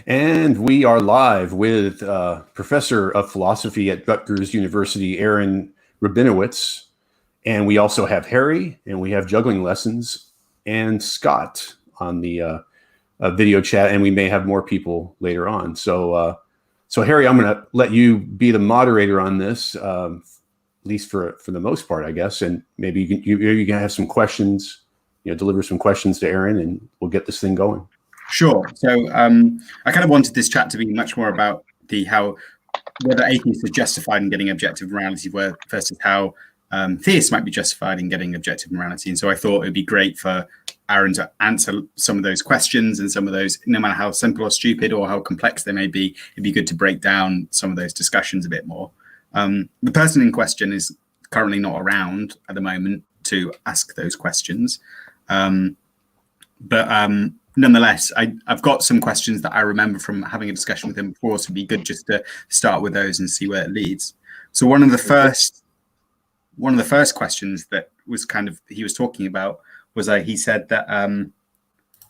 And we are live with Professor of Philosophy at Rutgers University, Aaron Rabinowitz. And we also have Harry, and we have juggling lessons, and Scott on the video chat, and we may have more people later on. So Harry, I'm going to let you be the moderator on this, at least for the most part, I guess. And maybe you can have some questions, deliver some questions to Aaron, and we'll get this thing going. Sure. So I kind of wanted this chat to be much more about whether atheists are justified in getting objective morality versus how theists might be justified in getting objective morality. And so I thought it'd be great for Aaron to answer some of those questions, and some of those, no matter how simple or stupid or how complex they may be, it'd be good to break down some of those discussions a bit more. The person in question is currently not around at the moment to ask those questions. But nonetheless, I've got some questions that I remember from having a discussion with him before, so it'd be good just to start with those and see where it leads. So one of the first questions that was he was talking about was he said that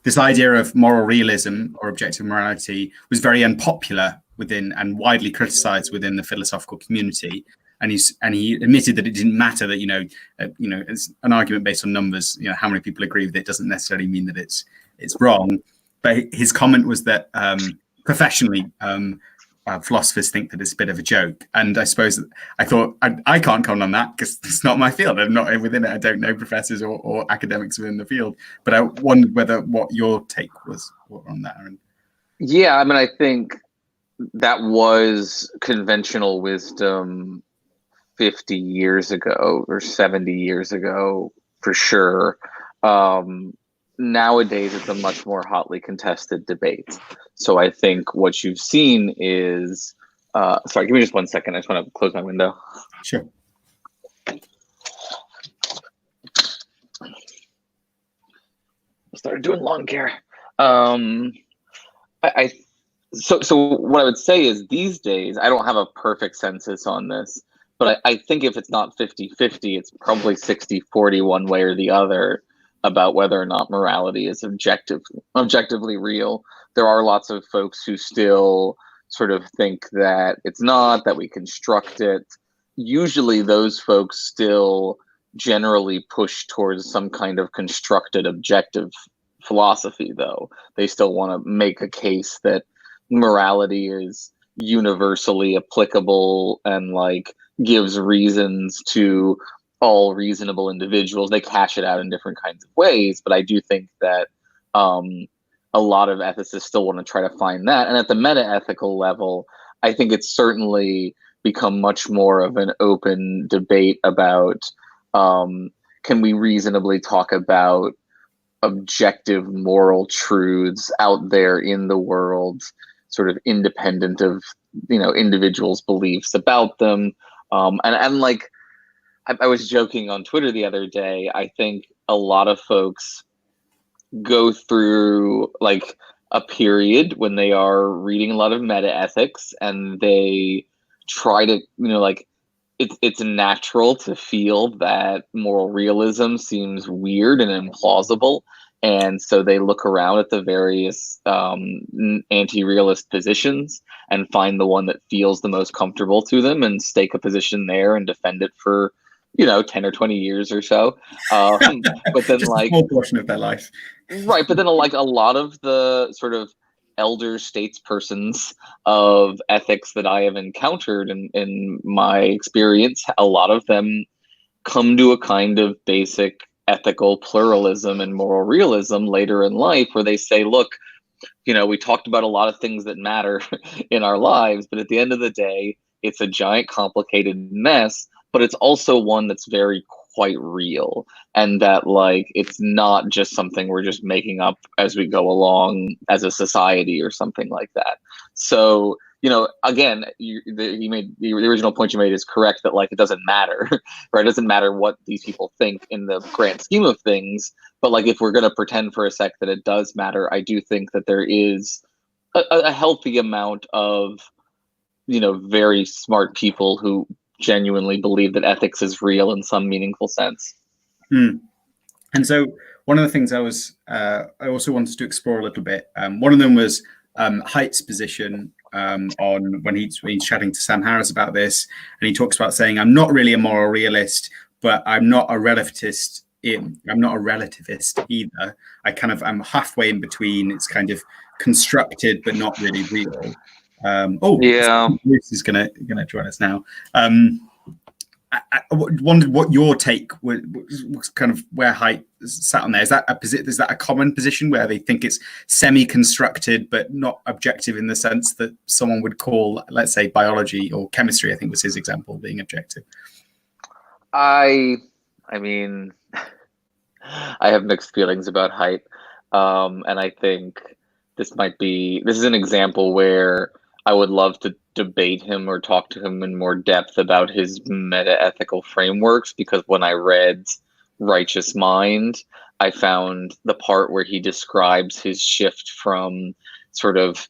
this idea of moral realism or objective morality was very unpopular within and widely criticized within the philosophical community. And he admitted that it didn't matter that it's an argument based on numbers. How many people agree with it doesn't necessarily mean that it's wrong. But his comment was that professionally, philosophers think that it's a bit of a joke. And I suppose I thought I can't comment on that because it's not my field. I'm not within it. I don't know professors or academics within the field. But I wondered what your take was on that, Aaron. Yeah, I mean, I think that was conventional wisdom 50 years ago or 70 years ago, for sure. Nowadays, it's a much more hotly contested debate. So I think what you've seen is, sorry, give me just 1 second. I just want to close my window. Sure. I started doing lawn care. So what I would say is these days, I don't have a perfect census on this, but I think if it's not 50-50, it's probably 60-40 one way or the other about whether or not morality is objectively real. There are lots of folks who still sort of think that it's not, that we construct it. Usually those folks still generally push towards some kind of constructed objective philosophy, though. They still want to make a case that morality is universally applicable and gives reasons to all reasonable individuals. They cash it out in different kinds of ways, but I do think that a lot of ethicists still want to try to find that. And at the meta-ethical level, I think it's certainly become much more of an open debate about can we reasonably talk about objective moral truths out there in the world, sort of independent of individuals' beliefs about them. I was joking on Twitter the other day. I think a lot of folks go through a period when they are reading a lot of meta ethics, and they try to, it's natural to feel that moral realism seems weird and implausible. And so they look around at the various anti-realist positions and find the one that feels the most comfortable to them and stake a position there and defend it for 10 or 20 years or so. But then just a small portion of their life. Right. But then a lot of the sort of elder statespersons of ethics that I have encountered in my experience, a lot of them come to a kind of basic ethical pluralism and moral realism later in life, where they say, look, we talked about a lot of things that matter in our lives, but at the end of the day, it's a giant complicated mess, but it's also one that's very quite real, and that it's not just something we're just making up as we go along as a society or something like that. So again, the original point you made is correct, that it doesn't matter, right? It doesn't matter what these people think in the grand scheme of things, but if we're going to pretend for a sec that it does matter, I do think that there is a healthy amount of very smart people who genuinely believe that ethics is real in some meaningful sense. And so one of the things I also wanted to explore a little bit, one of them was Haidt's position on when he's chatting to Sam Harris about this, and he talks about saying, "I'm not really a moral realist, but I'm not a relativist. I'm not a relativist either. I'm halfway in between. It's kind of constructed, but not really real." Yeah. Bruce is gonna join us now. I wondered what your take was kind of where Haidt sat on there. Is that a common position where they think it's semi-constructed but not objective in the sense that someone would call, let's say, biology or chemistry, I think was his example, being objective? I mean, I have mixed feelings about Haidt, and I think this is an example where I would love to debate him or talk to him in more depth about his meta-ethical frameworks, because when I read Righteous Mind, I found the part where he describes his shift from sort of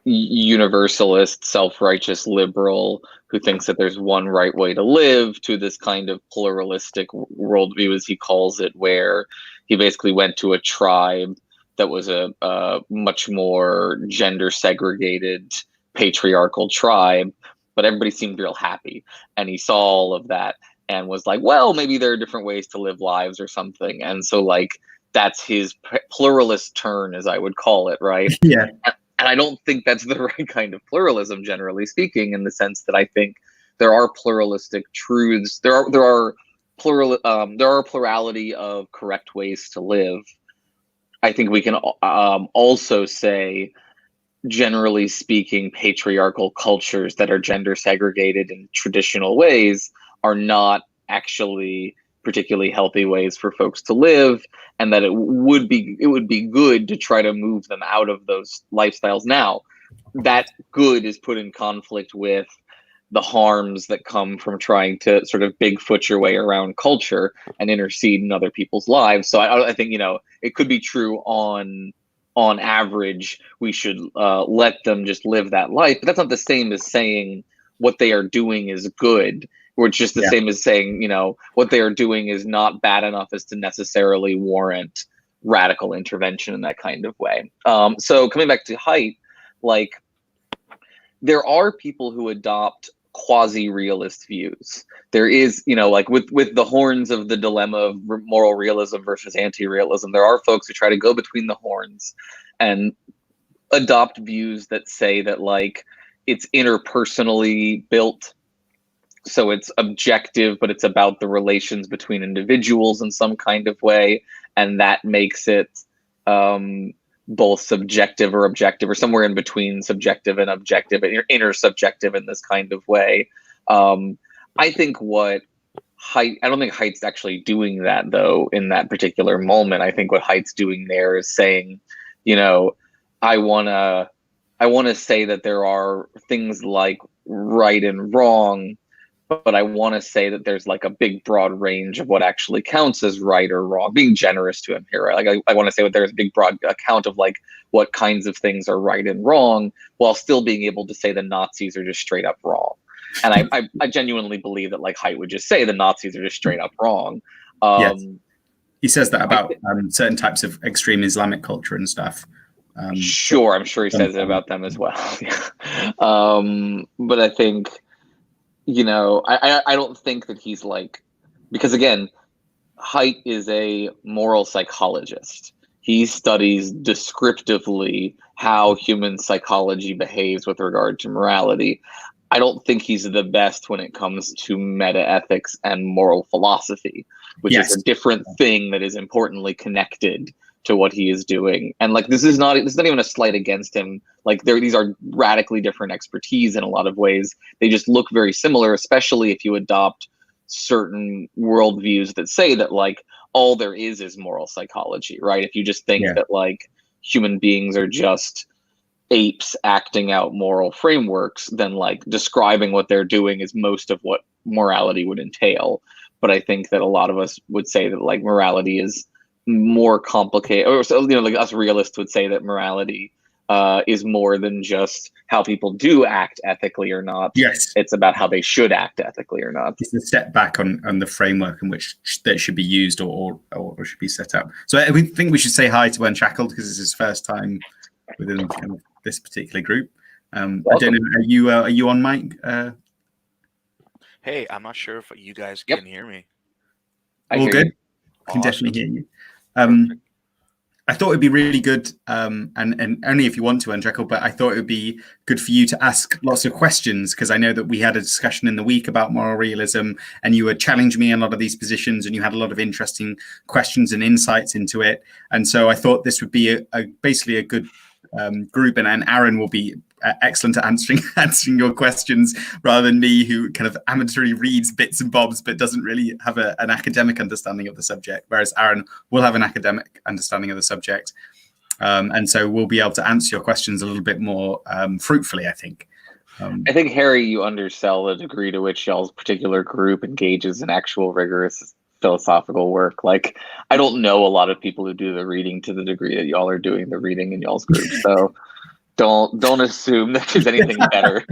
universalist, self-righteous liberal who thinks that there's one right way to live to this kind of pluralistic worldview, as he calls it, where he basically went to a tribe that was a much more gender segregated patriarchal tribe, but everybody seemed real happy, and he saw all of that and was like, well, maybe there are different ways to live lives or something. And so like that's his pluralist turn, as I would call it, right? Yeah. And I don't think that's the right kind of pluralism, generally speaking, in the sense that I think there are pluralistic truths. There are plurality of correct ways to live. I think we can also say, generally speaking, patriarchal cultures that are gender segregated in traditional ways are not actually particularly healthy ways for folks to live, and that it would be good to try to move them out of those lifestyles. Now, that good is put in conflict with the harms that come from trying to sort of Bigfoot your way around culture and intercede in other people's lives. So I think, it could be true on average, we should let them just live that life. But that's not the same as saying what they are doing is good, or it's just the same as saying, what they are doing is not bad enough as to necessarily warrant radical intervention in that kind of way. So coming back to Haidt, like, there are people who adopt quasi-realist views. There is, like with the horns of the dilemma of moral realism versus anti-realism, there are folks who try to go between the horns and adopt views that say that like it's interpersonally built, so it's objective, but it's about the relations between individuals in some kind of way, and that makes it both subjective or objective, or somewhere in between subjective and objective, and you're intersubjective in this kind of way. I think I don't think Haidt's actually doing that, though, in that particular moment. I think what Haidt's doing there is saying, I want to say that there are things like right and wrong, but I want to say that there's like a big broad range of what actually counts as right or wrong, being generous to him here, right? Like I want to say that there's a big broad account of like what kinds of things are right and wrong, while still being able to say the Nazis are just straight up wrong. And I genuinely believe that like Haidt would just say the Nazis are just straight up wrong. Yes. He says that about certain types of extreme Islamic culture and stuff. Sure, I'm sure he says it about them as well. But I think, I don't think that he's like, because again, Haidt is a moral psychologist. He studies descriptively how human psychology behaves with regard to morality. I don't think he's the best when it comes to meta-ethics and moral philosophy, which is a different thing that is importantly connected to what he is doing. And like, this is not even a slight against him. Like, these are radically different expertise in a lot of ways. They just look very similar, especially if you adopt certain worldviews that say that like all there is moral psychology, right? If you just think that like human beings are just apes acting out moral frameworks, then like describing what they're doing is most of what morality would entail. But I think that a lot of us would say that like morality is more complicated, or like us realists would say that morality is more than just how people do act ethically or not. Yes, it's about how they should act ethically or not. It's a step back on the framework in which that should be used or should be set up. So I think we should say hi to Unshackled, because it's his first time within kind of this particular group. I don't know. Are you on mic? Hey, I'm not sure if you guys can hear me. All good. Can Awesome. definitely hear you. I thought it'd be really good, and only if you want to, Andrekel, but I thought it would be good for you to ask lots of questions, because I know that we had a discussion in the week about moral realism, and you were challenging me in a lot of these positions, and you had a lot of interesting questions and insights into it. And so I thought this would be basically a good group, and Aaron will be excellent at answering your questions, rather than me, who kind of amateurly reads bits and bobs but doesn't really have an academic understanding of the subject, whereas Aaron will have an academic understanding of the subject, and so we'll be able to answer your questions a little bit more fruitfully, I think. I think, Harry, you undersell the degree to which y'all's particular group engages in actual rigorous philosophical work. Like, I don't know a lot of people who do the reading to the degree that y'all are doing the reading in y'all's group, so don't assume that there's anything better.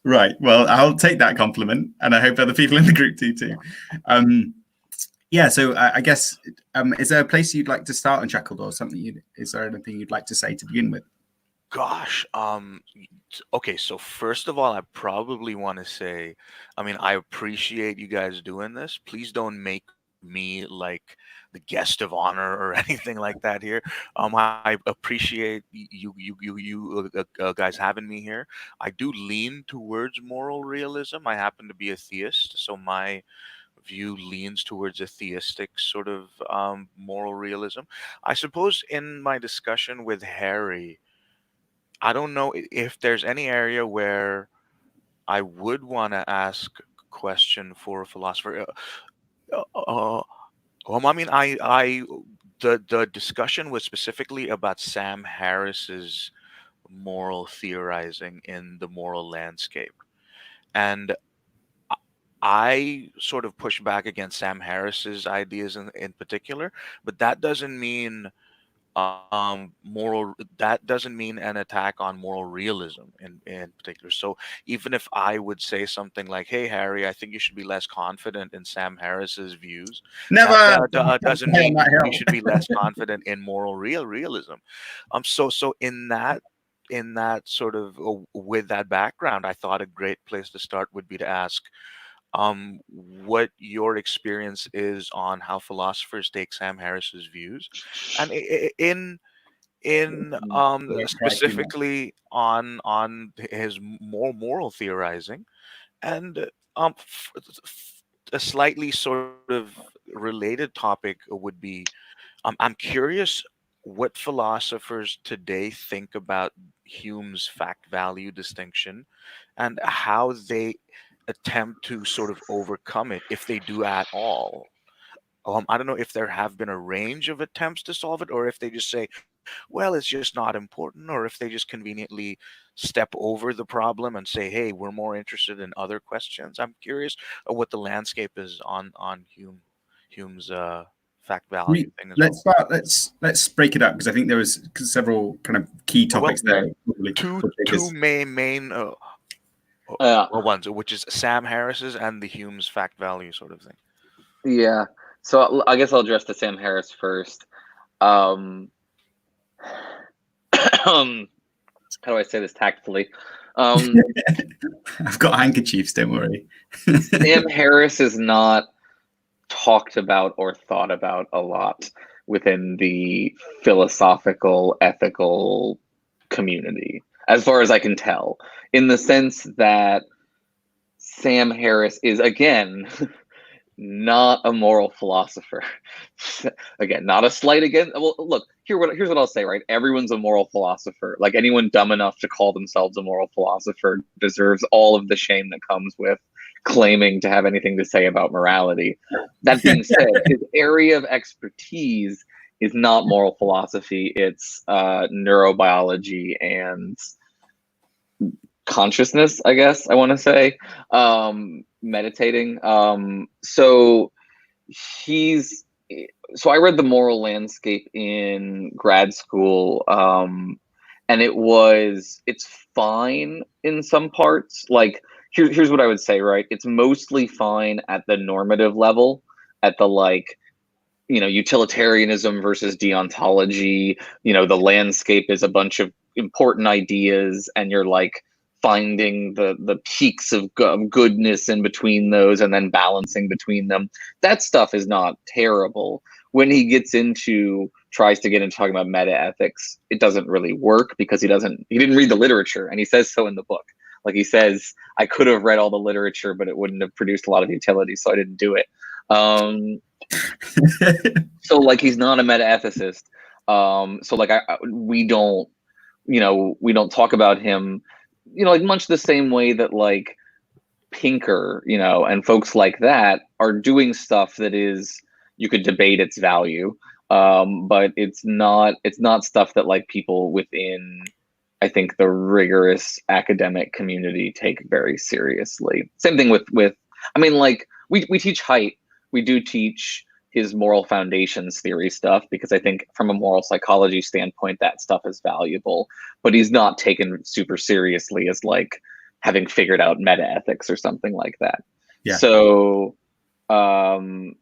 Right. Well, I'll take that compliment, and I hope other people in the group do too. Yeah. So I guess, is there a place you'd like to start on Shackled, or something? Is there anything you'd like to say to begin with? Gosh. Okay. So first of all, I probably want to say, I mean, I appreciate you guys doing this. Please don't make me like the guest of honor or anything like that here. I appreciate you guys having me here. I do lean towards moral realism. I happen to be a theist, so my view leans towards a theistic sort of moral realism. I suppose in my discussion with Harry, I don't know if there's any area where I would want to ask a question for a philosopher. I mean, the discussion was specifically about Sam Harris's moral theorizing in the moral landscape, and I sort of push back against Sam Harris's ideas in particular, but that doesn't mean that doesn't mean an attack on moral realism in particular. So even if I would say something like, hey Harry, I think you should be less confident in Sam Harris's views, Never doesn't mean you should be less confident in moral realism. So in that sort of with that background, I thought a great place to start would be to ask what your experience is on how philosophers take Sam Harris's views, and in specifically on his more moral theorizing, and a slightly sort of related topic would be, I'm curious what philosophers today think about Hume's fact-value distinction and how they attempt to sort of overcome it, if they do at all. I don't know if there have been a range of attempts to solve it, or if they just say, well, it's just not important, or if they just conveniently step over the problem and say, hey, we're more interested in other questions. I'm curious what the landscape is on Hume's fact value thing. Let's break it up, because I think there was several kind of key topics there. Two main ones, which is Sam Harris's and the Hume's fact value sort of thing. Yeah. So I guess I'll address the Sam Harris first. How do I say this tactfully? I've got handkerchiefs, don't worry. Sam Harris is not talked about or thought about a lot within the philosophical, ethical community, as far as I can tell, in the sense that Sam Harris is, again, not a moral philosopher. Again, not a slight against. Well, look, here's what I'll say. Right, everyone's a moral philosopher. Like, anyone dumb enough to call themselves a moral philosopher deserves all of the shame that comes with claiming to have anything to say about morality. That being said, his area of expertise is not moral philosophy. It's neurobiology and consciousness, I guess I want to say, meditating. So I read The Moral Landscape in grad school, and it's fine in some parts. Like, here's what I would say, right? It's mostly fine at the normative level, at the, like, utilitarianism versus deontology. The landscape is a bunch of important ideas, and you're like finding the peaks of goodness in between those and then balancing between them. That stuff is not terrible. When he tries to get into talking about meta-ethics, it doesn't really work because he didn't read the literature, and he says so in the book. Like, he says, I could have read all the literature, but it wouldn't have produced a lot of utility, so I didn't do it. So like, he's not a meta-ethicist. So like, we don't talk about him, like much the same way that like Pinker, and folks like that are doing stuff that is, you could debate its value, but it's not stuff that like people within, I think, the rigorous academic community take very seriously. Same thing with I mean, like, we teach Haidt. We do teach his moral foundations theory stuff because I think from a moral psychology standpoint, that stuff is valuable, but he's not taken super seriously as like having figured out meta ethics or something like that. Yeah. So, and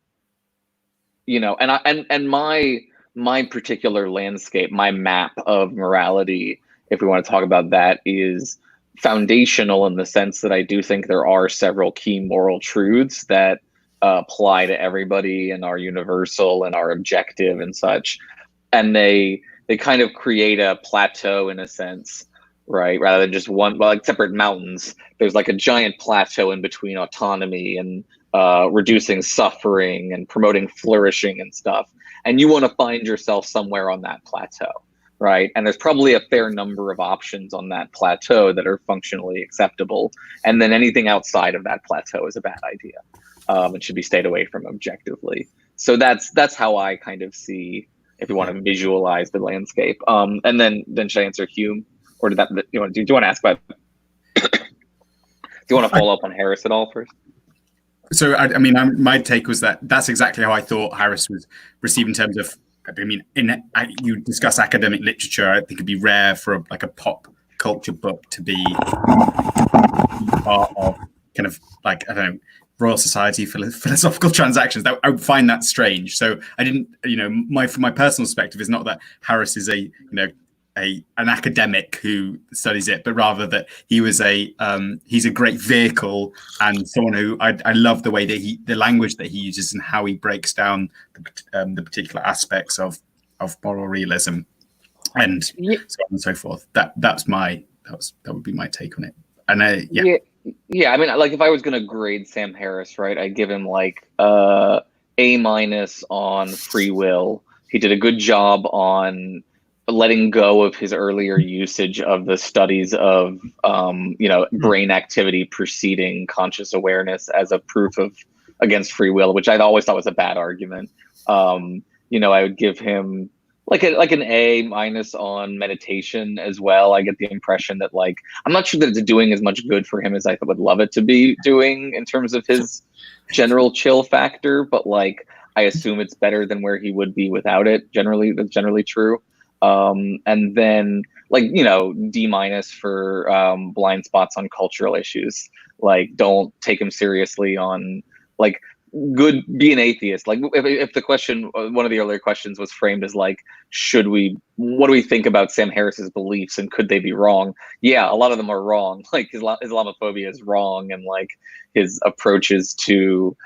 my particular landscape, my map of morality, if we want to talk about that, is foundational in the sense that I do think there are several key moral truths that apply to everybody and are universal and are objective and such. And they kind of create a plateau in a sense, right? Rather than just one, well, like separate mountains, there's like a giant plateau in between autonomy and reducing suffering and promoting flourishing and stuff. And you want to find yourself somewhere on that plateau, right? And there's probably a fair number of options on that plateau that are functionally acceptable. And then anything outside of that plateau is a bad idea. It should be stayed away from objectively. So that's how I kind of see, if you want to visualize the landscape. And then should I answer Hume, or do you want to ask about? Do you want to follow up on Harris at all first? So my take was that's exactly how I thought Harris was received in terms of. I mean, you discuss academic literature. I think it'd be rare for a pop culture book to be part of kind of like, I don't know, Royal Society philosophical transactions. That I would find that strange. So I didn't, from my personal perspective, is not that Harris is an academic who studies it, but rather that he's a great vehicle and someone who I love the way that the language that he uses and how he breaks down the particular aspects of moral realism and so on and so forth. That would be my take on it. And yeah. I mean, like, if I was going to grade Sam Harris, right, I'd give him like A- on free will. He did a good job on letting go of his earlier usage of the studies of, brain activity preceding conscious awareness as a proof against free will, which I'd always thought was a bad argument. I would give him like an A- on meditation as well. I get the impression that, like, I'm not sure that it's doing as much good for him as I would love it to be doing in terms of his general chill factor, but like, I assume it's better than where he would be without it. That's generally true. And then, like, D- for blind spots on cultural issues. Like, don't take him seriously on, like, be an atheist. Like, if the question, one of the earlier questions was framed as like, what do we think about Sam Harris's beliefs and could they be wrong? Yeah, a lot of them are wrong. Like, Islamophobia is wrong, and like his approaches to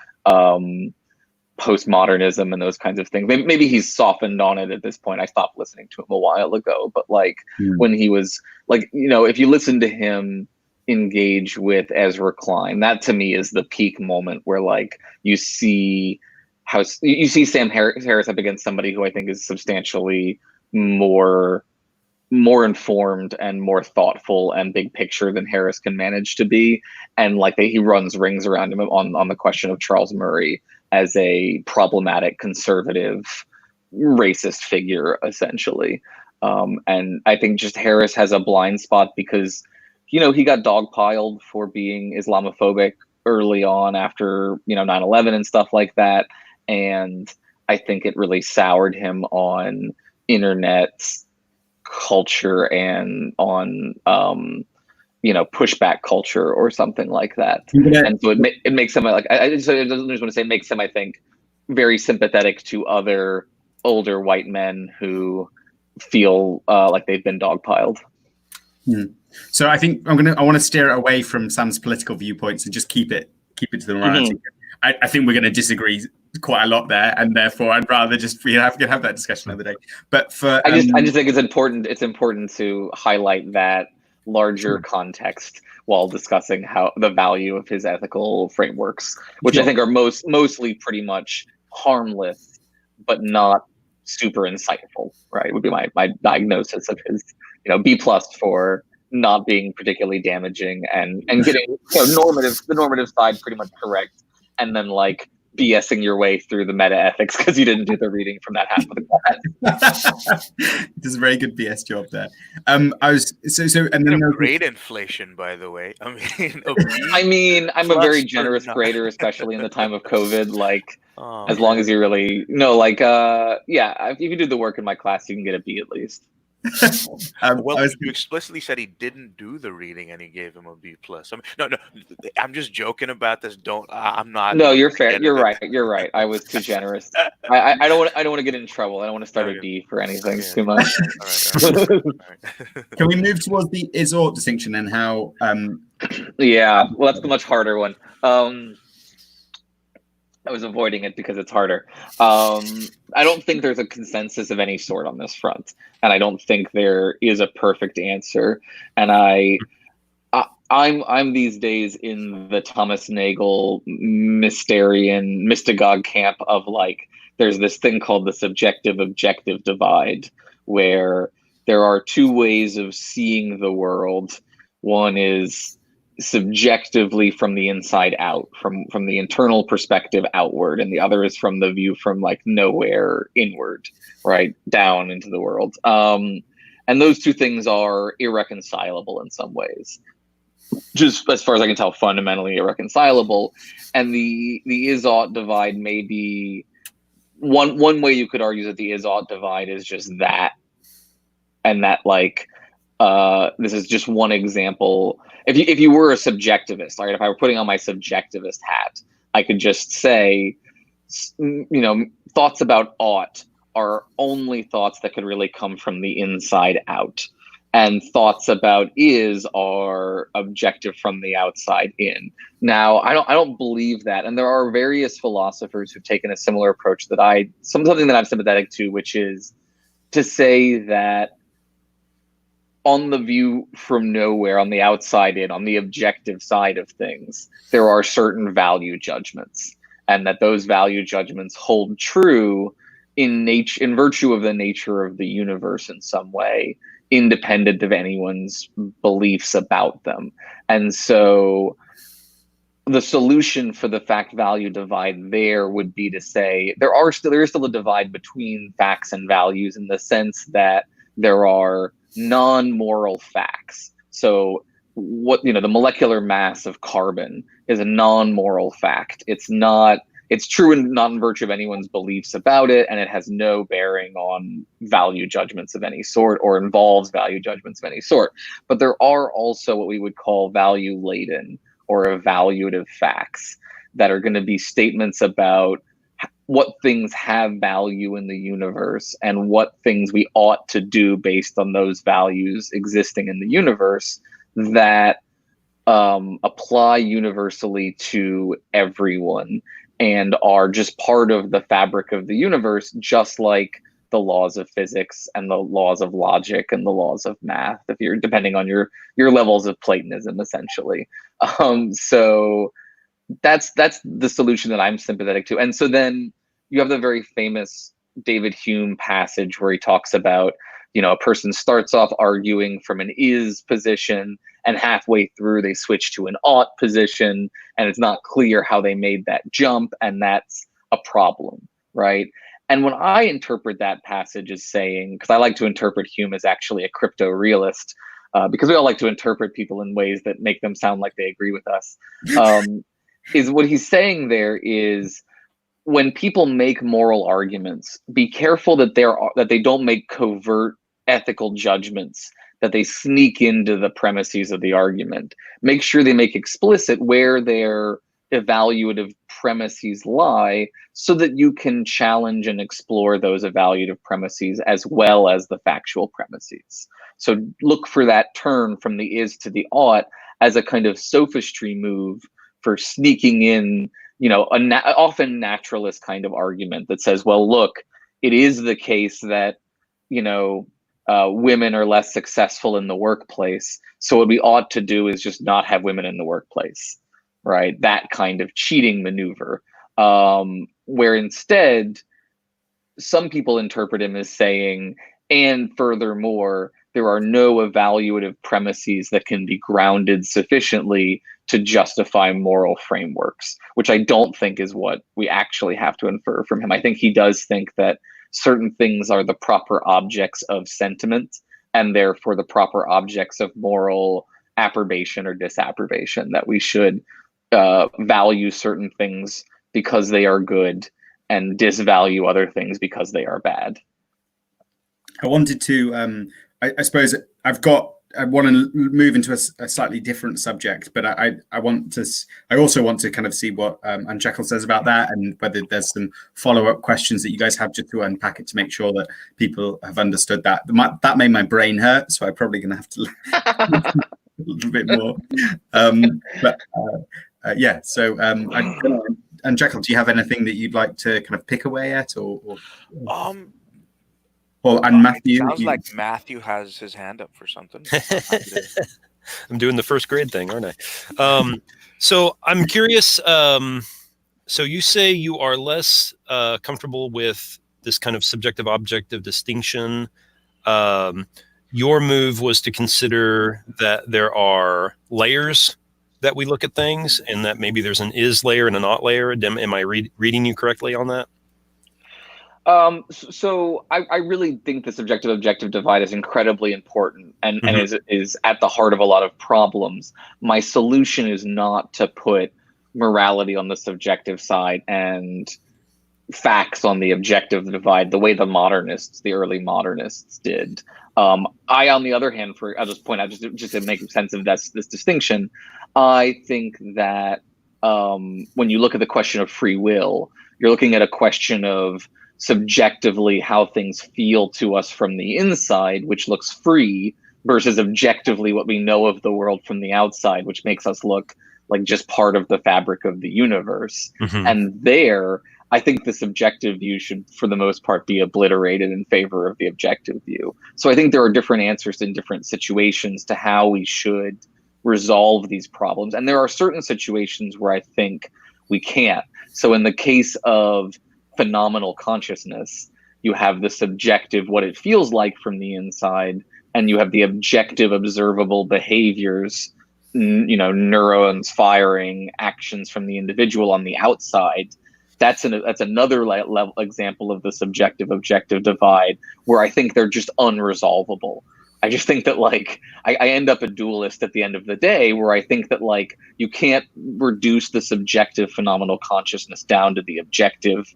postmodernism and those kinds of things. Maybe he's softened on it at this point. I stopped listening to him a while ago, but like when he was like, if you listen to him engage with Ezra Klein, that to me is the peak moment where like you see Sam Harris up against somebody who I think is substantially more informed and more thoughtful and big picture than Harris can manage to be, and like he runs rings around him on the question of Charles Murray as a problematic conservative racist figure, essentially. And I think just Harris has a blind spot because he got dogpiled for being Islamophobic early on after 9/11 and stuff like that, and I think it really soured him on internet culture and on pushback culture or something like that. And so it makes him, like, I just want to say, it makes him, I think, very sympathetic to other older white men who feel like they've been dogpiled. So I think I want to steer it away from Sam's political viewpoints and just keep it to the morality. I think we're going to disagree quite a lot there, and therefore I'd rather just have that discussion another day. But for I just think it's important. It's important to highlight that larger context while discussing how the value of his ethical frameworks, which I think are mostly pretty much harmless, but not super insightful. Right, would be my diagnosis of his, B+ for not being particularly damaging and getting the normative side pretty much correct, and then like BSing your way through the meta ethics because you didn't do the reading from that half of the class. Does a very good BS job there. And then grade inflation, by the way. I mean, I'm a very generous grader, especially in the time of COVID. Like, as long as you really if you do the work in my class, you can get a B at least. You explicitly said he didn't do the reading and he gave him a B+. I mean, no, I'm just joking about this. I'm not. No, you're fair. You're right. I was too generous. I don't want to get in trouble. I don't want to start a B for anything too much. All right. Can we move towards the is-ought distinction and how? Yeah, well, that's the much harder one. I was avoiding it because it's harder. I don't think there's a consensus of any sort on this front, and I don't think there is a perfect answer. And I'm these days in the Thomas Nagel mystagogue camp of like, there's this thing called the subjective-objective divide, where there are two ways of seeing the world. One is subjectively from the inside out, from the internal perspective outward, and the other is from the view from like nowhere inward, right, down into the world. And those two things are irreconcilable in some ways, just as far as I can tell, fundamentally irreconcilable. And the is-ought divide may be one way you could argue that the is-ought divide is just that, and that like this is just one example. If you were a subjectivist, right? If I were putting on my subjectivist hat, I could just say, thoughts about ought are only thoughts that could really come from the inside out, and thoughts about is are objective from the outside in. Now, I don't believe that, and there are various philosophers who've taken a similar approach something that I'm sympathetic to, which is to say that on the view from nowhere, on the outside in, on the objective side of things, there are certain value judgments, and that those value judgments hold true in virtue of the nature of the universe in some way, independent of anyone's beliefs about them. And so the solution for the fact-value divide there would be to say there is still a divide between facts and values, in the sense that there are non-moral facts. So the molecular mass of carbon is a non-moral fact. It's true and not in virtue of anyone's beliefs about it, and it has no bearing on value judgments of any sort, or involves value judgments of any sort. But there are also what we would call value-laden or evaluative facts that are going to be statements about what things have value in the universe and what things we ought to do based on those values existing in the universe, that apply universally to everyone and are just part of the fabric of the universe, just like the laws of physics and the laws of logic and the laws of math, if you're depending on your levels of Platonism, essentially. So that's the solution that I'm sympathetic to. And so then you have the very famous David Hume passage where he talks about, a person starts off arguing from an is position, and halfway through they switch to an ought position, and it's not clear how they made that jump, and that's a problem, right? And when I interpret that passage as saying, because I like to interpret Hume as actually a crypto-realist, because we all like to interpret people in ways that make them sound like they agree with us, is what he's saying there is, when people make moral arguments, be careful that they don't make covert ethical judgments, that they sneak into the premises of the argument. Make sure they make explicit where they're evaluative premises lie, so that you can challenge and explore those evaluative premises as well as the factual premises. So look for that turn from the is to the ought as a kind of sophistry move for sneaking in, often naturalist kind of argument that says, well, look, it is the case that, women are less successful in the workplace. So what we ought to do is just not have women in the workplace, right? That kind of cheating maneuver, where instead some people interpret him as saying, and furthermore, there are no evaluative premises that can be grounded sufficiently to justify moral frameworks, which I don't think is what we actually have to infer from him. I think he does think that certain things are the proper objects of sentiment, and therefore the proper objects of moral approbation or disapprobation, that we should value certain things because they are good and disvalue other things because they are bad. I wanted to, I suppose I want to move into a slightly different subject, but I also want to kind of see what Anne Jekyll says about that, and whether there's some follow-up questions that you guys have, just to unpack it to make sure that people have understood that. That made my brain hurt, so I'm probably going to have to a little bit more. Yeah. So, Anne Jekyll, do you have anything that you'd like to kind of pick away at, or? Well, and Matthew. Sounds like Matthew has his hand up for something. I'm doing the first grade thing, aren't I? So I'm curious. So you say you are less comfortable with this kind of subjective-objective distinction. Your move was to consider that there are layers that we look at things, and that maybe there's an is layer and an ought layer. Am I reading you correctly on that? So I really think the subjective-objective divide is incredibly important and is at the heart of a lot of problems. My solution is not to put morality on the subjective side and facts on the objective divide, the way the early modernists did. I, on the other hand, I'll just point out, just to make sense of this distinction, I think that when you look at the question of free will, you're looking at a question of subjectively how things feel to us from the inside, which looks free, versus objectively what we know of the world from the outside, which makes us look like just part of the fabric of the universe. And there, I think the subjective view should, for the most part, be obliterated in favor of the objective view. So I think there are different answers in different situations to how we should resolve these problems. And there are certain situations where I think we can't. So in the case of phenomenal consciousness, you have the subjective, what it feels like from the inside, and you have the objective, observable behaviors, neurons firing, actions from the individual on the outside. That's another level example of the subjective-objective divide, where I think they're just unresolvable. I just think that I end up a dualist at the end of the day, where I think that you can't reduce the subjective phenomenal consciousness down to the objective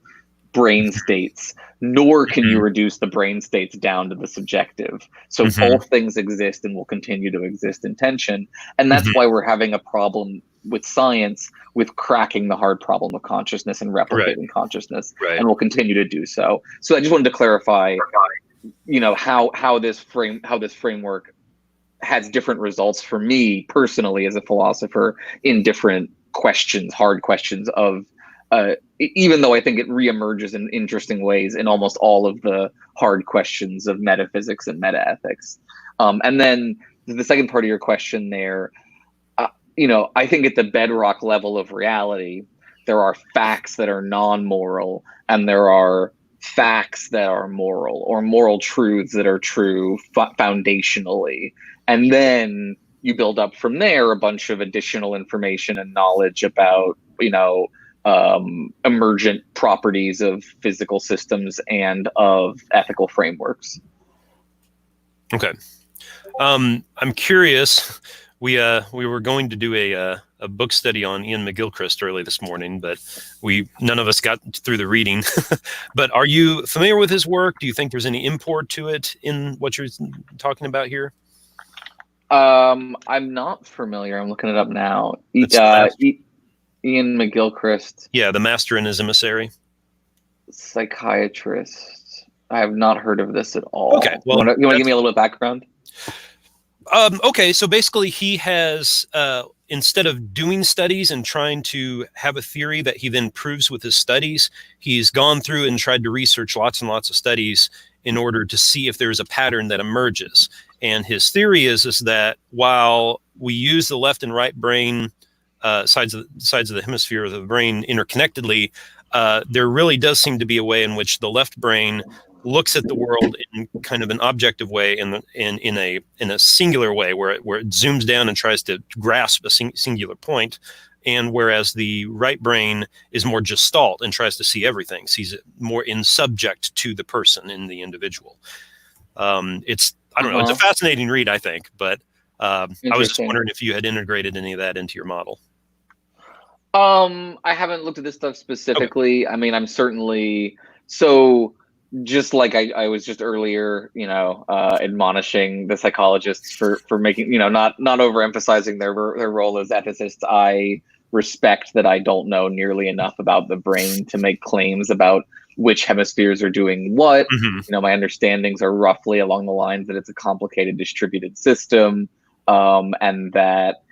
brain states, nor can you reduce the brain states down to the subjective. So both things exist and will continue to exist in tension. And that's why we're having a problem with science, with cracking the hard problem of consciousness and replicating consciousness. And we'll continue to do so. So I just wanted to clarify, how this framework has different results for me personally as a philosopher in different questions, hard questions of, even though I think it reemerges in interesting ways in almost all of the hard questions of metaphysics and metaethics. And then the second part of your question there, I think at the bedrock level of reality, there are facts that are non-moral, and there are facts that are moral, or moral truths that are true foundationally. And then you build up from there a bunch of additional information and knowledge about, emergent properties of physical systems and of ethical frameworks. Okay. I'm curious. We were going to do a book study on Ian McGilchrist early this morning, but none of us got through the reading. But are you familiar with his work? Do you think there's any import to it in what you're talking about here? I'm not familiar. I'm looking it up now. Ian McGilchrist. Yeah, the master and his emissary. Psychiatrist. I have not heard of this at all. Okay, well, you want to give me a little bit of background? Okay, so basically he has, instead of doing studies and trying to have a theory that he then proves with his studies, he's gone through and tried to research lots and lots of studies in order to see if there's a pattern that emerges. And his theory is that while we use the left and right brain sides of the hemisphere of the brain interconnectedly, there really does seem to be a way in which the left brain looks at the world in kind of an objective way, in a singular way, where it zooms down and tries to grasp a singular point, and whereas the right brain is more gestalt and tries to see everything, sees it more in subject to the person, in the individual. It's a fascinating read, I think, but I was just wondering if you had integrated any of that into your model. I haven't looked at this stuff specifically. Okay. I mean, I'm certainly so. Just like I was just earlier, admonishing the psychologists for making, not overemphasizing their role as ethicists. I respect that I don't know nearly enough about the brain to make claims about which hemispheres are doing what. Mm-hmm. My understandings are roughly along the lines that it's a complicated distributed system, and that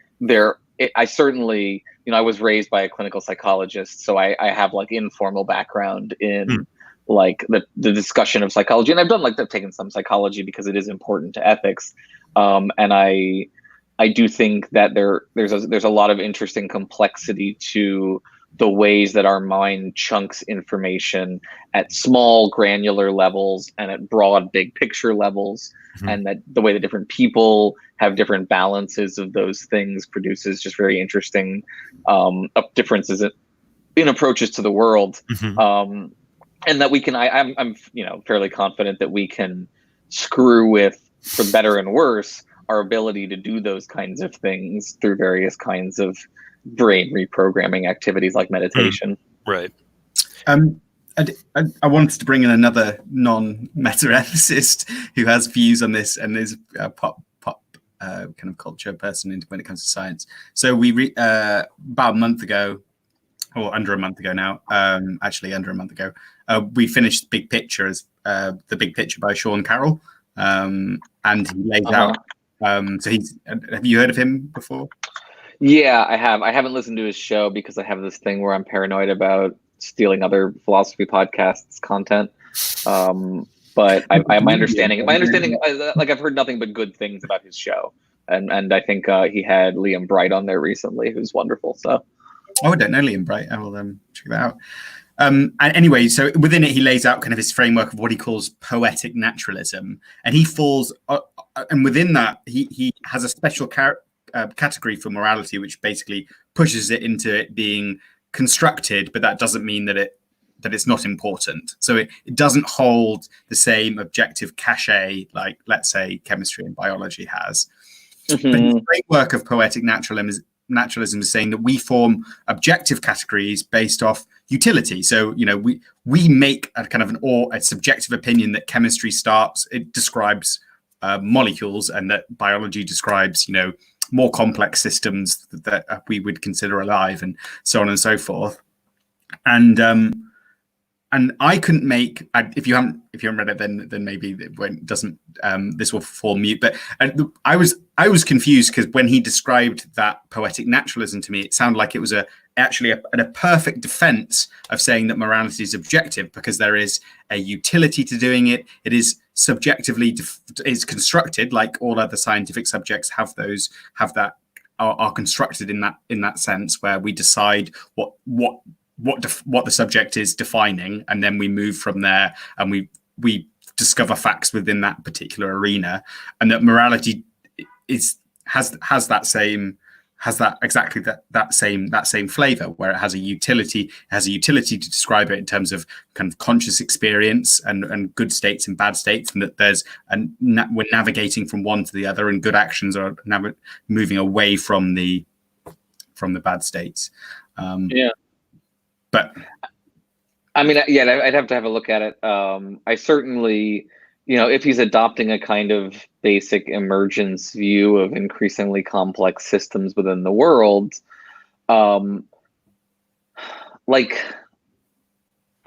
I certainly, I was raised by a clinical psychologist, so I have like informal background in like the discussion of psychology, and I've taken some psychology because it is important to ethics, and I do think that there's a lot of interesting complexity to the ways that our mind chunks information at small granular levels and at broad big picture levels, and that the way that different people have different balances of those things produces just very interesting differences in approaches to the world. And that we can, I'm fairly confident that we can screw with, for better and worse, our ability to do those kinds of things through various kinds of brain reprogramming activities like meditation. Right. I wanted to bring in another non-meta ethicist who has views on this and is a pop kind of culture person when it comes to science. So we about a month ago, or under a month ago now, actually under a month ago, we finished Big Picture as the Big Picture by Sean Carroll, and he lays out. So have you heard of him before? Yeah, I have. I haven't listened to his show because I have this thing where I'm paranoid about stealing other philosophy podcasts' content. But my understanding, like I've heard nothing but good things about his show, and I think he had Liam Bright on there recently, who's wonderful. So. Oh, I don't know Liam Bright. I will check that out. And anyway, so within it, he lays out kind of his framework of what he calls poetic naturalism, and he falls, and within that, he has a special category for morality, which basically pushes it into it being constructed, but that doesn't mean that it's not important. So it doesn't hold the same objective cachet like, let's say, chemistry and biology has. Mm-hmm. But his framework of poetic naturalism is saying that we form objective categories based off utility. So, we make a kind of a subjective opinion that chemistry describes molecules, and that biology describes, more complex systems that we would consider alive, and so on and so forth. And I couldn't make, if you haven't read it, then maybe it doesn't. This will fall mute. But I was confused because when he described that poetic naturalism to me, it sounded like it was actually a perfect defense of saying that morality is objective, because there is a utility to doing it. It is subjectively is constructed, like all other scientific subjects are constructed in that sense, where we decide what the subject is defining, and then we move from there, and we discover facts within that particular arena, and that morality has that same flavor, where it has a utility to describe it in terms of kind of conscious experience and good states and bad states, and that we're navigating from one to the other, and good actions are moving away from the bad states. But I mean, yeah, I'd have to have a look at it. I certainly, if he's adopting a kind of basic emergence view of increasingly complex systems within the world, like,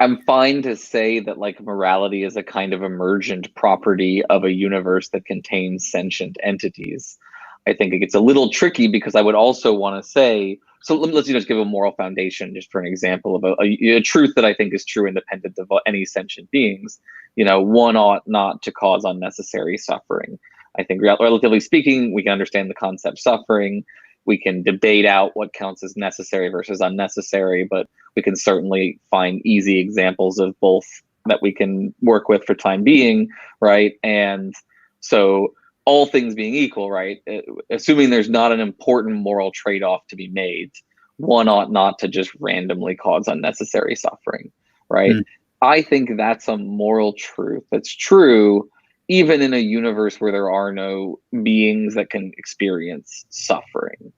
I'm fine to say that like morality is a kind of emergent property of a universe that contains sentient entities. I think it gets a little tricky because I would also want to say, so let's just give a moral foundation just for an example of a truth that I think is true independent of any sentient beings. One ought not to cause unnecessary suffering. I think relatively speaking, we can understand the concept suffering. We can debate out what counts as necessary versus unnecessary, but we can certainly find easy examples of both that we can work with for time being, right? And so all things being equal, right, assuming there's not an important moral trade-off to be made, one ought not to just randomly cause unnecessary suffering, right? I think that's a moral truth that's true even in a universe where there are no beings that can experience suffering.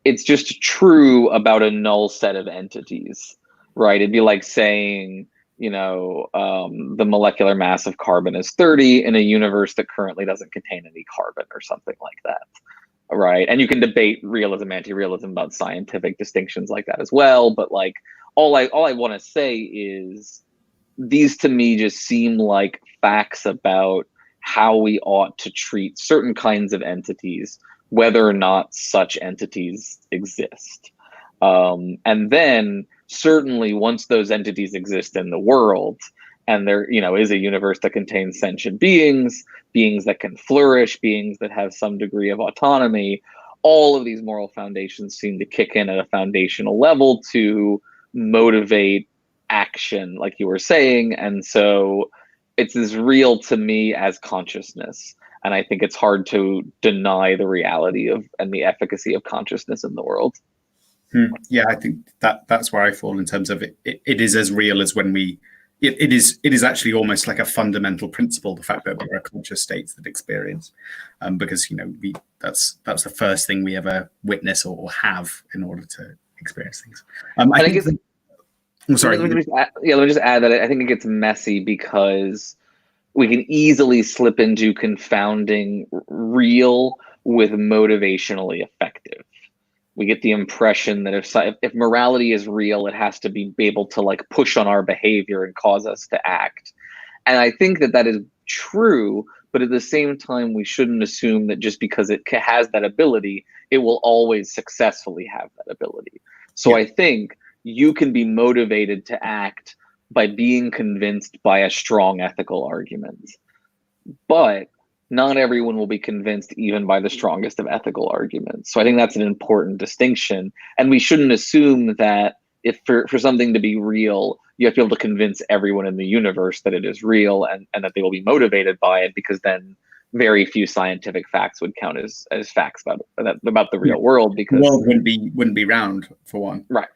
It's just true about a null set of entities, right? It'd be like saying, the molecular mass of carbon is 30 in a universe that currently doesn't contain any carbon or something like that, right? And you can debate realism, anti-realism about scientific distinctions like that as well. But like, all I want to say is these to me just seem like facts about how we ought to treat certain kinds of entities, whether or not such entities exist. And then certainly once those entities exist in the world, and there is a universe that contains sentient beings that can flourish, beings that have some degree of autonomy, all of these moral foundations seem to kick in at a foundational level to motivate action, like you were saying. And so it's as real to me as consciousness. And I think it's hard to deny the reality of and the efficacy of consciousness in the world. Yeah, I think that's where I fall in terms of it. It is as real as when we. It is actually almost like a fundamental principle, the fact that there are conscious states that experience, because that's the first thing we ever witness or have in order to experience things. I think it's. I'm sorry. Let me just add that I think it gets messy because we can easily slip into confounding real with motivationally effective. We get the impression that if morality is real, it has to be able to like push on our behavior and cause us to act. And I think that is true, but at the same time, we shouldn't assume that just because it has that ability, it will always successfully have that ability. So I think you can be motivated to act by being convinced by a strong ethical argument. But not everyone will be convinced even by the strongest of ethical arguments. So I think that's an important distinction. And we shouldn't assume that if for something to be real, you have to be able to convince everyone in the universe that it is real and that they will be motivated by it, because then very few scientific facts would count as facts about the real world, because the world wouldn't be round, for one. Right.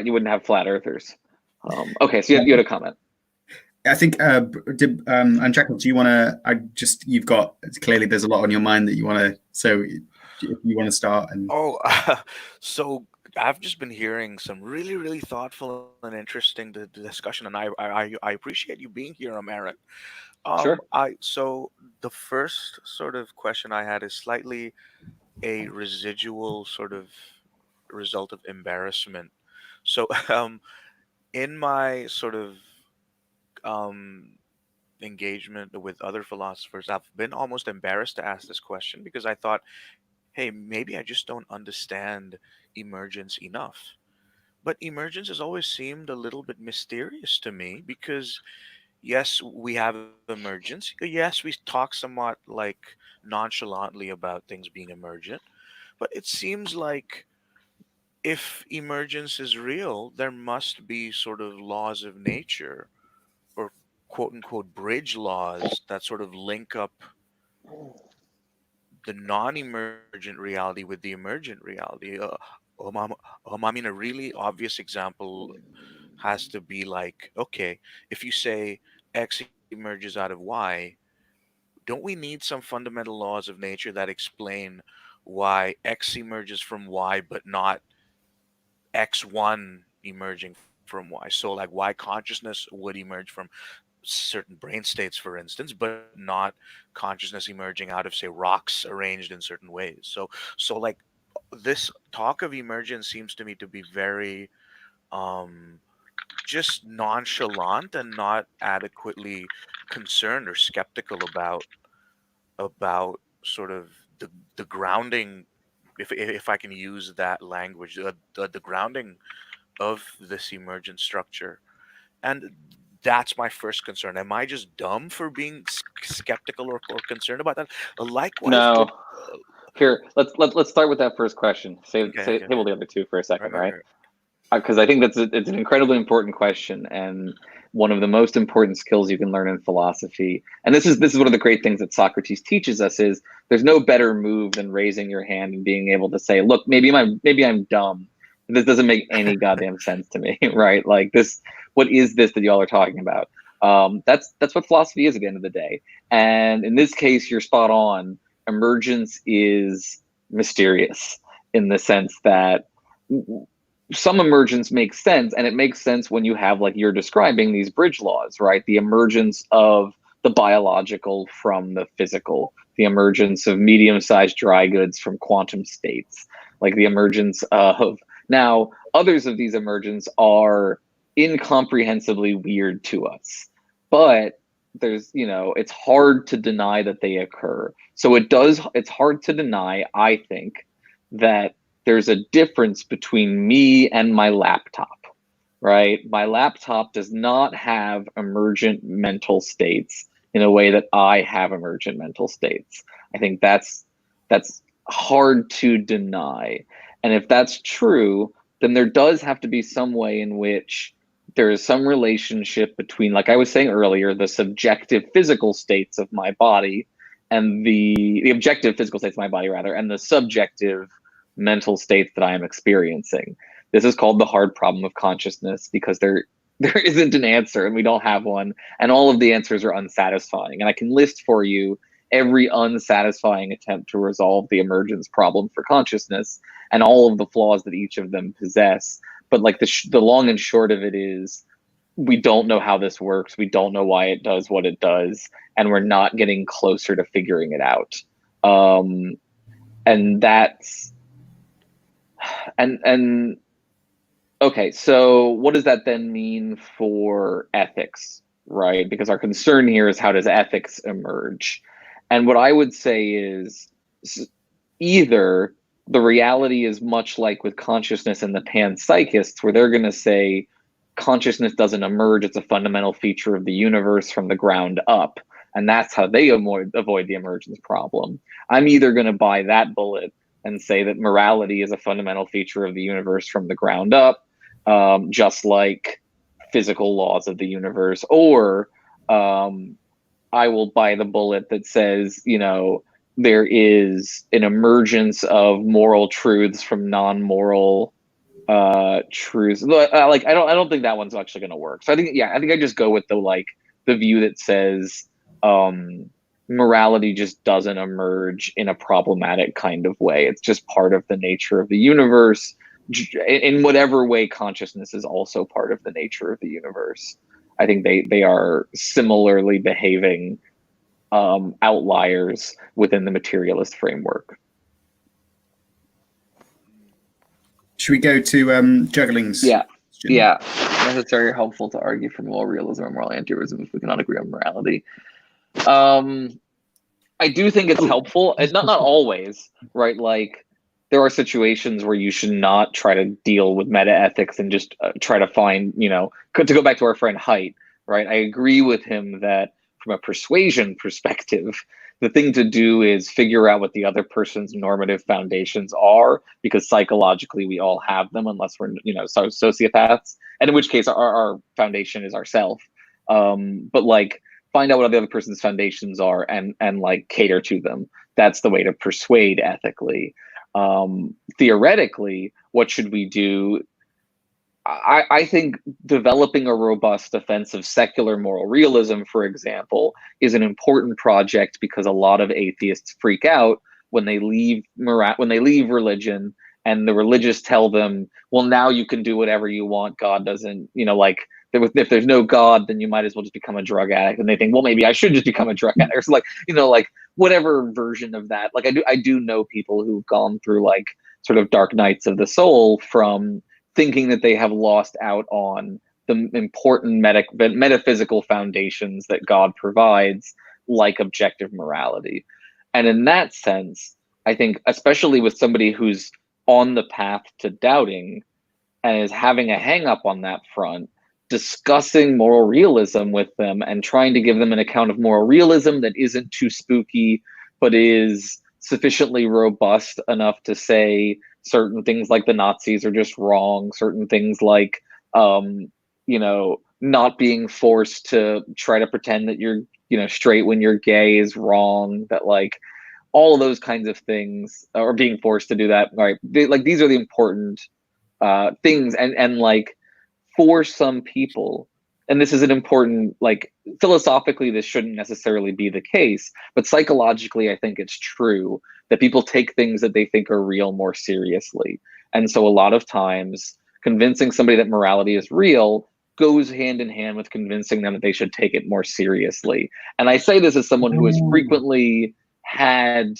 You wouldn't have flat earthers. Okay, so you had a comment. I think, and Jackal, do you want to? You've got clearly there's a lot on your mind that you want to. So, if you want to start, and so I've just been hearing some really, really thoughtful and interesting discussion, and I appreciate you being here, Aaron. Sure. So the first sort of question I had is slightly a residual sort of result of embarrassment. So, in my sort of engagement with other philosophers, I've been almost embarrassed to ask this question because I thought, hey, maybe I just don't understand emergence enough. But emergence has always seemed a little bit mysterious to me because, yes, we have emergence. Yes, we talk somewhat like nonchalantly about things being emergent, but it seems like if emergence is real, there must be sort of laws of nature or quote unquote bridge laws that sort of link up the non-emergent reality with the emergent reality. I mean, a really obvious example has to be like, okay, if you say X emerges out of Y, don't we need some fundamental laws of nature that explain why X emerges from Y, but not X1 emerging from Y? So, like, why consciousness would emerge from certain brain states, for instance, but not consciousness emerging out of, say, rocks arranged in certain ways. So like this talk of emergence seems to me to be very just nonchalant and not adequately concerned or skeptical about sort of the grounding, if I can use that language, the grounding of this emergent structure. And that's my first concern. Am I just dumb for being skeptical or concerned about that? Likewise, No. Here, let's start with that first question. Table the other two for a second, right? Because I think it's an incredibly important question, and one of the most important skills you can learn in philosophy. And this is one of the great things that Socrates teaches us, is there's no better move than raising your hand and being able to say, look, maybe I'm dumb. This doesn't make any goddamn sense to me, right? Like, this, what is this that y'all are talking about? That's what philosophy is at the end of the day. And in this case, you're spot on. Emergence is mysterious in the sense that some emergence makes sense, and it makes sense when you have, like you're describing, these bridge laws, right? The emergence of the biological from the physical, the emergence of medium-sized dry goods from quantum states, like the emergence of, now others of these emergence are incomprehensibly weird to us, but there's, it's hard to deny that they occur. So it's hard to deny, I think, that there's a difference between me and my laptop, right? My laptop does not have emergent mental states in a way that I have emergent mental states. I think that's hard to deny. And if that's true, then there does have to be some way in which there is some relationship between, like I was saying earlier, the subjective physical states of my body and the objective physical states of my body, rather, and the subjective mental states that I am experiencing. This is called the hard problem of consciousness, because there isn't an answer, and we don't have one, and all of the answers are unsatisfying. And I can list for you every unsatisfying attempt to resolve the emergence problem for consciousness and all of the flaws that each of them possess. But like the long and short of it is, we don't know how this works. We don't know why it does what it does, and we're not getting closer to figuring it out. And that's, and okay, so what does that then mean for ethics, right? Because our concern here is, how does ethics emerge? And what I would say is, either the reality is much like with consciousness and the panpsychists, where they're going to say consciousness doesn't emerge, it's a fundamental feature of the universe from the ground up, and that's how they avoid the emergence problem. I'm either going to buy that bullet and say that morality is a fundamental feature of the universe from the ground up, just like physical laws of the universe, or I will buy the bullet that says, there is an emergence of moral truths from non-moral truths. Like, I don't think that one's actually going to work. So I think I just go with the view that says morality just doesn't emerge in a problematic kind of way. It's just part of the nature of the universe, in whatever way consciousness is also part of the nature of the universe. I think they are similarly behaving outliers within the materialist framework. Should we go to Juggling's? Yeah. It's very helpful to argue for moral realism or moral anti-realism if we cannot agree on morality. I do think it's helpful. It's not always, right? Like, there are situations where you should not try to deal with meta ethics and just try to find, to go back to our friend Haidt, right? I agree with him that from a persuasion perspective, the thing to do is figure out what the other person's normative foundations are, because psychologically we all have them, unless we're, sociopaths, and in which case our foundation is ourself. But like, find out what the other person's foundations are and like cater to them. That's the way to persuade ethically. Theoretically, what should we do? I think developing a robust defense of secular moral realism, for example, is an important project, because a lot of atheists freak out when they leave religion, and the religious tell them, well, now you can do whatever you want. God doesn't, if there's no God, then you might as well just become a drug addict. And they think, well, maybe I should just become a drug addict. So like whatever version of that. Like, I do know people who've gone through like sort of dark nights of the soul from thinking that they have lost out on the important metaphysical foundations that God provides, like objective morality. And in that sense, I think, especially with somebody who's on the path to doubting and is having a hang up on that front, discussing moral realism with them and trying to give them an account of moral realism that isn't too spooky, but is sufficiently robust enough to say certain things like the Nazis are just wrong, certain things like, not being forced to try to pretend that you're, straight when you're gay is wrong, that like all of those kinds of things, or being forced to do that, right? These are the important things, and like for some people, and this is an important, like philosophically this shouldn't necessarily be the case, but psychologically I think it's true that people take things that they think are real more seriously. And so a lot of times convincing somebody that morality is real goes hand in hand with convincing them that they should take it more seriously. And I say this as someone who has frequently had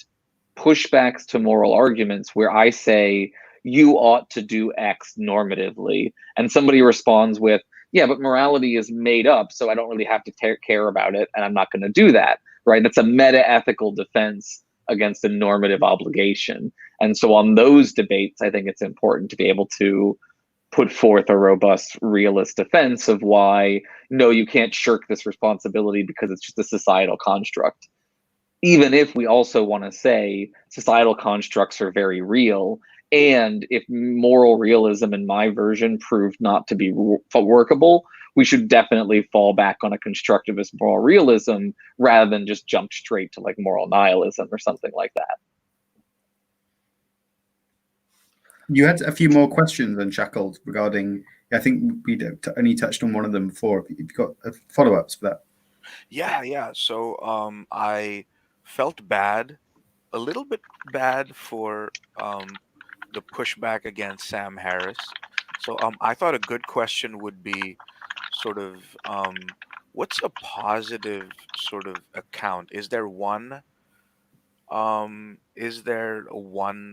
pushbacks to moral arguments where I say, you ought to do X normatively. And somebody responds with, yeah, but morality is made up, so I don't really have to care about it, and I'm not going to do that, right? That's a meta-ethical defense against a normative obligation. And so on those debates, I think it's important to be able to put forth a robust realist defense of why, no, you can't shirk this responsibility because it's just a societal construct. Even if we also want to say societal constructs are very real, and if moral realism in my version proved not to be workable, we should definitely fall back on a constructivist moral realism rather than just jump straight to like moral nihilism or something like that. You had a few more questions unshackled regarding, I think we only touched on one of them before. If you've got follow-ups for that. Yeah. So I felt bad, a little bit bad for the pushback against Sam Harris. So I thought a good question would be sort of what's a positive sort of account? Is there one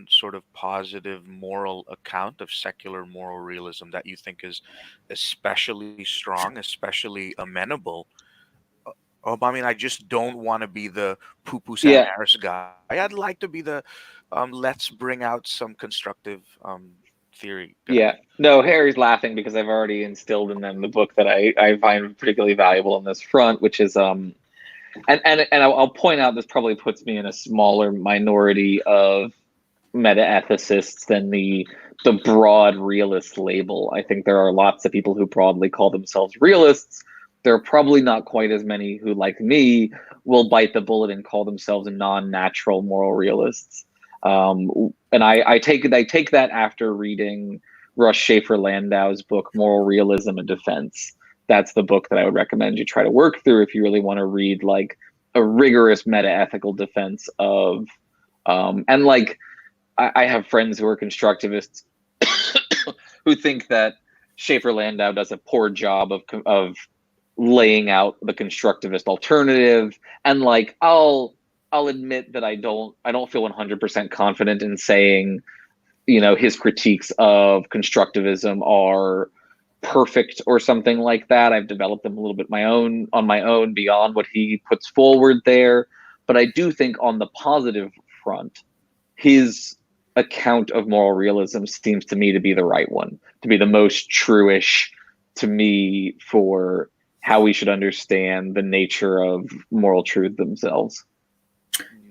sort of positive moral account of secular moral realism that you think is especially strong, especially amenable? I mean, I just don't want to be the poo-poo Sam Harris guy. I'd like to be the let's bring out some constructive theory guy. Yeah. No, Harry's laughing because I've already instilled in them the book that I find particularly valuable on this front, which is and I'll point out this probably puts me in a smaller minority of meta-ethicists than the broad realist label. I think there are lots of people who broadly call themselves realists. There are probably not quite as many who, like me, will bite the bullet and call themselves non-natural moral realists. And I take that after reading Russ Schaefer-Landau's book, Moral Realism and Defense. That's the book that I would recommend you try to work through if you really want to read like a rigorous meta-ethical defense of, and like I have friends who are constructivists who think that Schaefer-Landau does a poor job of laying out the constructivist alternative, and like I'll admit that I don't feel 100% confident in saying, his critiques of constructivism are perfect or something like that. I've developed them a little bit on my own beyond what he puts forward there. But I do think on the positive front, his account of moral realism seems to me to be the right one, to be the most true-ish to me for how we should understand the nature of moral truth themselves.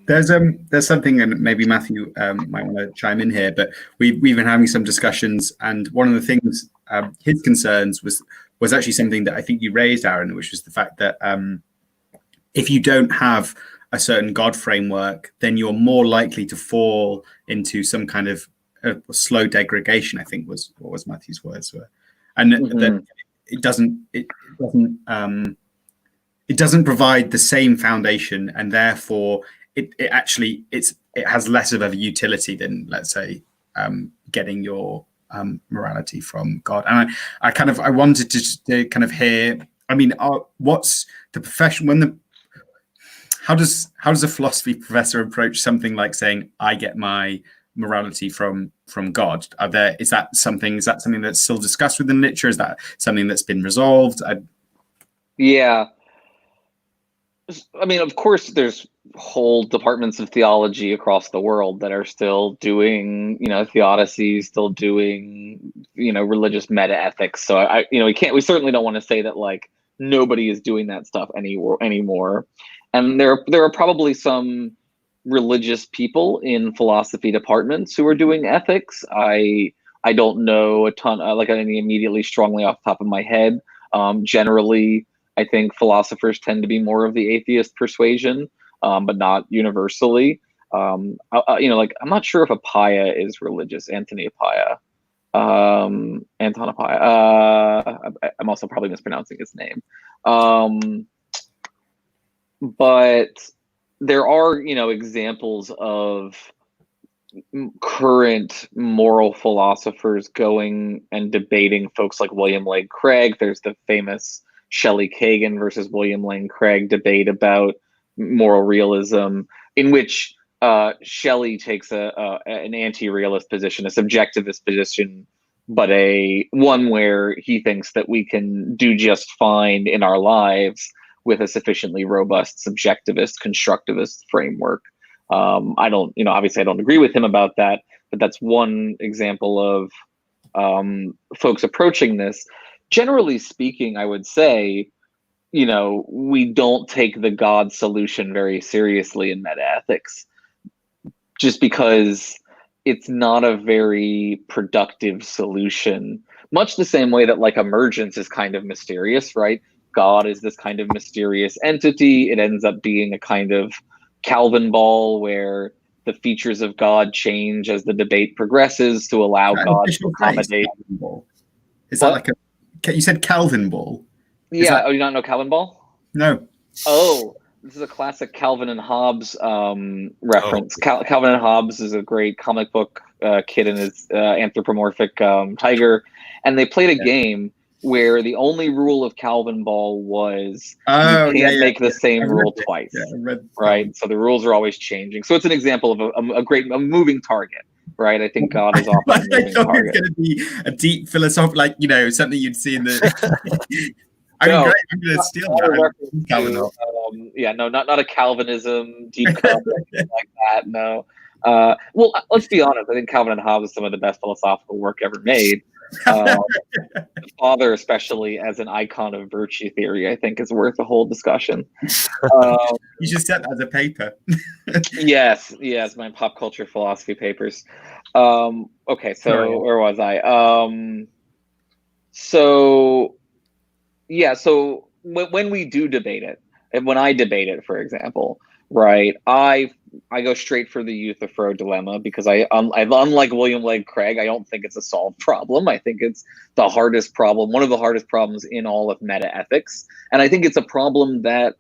There's something, and maybe Matthew might want to chime in here, but we've been having some discussions, and one of the things his concerns was actually something that I think you raised, Aaron, which was the fact that if you don't have a certain God framework, then you're more likely to fall into some kind of slow degradation, I think was what was Matthew's words were, and that it doesn't provide the same foundation, and therefore it has less of a utility than, let's say, getting your morality from God. And I wanted to kind of hear, I mean, what's the profession how does a philosophy professor approach something like saying, I get my morality from God? Is that something that's still discussed within literature? Is that something that's been resolved? Yeah. I mean, of course, there's whole departments of theology across the world that are still doing, theodicy, still doing, religious meta-ethics. So we certainly don't want to say that like nobody is doing that stuff anymore. And there are probably some religious people in philosophy departments who are doing ethics. I don't know a ton, like any immediately strongly off the top of my head. Generally, I think philosophers tend to be more of the atheist persuasion, but not universally. I'm not sure if Appiah is religious. Anthony Appiah, Anton Appiah. I'm also probably mispronouncing his name. But there are, examples of current moral philosophers going and debating folks like William Lane Craig. There's the famous Shelley Kagan versus William Lane Craig debate about moral realism, in which Shelley takes an anti-realist position, a subjectivist position, but one where he thinks that we can do just fine in our lives with a sufficiently robust subjectivist, constructivist framework. Obviously I don't agree with him about that, but that's one example of folks approaching this. Generally speaking, I would say, we don't take the God solution very seriously in metaethics, just because it's not a very productive solution. Much the same way that like emergence is kind of mysterious, right? God is this kind of mysterious entity. It ends up being a kind of Calvin ball where the features of God change as the debate progresses to allow God to accommodate. Is that like you said Calvin ball? Yeah. Oh, you don't know Calvin ball? No. Oh, this is a classic Calvin and Hobbes reference. Oh. Calvin and Hobbes is a great comic book kid and his anthropomorphic tiger, and they played a game where the only rule of Calvin ball was you can't make the same rule twice, right? So the rules are always changing. So it's an example of a moving target, right? I think God is often a moving target. It's going to be a deep philosophical, something you'd see in the. I'm going to steal that. Not a Calvinism deep cut like that. No. Well, let's be honest. I think Calvin and Hobbes is some of the best philosophical work ever made. The father, especially as an icon of virtue theory, I think is worth a whole discussion. You should set that as a paper. yes, my pop culture philosophy papers. Okay, so where was I? So when we do debate it, and when I debate it, for example, right, I go straight for the Euthyphro Dilemma because unlike William Lane Craig, I don't think it's a solved problem. I think it's the hardest problem, one of the hardest problems in all of metaethics. And I think it's a problem that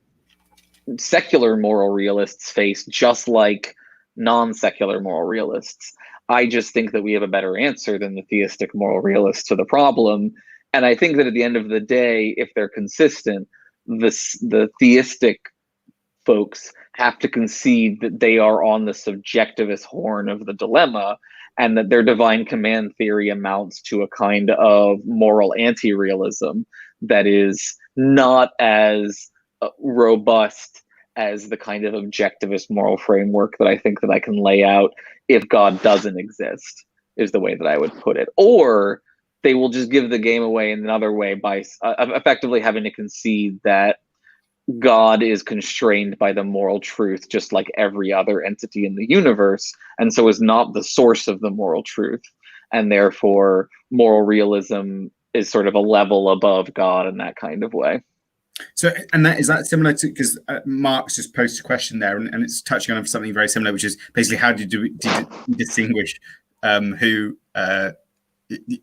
secular moral realists face just like non-secular moral realists. I just think that we have a better answer than the theistic moral realists to the problem. And I think that at the end of the day, if they're consistent, the theistic folks have to concede that they are on the subjectivist horn of the dilemma, and that their divine command theory amounts to a kind of moral anti-realism that is not as robust as the kind of objectivist moral framework that I think that I can lay out if God doesn't exist, is the way that I would put it. Or they will just give the game away in another way by effectively having to concede that God is constrained by the moral truth, just like every other entity in the universe, and so is not the source of the moral truth. And therefore, moral realism is sort of a level above God in that kind of way. So, and is that similar to, because Mark's just posted a question there, and it's touching on something very similar, which is basically how do you distinguish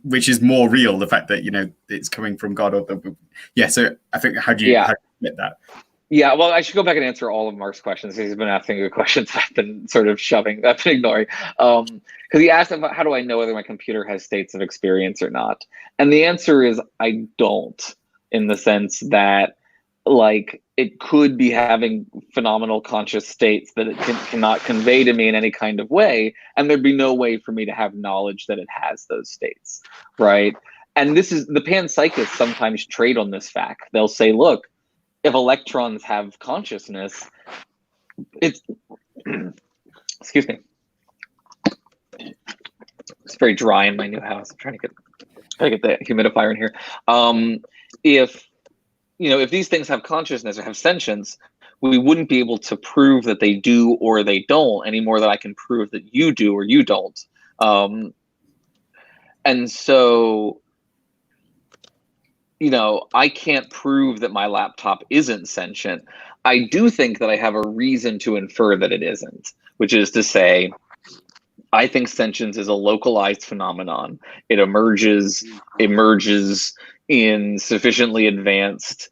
which is more real, the fact that it's coming from God, or so I think how do you get that? Yeah, well, I should go back and answer all of Mark's questions. He's been asking good questions. I've been sort of I've been ignoring. Because he asked about how do I know whether my computer has states of experience or not? And the answer is I don't, in the sense that, like, it could be having phenomenal conscious states that it cannot convey to me in any kind of way, and there'd be no way for me to have knowledge that it has those states, right? And this is the panpsychists sometimes trade on this fact. They'll say, look, if electrons have consciousness, it's excuse me, it's very dry in my new house. I'm trying to get the humidifier in here. If these things have consciousness or have sentience, we wouldn't be able to prove that they do or they don't any more than I can prove that you do or you don't. And so, I can't prove that my laptop isn't sentient. I do think that I have a reason to infer that it isn't, which is to say, I think sentience is a localized phenomenon. It emerges in sufficiently advanced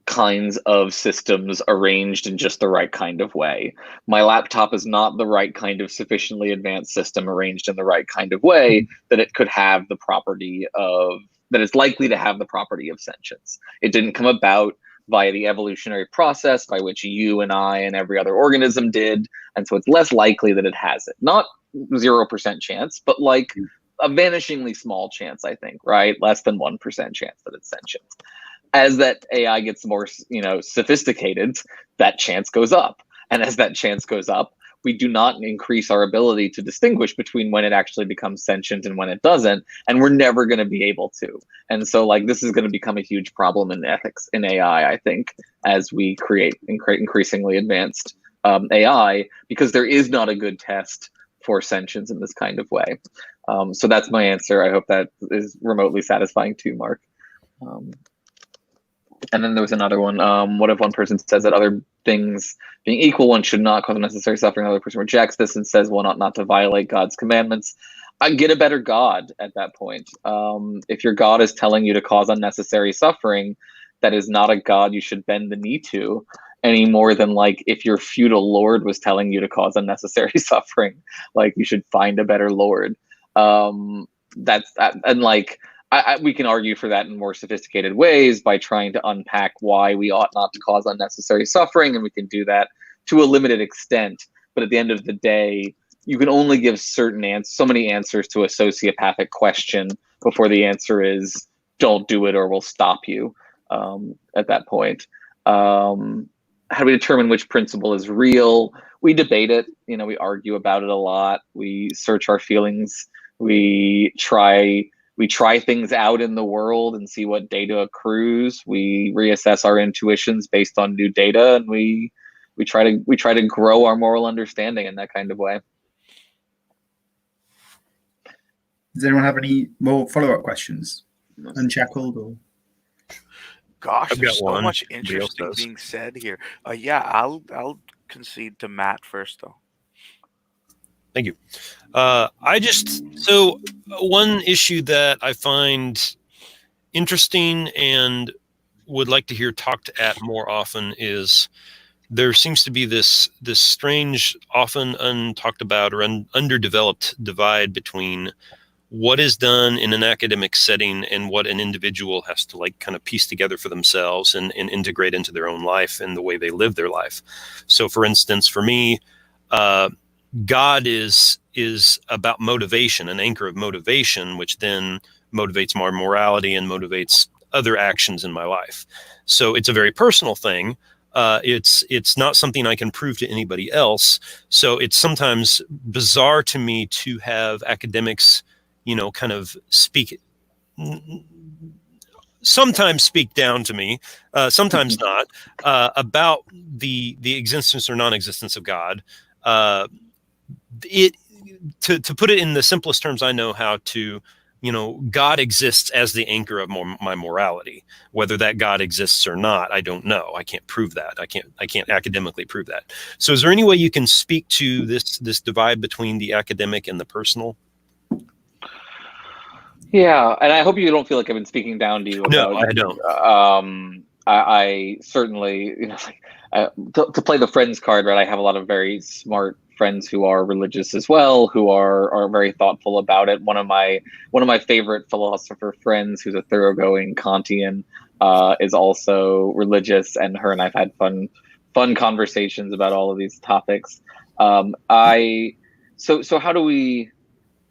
kinds of systems arranged in just the right kind of way. My laptop is not the right kind of sufficiently advanced system arranged in the right kind of way that it could have the property of, that is likely to have the property of sentience. It didn't come about via the evolutionary process by which you and I and every other organism did, and so it's less likely that it has it. Not 0% chance, but like a vanishingly small chance, I think, right? Less than 1% chance that it's sentient. As that AI gets more, sophisticated, that chance goes up. And as that chance goes up, we do not increase our ability to distinguish between when it actually becomes sentient and when it doesn't, and we're never going to be able to. And so, this is going to become a huge problem in ethics in AI, I think, as we create increasingly advanced AI, because there is not a good test for sentience in this kind of way. So that's my answer. I hope that is remotely satisfying too, Mark. And then there was another one. What if one person says that other things being equal, one should not cause unnecessary suffering? Another person rejects this and says, well, not to violate God's commandments. I get a better God at that point. If your God is telling you to cause unnecessary suffering, that is not a God you should bend the knee to, any more than if your feudal lord was telling you to cause unnecessary suffering, you should find a better lord. We can argue for that in more sophisticated ways by trying to unpack why we ought not to cause unnecessary suffering, and we can do that to a limited extent. But at the end of the day, you can only give so many answers to a sociopathic question before the answer is don't do it or we'll stop you. At that point, how do we determine which principle is real? We debate it. We argue about it a lot. We search our feelings. We try things out in the world and see what data accrues. We reassess our intuitions based on new data, and we try to grow our moral understanding in that kind of way. Does anyone have any more follow-up questions? Unshackled or? Gosh, I've there's got so one. much Somebody else interesting does. being said here. I'll concede to Matt first, though. Thank you. So one issue that I find interesting and would like to hear talked at more often is there seems to be this strange, often untalked about or underdeveloped divide between what is done in an academic setting and what an individual has to kind of piece together for themselves and integrate into their own life and the way they live their life. So for instance, for me, God is about motivation, an anchor of motivation, which then motivates my morality and motivates other actions in my life. So it's a very personal thing. It's not something I can prove to anybody else. So it's sometimes bizarre to me to have academics, kind of sometimes speak down to me, sometimes not, about the existence or non-existence of God. To put it in the simplest terms I know how to, God exists as the anchor of my morality. Whether that God exists or not, I don't know. I can't prove that. I can't academically prove that. So is there any way you can speak to this divide between the academic and the personal? Yeah, and I hope you don't feel like I've been speaking down to you. No, I don't. I certainly, to play the friends card, right? I have a lot of very smart friends who are religious as well, who are very thoughtful about it. One of my favorite philosopher friends, who's a thoroughgoing Kantian, is also religious, and her and I've had fun conversations about all of these topics. So how do we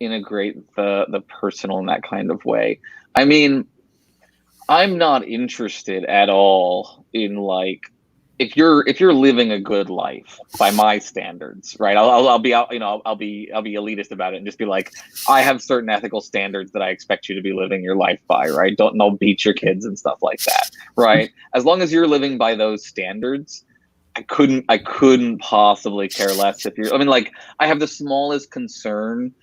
integrate the personal in that kind of way? I mean, I'm not interested at all in, like, if you're living a good life by my standards, right? I'll be out, I'll be elitist about it and just be like, I have certain ethical standards that I expect you to be living your life by, right? Don't beat your kids and stuff like that, right? As long as you're living by those standards, I couldn't possibly care less if you're, I mean, like, I have the smallest concern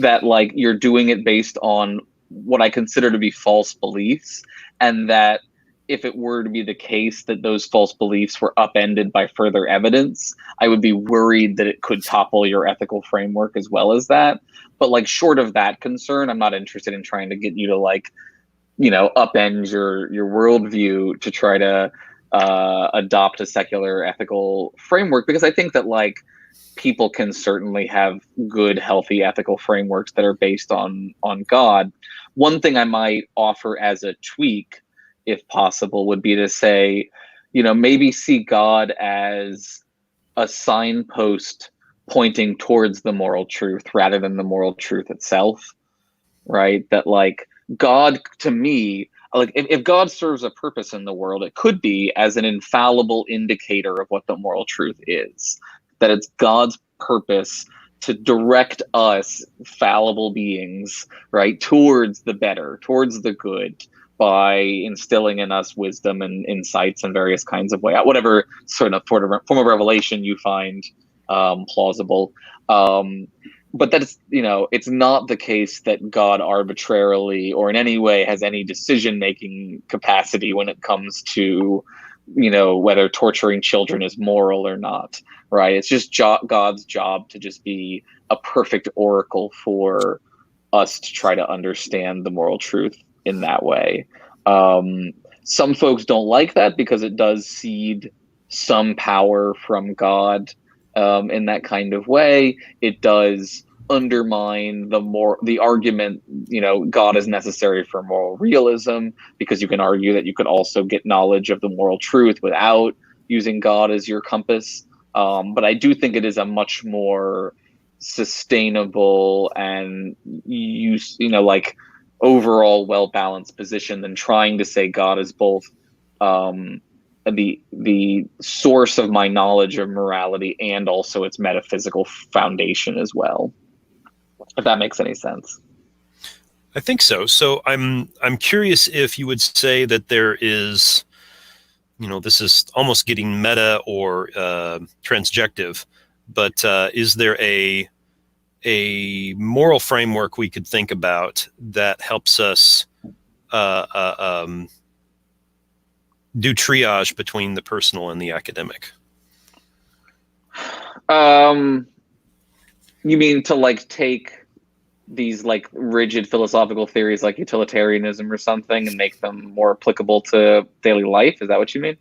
that, like, you're doing it based on what I consider to be false beliefs, and that if it were to be the case that those false beliefs were upended by further evidence, I would be worried that it could topple your ethical framework as well as that. But, like, short of that concern, I'm not interested in trying to get you to, like, upend your worldview to try to adopt a secular ethical framework, because I think that, like, people can certainly have good, healthy ethical frameworks that are based on God. One thing I might offer as a tweak, if possible, would be to say, maybe see God as a signpost pointing towards the moral truth rather than the moral truth itself, right? That, like, God, to me, like, if God serves a purpose in the world, it could be as an infallible indicator of what the moral truth is. That it's God's purpose to direct us fallible beings, right, towards the better, towards the good, by instilling in us wisdom and insights in various kinds of ways, whatever sort of form of revelation you find plausible. But that is, it's not the case that God arbitrarily or in any way has any decision-making capacity when it comes to, whether torturing children is moral or not, right? It's just God's job to just be a perfect oracle for us to try to understand the moral truth in that way. Some folks don't like that because it does cede some power from God in that kind of way. It does undermine the argument, God is necessary for moral realism, because you can argue that you could also get knowledge of the moral truth without using God as your compass. But I do think it is a much more sustainable and like, overall well-balanced position than trying to say God is both the source of my knowledge of morality and also its metaphysical foundation as well. If that makes any sense. I think so. So I'm curious if you would say that there is, this is almost getting meta or transjective, but is there a moral framework we could think about that helps us do triage between the personal and the academic? You mean to, like, take these, like, rigid philosophical theories like utilitarianism or something and make them more applicable to daily life? Is that what you mean?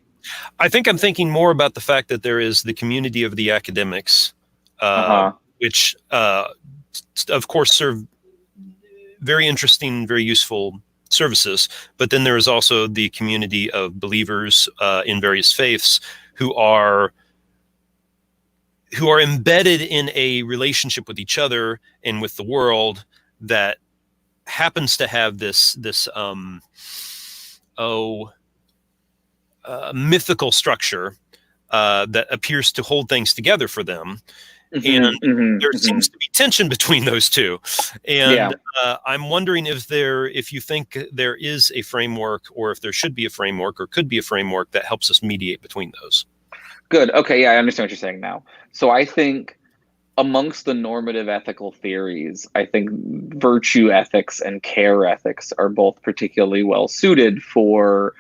I think I'm thinking more about the fact that there is the community of the academics, which, of course, serve very interesting, very useful services. But then there is also the community of believers in various faiths who are embedded in a relationship with each other and with the world that happens to have this mythical structure that appears to hold things together for them. And there seems to be tension between those two. And I'm wondering if you think there is a framework, or if there should be a framework or could be a framework that helps us mediate between those. Good. Okay. Yeah, I understand what you're saying now. So I think amongst the normative ethical theories, I think virtue ethics and care ethics are both particularly well suited for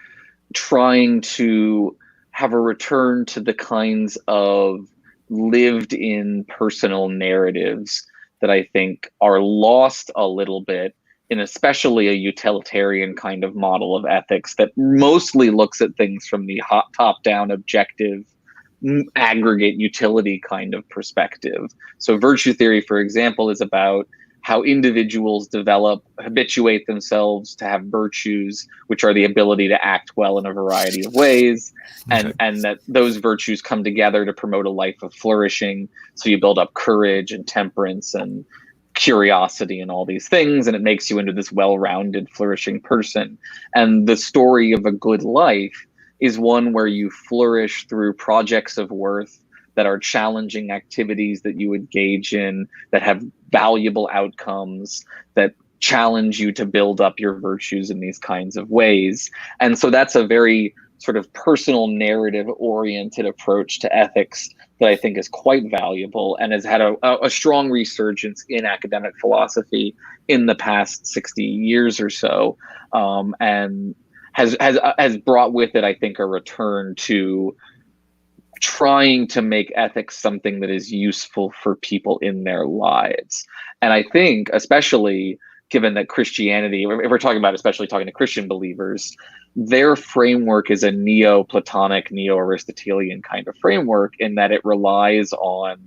trying to have a return to the kinds of lived in personal narratives that I think are lost a little bit in especially a utilitarian kind of model of ethics that mostly looks at things from the top-down objective aggregate utility kind of perspective. So virtue theory, for example, is about how individuals habituate themselves to have virtues, which are the ability to act well in a variety of ways, and that those virtues come together to promote a life of flourishing. So you build up courage and temperance and curiosity and all these things, and it makes you into this well-rounded, flourishing person. And the story of a good life is one where you flourish through projects of worth that are challenging activities that you engage in, that have valuable outcomes, that challenge you to build up your virtues in these kinds of ways. And so that's a very sort of personal narrative oriented approach to ethics that I think is quite valuable and has had a strong resurgence in academic philosophy in the past 60 years or so, and has brought with it, I think, a return to trying to make ethics something that is useful for people in their lives. And I think, especially given that Christianity, if we're talking about especially talking to Christian believers, their framework is a Neoplatonic, Neo-Aristotelian kind of framework, in that it relies on,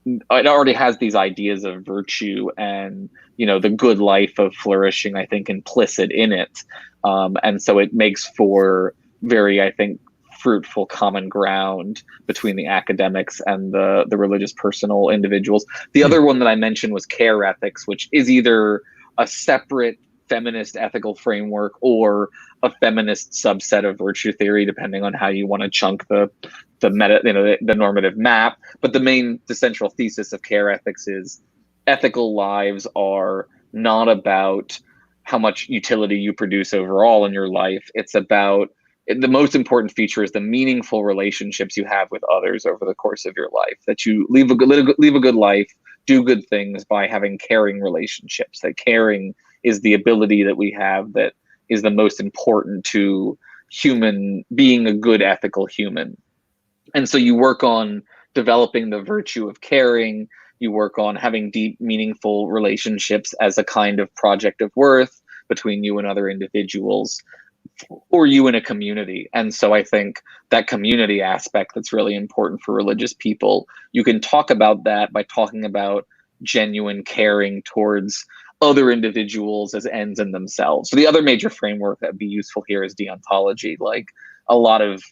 it already has these ideas of virtue and, you know, the good life of flourishing, I think, implicit in it. And so it makes for very, I think, fruitful common ground between the academics and the religious personal individuals. The other one that I mentioned was care ethics, which is either a separate feminist ethical framework or a feminist subset of virtue theory, depending on how you want to chunk the normative map. But the central thesis of care ethics is ethical lives are not about how much utility you produce overall in your life. It's about, the most important feature is the meaningful relationships you have with others over the course of your life, that you live a good life, do good things by having caring relationships, that caring is the ability that we have that is the most important to being a good ethical human. And so you work on developing the virtue of caring, you work on having deep, meaningful relationships as a kind of project of worth between you and other individuals, or you in a community. And so I think that community aspect that's really important for religious people, you can talk about that by talking about genuine caring towards other individuals as ends in themselves. So the other major framework that would be useful here is deontology. Like a lot of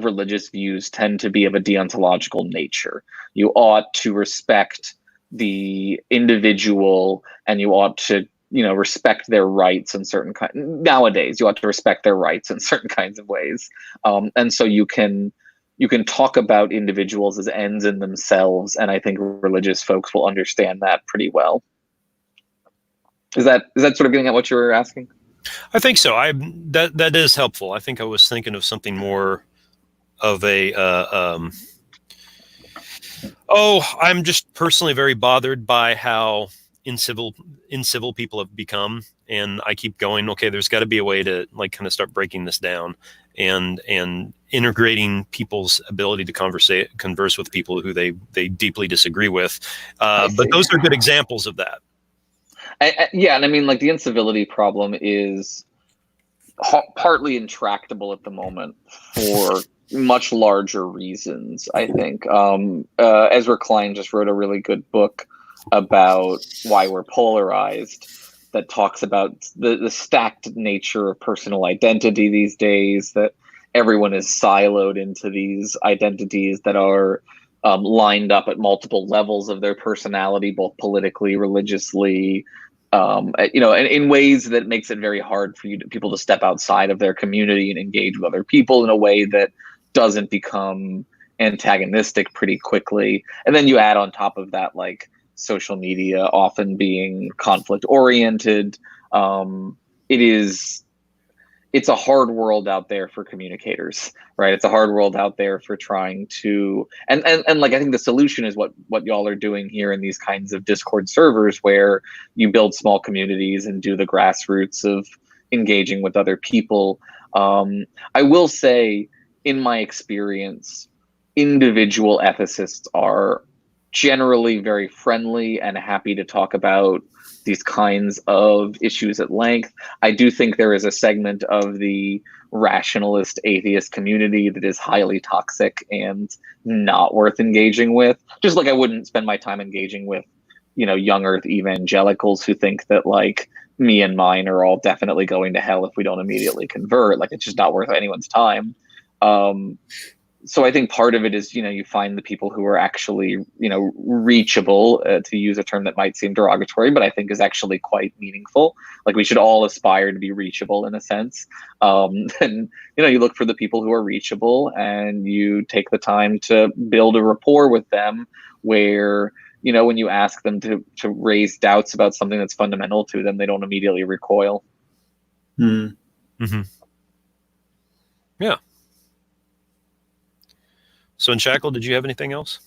religious views tend to be of a deontological nature. You ought to respect the individual, and you ought to, you know, respect their rights in certain nowadays you ought to respect their rights in certain kinds of ways. And so you can talk about individuals as ends in themselves, and I think religious folks will understand that pretty well. Is that sort of getting at what you were asking? I think so. That is helpful. I think I was thinking of something more of a I'm just personally very bothered by how incivil people have become, and I keep going, okay, there's got to be a way to like kind of start breaking this down and integrating people's ability to converse with people who they deeply disagree with. But those are good examples of that. Yeah, and I mean, like, the incivility problem is partly intractable at the moment for much larger reasons, I think. Ezra Klein just wrote a really good book about why we're polarized, that talks about the stacked nature of personal identity these days, that everyone is siloed into these identities that are lined up at multiple levels of their personality, both politically, religiously, and in ways that makes it very hard for people to step outside of their community and engage with other people in a way that doesn't become antagonistic pretty quickly. And then you add on top of that, like, social media often being conflict oriented. It's a hard world out there for communicators, right? It's a hard world out there for trying to, and like, I think the solution is what y'all are doing here in these kinds of Discord servers, where you build small communities and do the grassroots of engaging with other people. I will say, in my experience, individual ethicists are generally very friendly and happy to talk about these kinds of issues at length. I do think there is a segment of the rationalist atheist community that is highly toxic and not worth engaging with. Just like I wouldn't spend my time engaging with, young earth evangelicals who think that like me and mine are all definitely going to hell if we don't immediately convert. Like, it's just not worth anyone's time. So I think part of it is, you find the people who are actually, reachable, to use a term that might seem derogatory, but I think is actually quite meaningful. Like, we should all aspire to be reachable in a sense. And, you look for the people who are reachable and you take the time to build a rapport with them where, when you ask them to raise doubts about something that's fundamental to them, they don't immediately recoil. Mm-hmm. Yeah. So in Shackle, did you have anything else?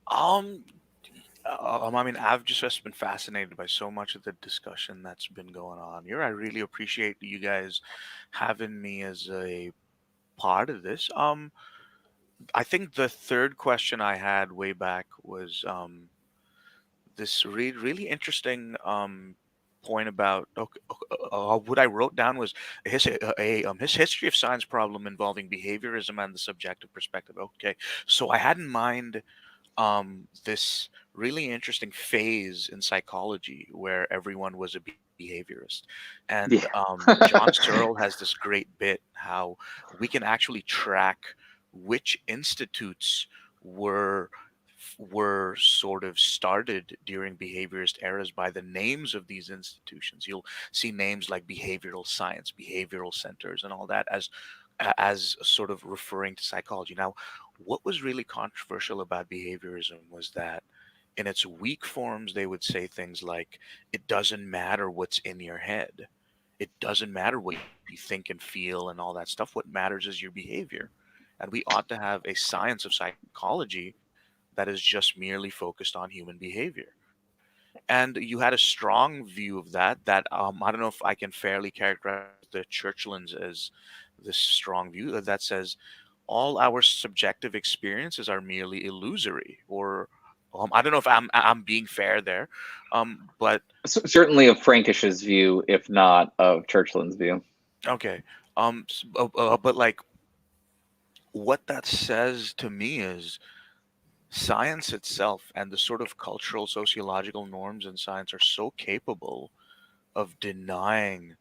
I mean, I've just been fascinated by so much of the discussion that's been going on here. I really appreciate you guys having me as a part of this. I think the third question I had way back was this really interesting point about what I wrote down was his history of science problem involving behaviorism and the subjective perspective. Okay, so I had in mind this really interesting phase in psychology where everyone was a behaviorist, and John Searle has this great bit how we can actually track which institutes were sort of started during behaviorist eras by the names of these institutions. You'll see names like behavioral science, behavioral centers, and all that as sort of referring to psychology. Now, what was really controversial about behaviorism was that in its weak forms, they would say things like, it doesn't matter what's in your head. It doesn't matter what you think and feel and all that stuff. What matters is your behavior. And we ought to have a science of psychology that is just merely focused on human behavior. And you had a strong view of that I don't know if I can fairly characterize the Churchlands as this strong view that says all our subjective experiences are merely illusory, or I don't know if I'm being fair there, but certainly of Frankish's view, if not of Churchland's view. Okay, but like what that says to me is science itself and the sort of cultural sociological norms in science are so capable of denying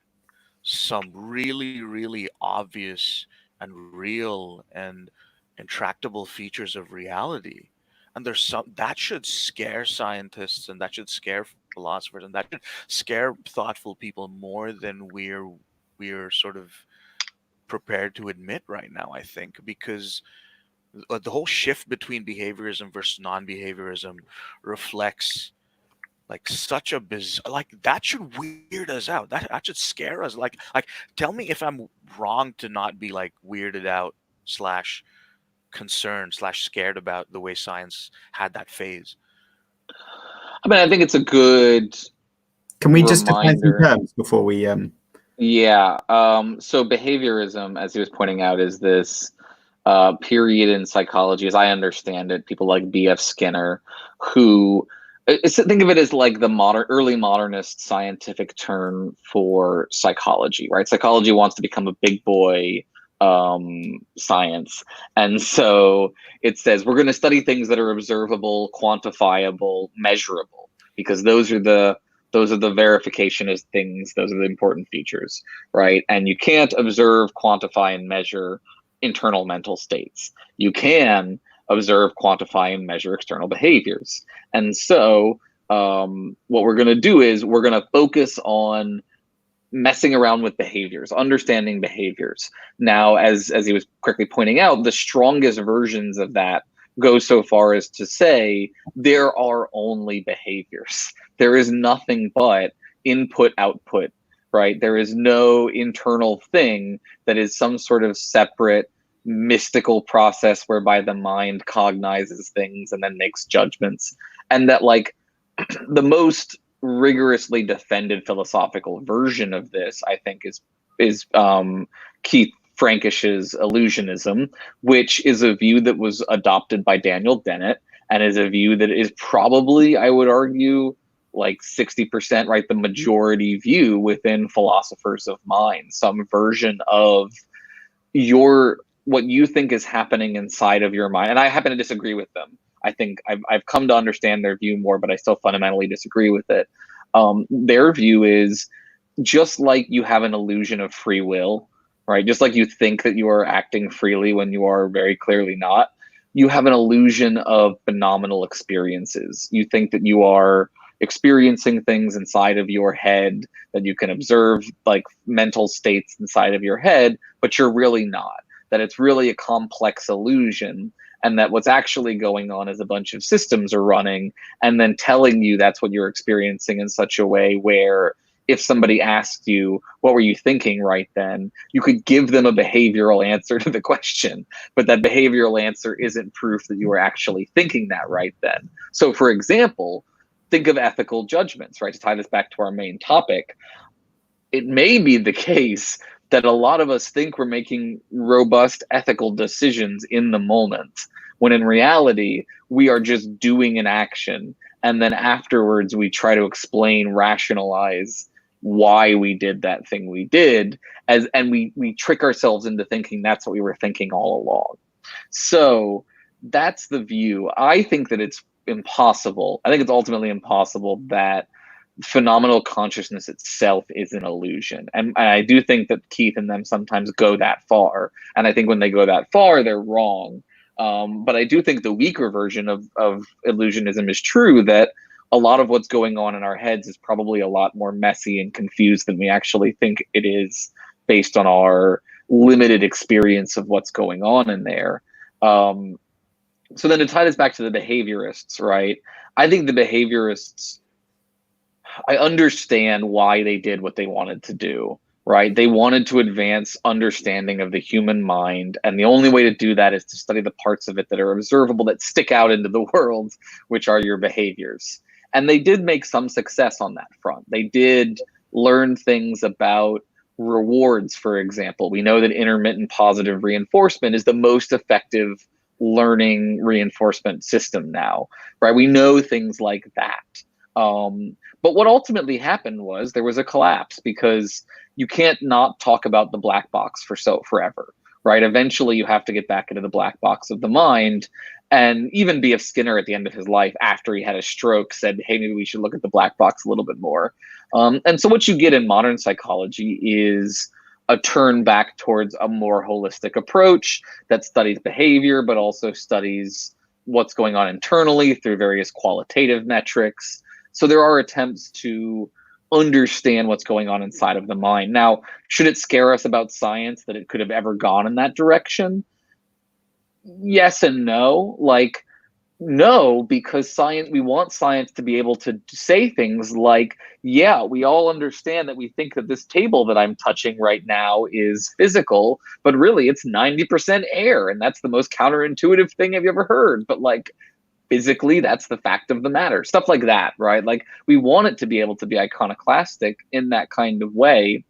some really, really obvious and real and intractable features of reality. And there's some that should scare scientists and that should scare philosophers and that should scare thoughtful people more than we're sort of prepared to admit right now, I think, because the whole shift between behaviorism versus non-behaviorism reflects like such a like that should weird us out. That should scare us. Like tell me if I'm wrong to not be like weirded out / concerned / scared about the way science had that phase. I mean, I think it's a good Can we just define some reminder. terms before we Yeah. So behaviorism, as he was pointing out, is this period in psychology, as I understand it, people like B.F. Skinner, who think of it as like the early modernist scientific term for psychology, right? Psychology wants to become a big boy science, and so it says we're going to study things that are observable, quantifiable, measurable, because those are the verification as things. Those are the important features, right? And you can't observe, quantify, and measure internal mental states. You can observe, quantify, and measure external behaviors. And so what we're going to do is we're going to focus on messing around with behaviors, understanding behaviors. Now, as he was quickly pointing out, the strongest versions of that go so far as to say there are only behaviors. There is nothing but input, output, right? There is no internal thing that is some sort of separate mystical process whereby the mind cognizes things and then makes judgments. And that like the most rigorously defended philosophical version of this, I think, is Keith Frankish's illusionism, which is a view that was adopted by Daniel Dennett and is a view that is probably, I would argue, like 60%, right, the majority view within philosophers of mind, some version of what you think is happening inside of your mind. And I happen to disagree with them. I think I've come to understand their view more, but I still fundamentally disagree with it. Their view is, just like you have an illusion of free will, right? Just like you think that you are acting freely when you are very clearly not, you have an illusion of phenomenal experiences. You think that you are experiencing things inside of your head, that you can observe like mental states inside of your head, but you're really not. That it's really a complex illusion, and that what's actually going on is a bunch of systems are running and then telling you that's what you're experiencing in such a way where if somebody asked you, what were you thinking right then, you could give them a behavioral answer to the question, but that behavioral answer isn't proof that you were actually thinking that right then. So for example, think of ethical judgments, right? To tie this back to our main topic, it may be the case that a lot of us think we're making robust ethical decisions in the moment, when in reality, we are just doing an action. And then afterwards, we try to explain, rationalize why we did that thing we did, and we trick ourselves into thinking that's what we were thinking all along. So that's the view. I think that it's impossible. I think it's ultimately impossible that phenomenal consciousness itself is an illusion. And I do think that Keith and them sometimes go that far. And I think when they go that far, they're wrong. But I do think the weaker version of illusionism is true, that a lot of what's going on in our heads is probably a lot more messy and confused than we actually think it is, based on our limited experience of what's going on in there. So then to tie this back to the behaviorists, right? I think the behaviorists, I understand why they did what they wanted to do, right? They wanted to advance understanding of the human mind. And the only way to do that is to study the parts of it that are observable, that stick out into the world, which are your behaviors. And they did make some success on that front. They did learn things about rewards, for example. We know that intermittent positive reinforcement is the most effective learning reinforcement system now, right? We know things like that. But what ultimately happened was there was a collapse, because you can't not talk about the black box forever, right? Eventually you have to get back into the black box of the mind. And even B.F. Skinner at the end of his life, after he had a stroke, said, hey, maybe we should look at the black box a little bit more. And so what you get in modern psychology is a turn back towards a more holistic approach that studies behavior, but also studies what's going on internally through various qualitative metrics. So there are attempts to understand what's going on inside of the mind. Now, should it scare us about science that it could have ever gone in that direction? Yes and no. Like, no, because science, we want science to be able to say things like, yeah, we all understand that we think that this table that I'm touching right now is physical, but really it's 90% air. And that's the most counterintuitive thing I've ever heard. But like, physically, that's the fact of the matter. Stuff like that, right? Like, we want it to be able to be iconoclastic in that kind of way.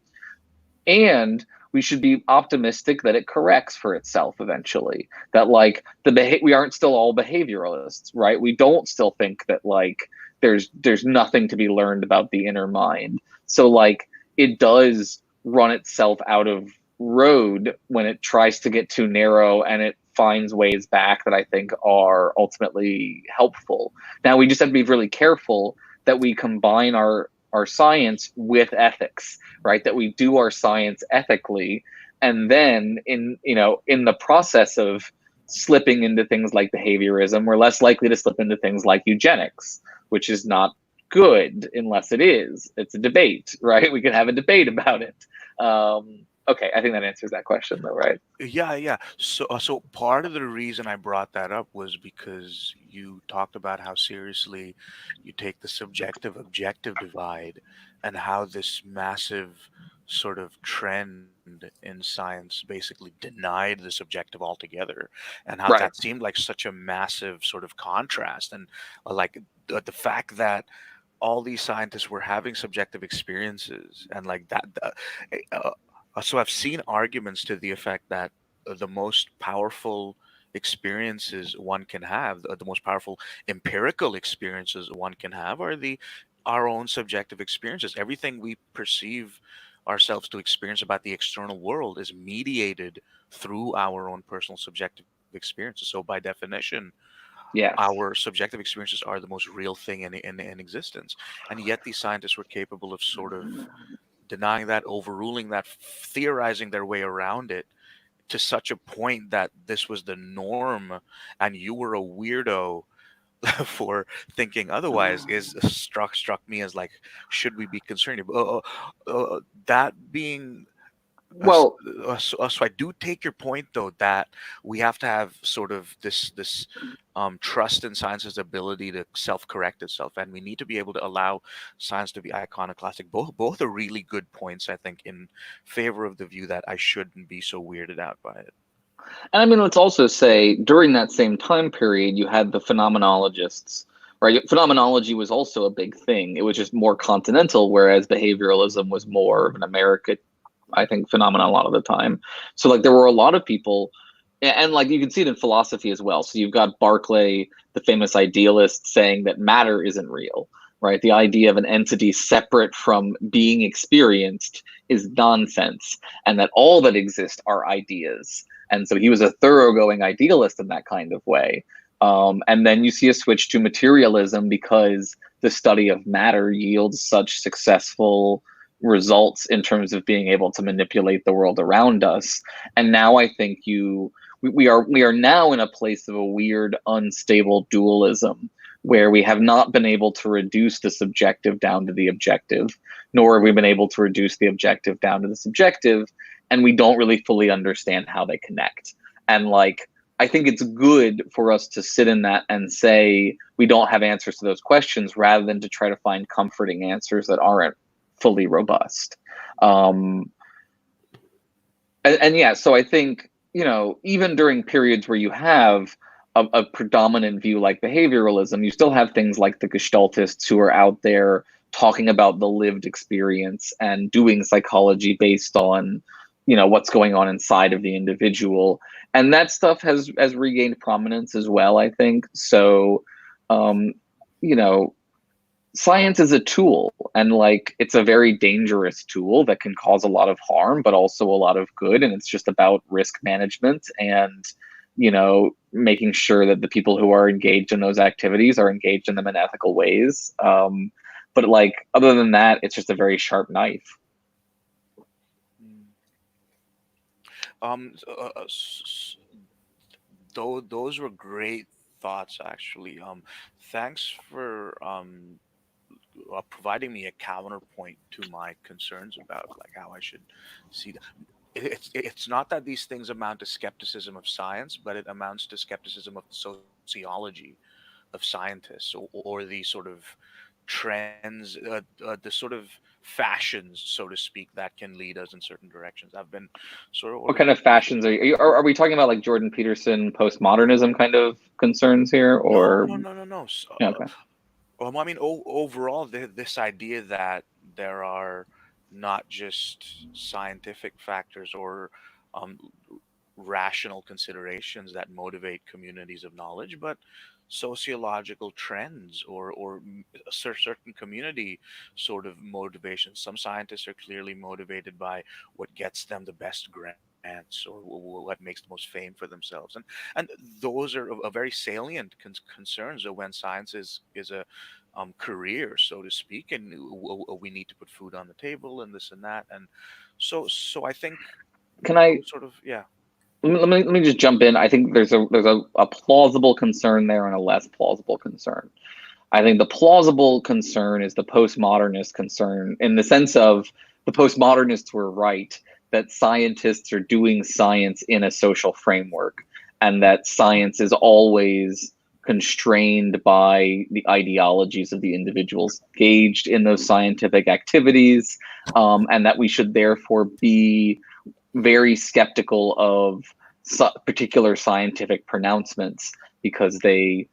And we should be optimistic that it corrects for itself eventually. That like we aren't still all behavioralists, right? We don't still think that like there's nothing to be learned about the inner mind. So like it does run itself out of road when it tries to get too narrow, and it finds ways back that I think are ultimately helpful. Now we just have to be really careful that we combine our science with ethics, right? That we do our science ethically, and then in the process of slipping into things like behaviorism, we're less likely to slip into things like eugenics, which is not good unless it is. It's a debate, right? We could have a debate about it. Okay, I think that answers that question though, right? Yeah. So part of the reason I brought that up was because you talked about how seriously you take the subjective objective divide, and how this massive sort of trend in science basically denied the subjective altogether, and how Right. that seemed like such a massive sort of contrast. And like the fact that all these scientists were having subjective experiences, and like that. So I've seen arguments to the effect that the most powerful experiences one can have, the most powerful empirical experiences one can have, are our own subjective experiences. Everything we perceive ourselves to experience about the external world is mediated through our own personal subjective experiences. So by definition, Yes. our subjective experiences are the most real thing in existence. And yet these scientists were capable of sort of denying that, overruling that, theorizing their way around it to such a point that this was the norm, and you were a weirdo for thinking otherwise. Is struck me as like, should we be concerned? That being Well, so I do take your point, though, that we have to have sort of this trust in science's ability to self-correct itself, and we need to be able to allow science to be iconoclastic. Both are really good points, I think, in favor of the view that I shouldn't be so weirded out by it. and I mean, let's also say during that same time period, you had the phenomenologists, right? Phenomenology was also a big thing. It was just more continental, whereas behavioralism was more of an American, I think, phenomenon a lot of the time. So like there were a lot of people, and like you can see it in philosophy as well. So you've got Berkeley, the famous idealist, saying that matter isn't real, right? The idea of an entity separate from being experienced is nonsense, and that all that exists are ideas. And so he was a thoroughgoing idealist in that kind of way. And then you see a switch to materialism because the study of matter yields such successful results in terms of being able to manipulate the world around us. And now I think we are now in a place of a weird, unstable dualism where we have not been able to reduce the subjective down to the objective, nor have we been able to reduce the objective down to the subjective, and we don't really fully understand how they connect. And like, I think it's good for us to sit in that and say we don't have answers to those questions rather than to try to find comforting answers that aren't fully robust. And yeah, so I think, you know, even during periods where you have a predominant view like behavioralism, you still have things like the Gestaltists who are out there talking about the lived experience and doing psychology based on, you know, what's going on inside of the individual. And that stuff has regained prominence as well, I think. So, you know, science is a tool, and like it's a very dangerous tool that can cause a lot of harm, but also a lot of good. And it's just about risk management and, you know, making sure that the people who are engaged in those activities are engaged in them in ethical ways. But like, other than that, it's just a very sharp knife. Those were great thoughts, actually. Thanks for providing me a counterpoint to my concerns about like how I should see that. It's not that these things amount to skepticism of science, but it amounts to skepticism of the sociology of scientists, or the sort of trends, the sort of fashions, so to speak, that can lead us in certain directions. I've been sort of. What kind of fashions are we talking about? Like Jordan Peterson postmodernism kind of concerns here, or no. Okay. I mean, overall, this idea that there are not just scientific factors or rational considerations that motivate communities of knowledge, but sociological trends or a certain community sort of motivations. Some scientists are clearly motivated by what gets them the best grants or what makes the most fame for themselves, and those are a very salient concerns of when science is a career, so to speak, and we need to put food on the table and this and that, and so I think Can I sort of, yeah. Let me just jump in. I think there's a plausible concern there and a less plausible concern. I think the plausible concern is the postmodernist concern, in the sense of the postmodernists were right that scientists are doing science in a social framework, and that science is always constrained by the ideologies of the individuals engaged in those scientific activities, and that we should therefore be very skeptical of particular scientific pronouncements because they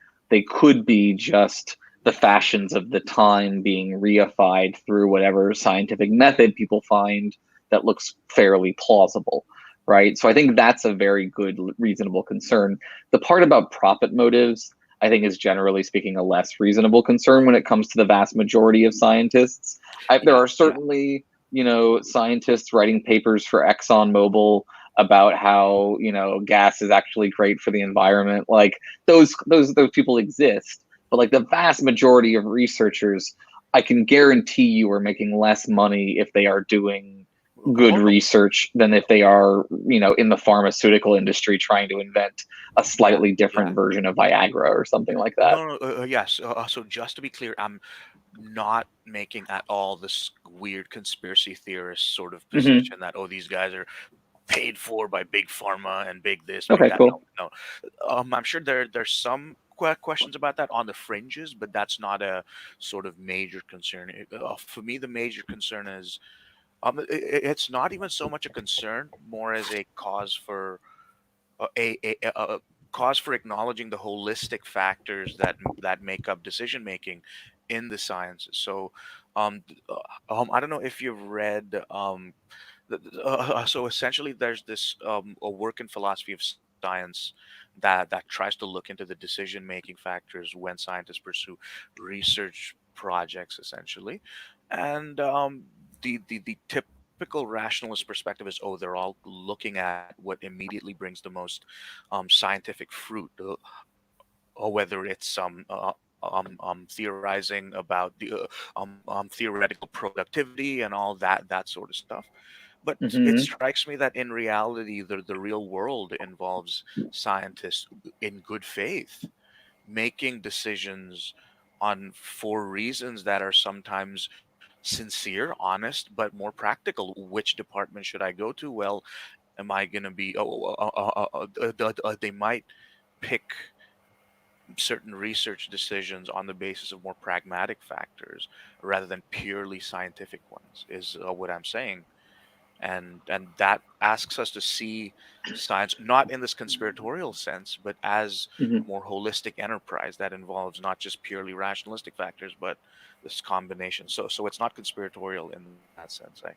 could be just the fashions of the time being reified through whatever scientific method people find that looks fairly plausible, right? So I think that's a very good, reasonable concern. The part about profit motives, I think, is generally speaking a less reasonable concern when it comes to the vast majority of scientists. There are certainly, you know, scientists writing papers for ExxonMobil about how, you know, gas is actually great for the environment. Like those people exist, but like the vast majority of researchers, I can guarantee you, are making less money if they are doing good research than if they are, you know, in the pharmaceutical industry trying to invent a slightly different version of Viagra or something like that. Yes. So just to be clear, I'm not making at all this weird conspiracy theorist sort of position that, oh, these guys are paid for by big pharma and big this, big Okay, that. cool. No. I'm sure there's some questions about that on the fringes, but that's not a sort of major concern. For me, the major concern is it's not even so much a concern, more as a cause for a cause for acknowledging the holistic factors that make up decision making in the sciences. So, I don't know if you've read. So essentially, there's this a work in philosophy of science that tries to look into the decision making factors when scientists pursue research projects, essentially, and the typical rationalist perspective is, oh, they're all looking at what immediately brings the most scientific fruit, or whether it's theorizing about the theoretical productivity and all that sort of stuff. But it strikes me that in reality, the real world involves scientists in good faith making decisions for reasons that are sometimes sincere, honest, but more practical. Which department should I go to? Well, am I going to be? They might pick certain research decisions on the basis of more pragmatic factors rather than purely scientific ones. Is what I'm saying, and that asks us to see science not in this conspiratorial sense, but as a more holistic enterprise that involves not just purely rationalistic factors, but this combination. So it's not conspiratorial in that sense. I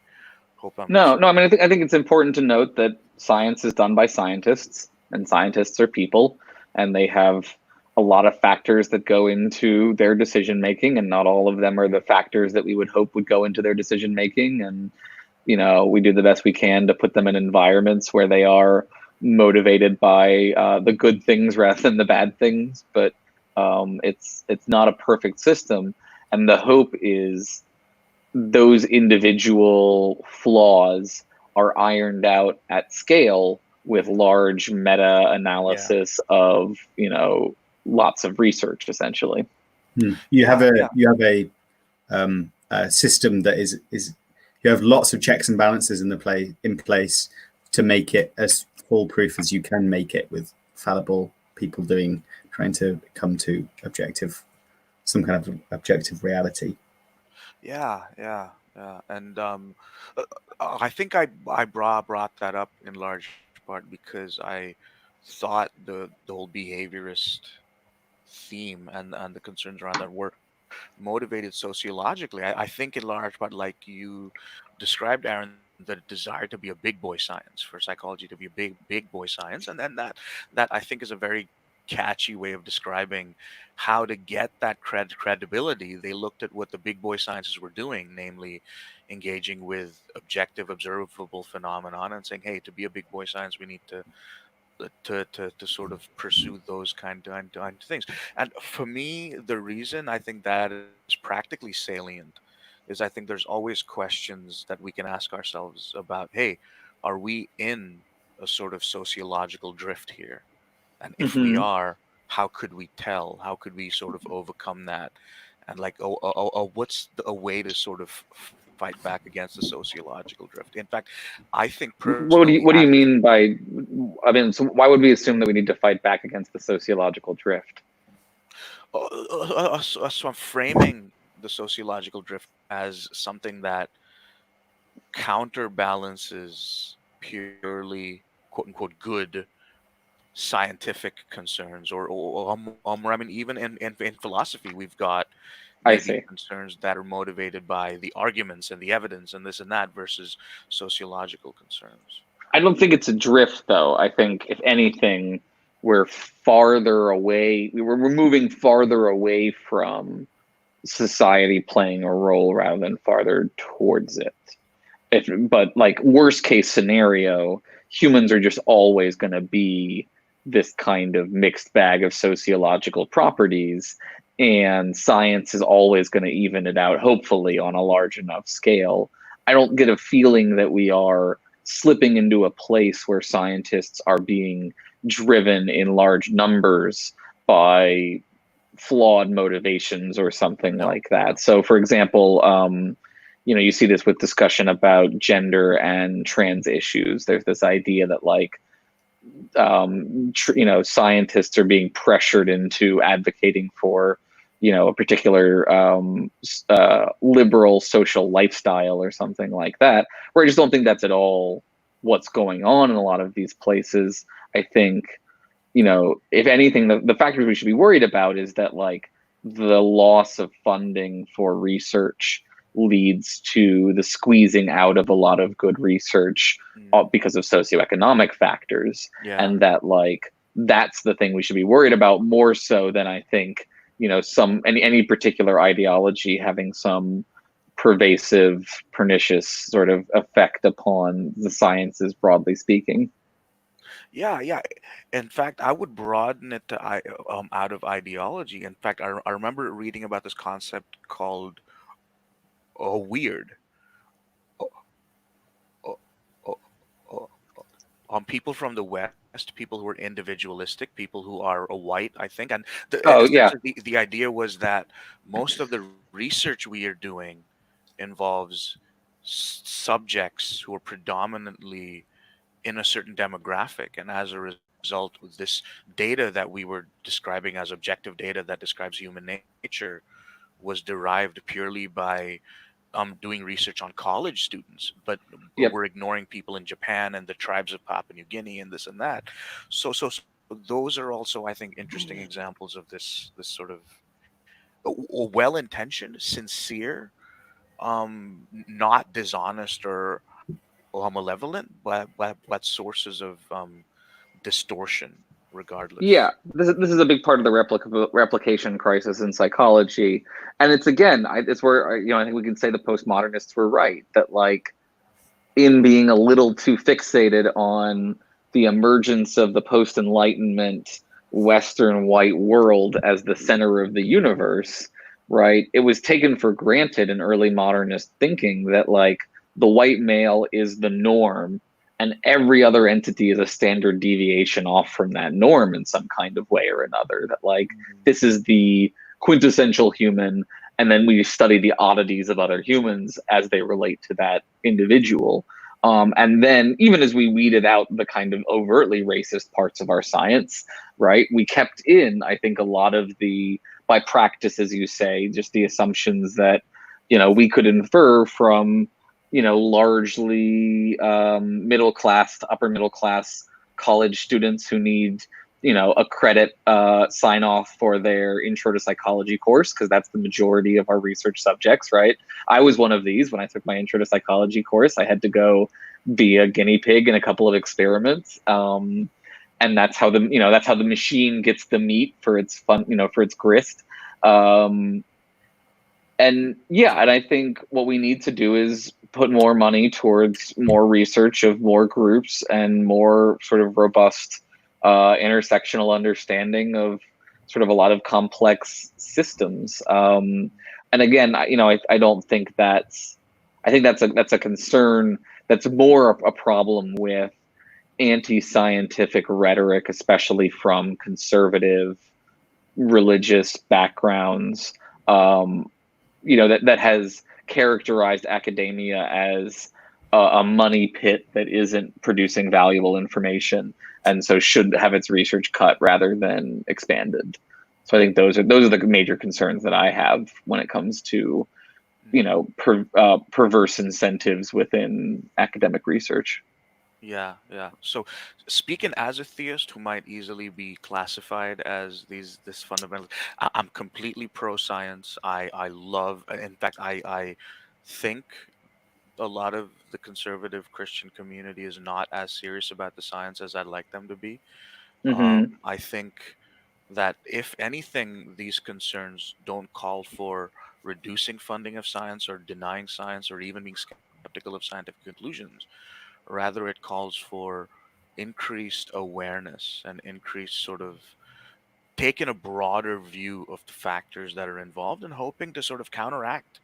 hope I'm No. I mean, I think it's important to note that science is done by scientists, and scientists are people, and they have a lot of factors that go into their decision making, and not all of them are the factors that we would hope would go into their decision making. And you know, we do the best we can to put them in environments where they are motivated by the good things rather than the bad things. But it's not a perfect system, and the hope is those individual flaws are ironed out at scale with large meta analysis of, you know, lots of research, essentially. You have a system that is you have lots of checks and balances in place to make it as foolproof as you can make it, with fallible people trying to come to some kind of objective reality. Yeah. And I think I brought that up in large part because I thought the whole behaviorist theme and the concerns around that were motivated sociologically. I think in large part, like you described, Aaron, the desire to be a big boy science, for psychology to be a big boy science, and then that I think is a very catchy way of describing how to get that credibility. They looked at what the big boy sciences were doing, namely engaging with objective observable phenomenon and saying, hey, to be a big boy science, we need to sort of pursue those kind of things. And for me, the reason I think that is practically salient is I think there's always questions that we can ask ourselves about, hey, are we in a sort of sociological drift here? And if we are, how could we tell? How could we sort of overcome that? And like, what's a way to sort of fight back against the sociological drift? In fact, I think personally, What do you mean by? I mean, so why would we assume that we need to fight back against the sociological drift? So I'm framing the sociological drift as something that counterbalances purely quote unquote good scientific concerns, or I mean, even in philosophy, we've got maybe concerns that are motivated by the arguments and the evidence and this and that versus sociological concerns. I don't think it's a drift, though. I think, if anything, we're farther away. We're moving farther away from society playing a role rather than farther towards it. But like worst case scenario, humans are just always going to be this kind of mixed bag of sociological properties, and science is always going to even it out, hopefully, on a large enough scale. I don't get a feeling that we are slipping into a place where scientists are being driven in large numbers by flawed motivations or something like that. So, for example, you see this with discussion about gender and trans issues. There's this idea that scientists are being pressured into advocating for, a particular liberal social lifestyle or something like that, where I just don't think that's at all what's going on in a lot of these places. I think, if anything, the factors we should be worried about is that the loss of funding for research leads to the squeezing out of a lot of good research because of socioeconomic factors. Yeah. And that that's the thing we should be worried about more so than I think, any particular ideology having some pervasive, pernicious sort of effect upon the sciences, broadly speaking. Yeah. In fact, I would broaden it to out of ideology. In fact, I remember reading about this concept called weird. People from the West, people who are individualistic, people who are white, I think, and the idea was that most of the research we are doing involves subjects who are predominantly in a certain demographic, and as a result, this data that we were describing as objective data that describes human nature was derived purely by doing research on college students, but we're ignoring people in Japan and the tribes of Papua New Guinea and this and that. So those are also, I think, interesting examples of this sort of well-intentioned, sincere, not dishonest or malevolent, but sources of distortion, regardless. Yeah, this is a big part of the replication crisis in psychology, and it's it's where I think we can say the postmodernists were right, that in being a little too fixated on the emergence of the post-Enlightenment Western white world as the center of the universe, right? It was taken for granted in early modernist thinking that the white male is the norm, and every other entity is a standard deviation off from that norm in some kind of way or another. That this is the quintessential human, and then we study the oddities of other humans as they relate to that individual. And then even as we weeded out the kind of overtly racist parts of our science, right, we kept in, I think, a lot of the, by practice, as you say, just the assumptions that, we could infer from largely middle class to upper middle class college students who need, a credit sign off for their intro to psychology course, because that's the majority of our research subjects, right? I was one of these when I took my intro to psychology course. I had to go be a guinea pig in a couple of experiments. And that's how the machine gets the meat for its fun, for its grist. And I think what we need to do is put more money towards more research of more groups and more sort of robust intersectional understanding of sort of a lot of complex systems. And again, I don't think I think that's a concern that's more a problem with anti-scientific rhetoric, especially from conservative religious backgrounds. That has characterized academia as a money pit that isn't producing valuable information, and so should have its research cut rather than expanded. So I think those are the major concerns that I have when it comes to, perverse incentives within academic research. Yeah. So, speaking as a theist who might easily be classified as this fundamental, I'm completely pro science. I love, in fact, I think a lot of the conservative Christian community is not as serious about the science as I'd like them to be. Mm-hmm. I think that if anything, these concerns don't call for reducing funding of science or denying science or even being skeptical of scientific conclusions. Rather, it calls for increased awareness and increased sort of taking a broader view of the factors that are involved and hoping to sort of counteract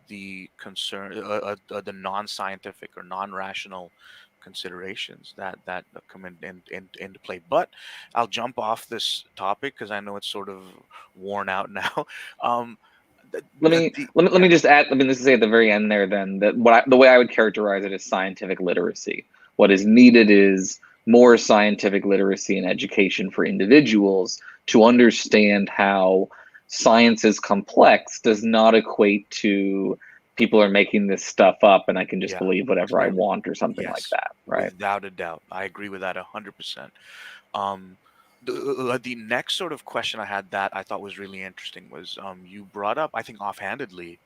the the non-scientific or non-rational considerations that come into play. But I'll jump off this topic because I know it's sort of worn out now. Um, Let me just add. Let me just say at the very end there then that the way I would characterize it is scientific literacy. What is needed is more scientific literacy and education for individuals to understand how science is complex does not equate to people are making this stuff up and I can just believe whatever I want or something like that, right? Without a doubt. I agree with that 100%. The next sort of question I had that I thought was really interesting was you brought up, I think offhandedly,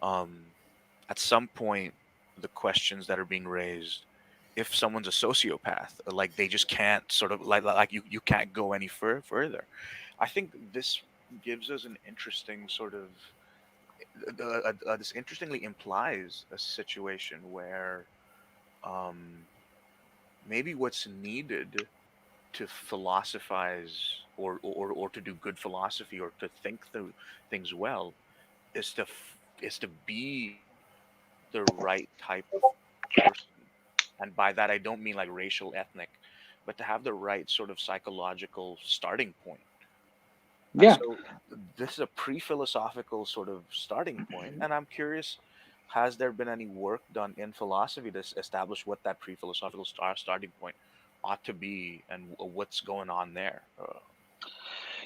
at some point, the questions that are being raised, if someone's a sociopath, like they just can't sort of like you can't go any further. I think this gives us an interesting sort of this interestingly implies a situation where maybe what's needed to philosophize or to do good philosophy or to think through things well is to be the right type of person. And by that I don't mean like racial, ethnic, but to have the right sort of psychological starting point. Yeah. So this is a pre-philosophical sort of starting point, and I'm curious, has there been any work done in philosophy to establish what that pre-philosophical starting point ought to be and what's going on there?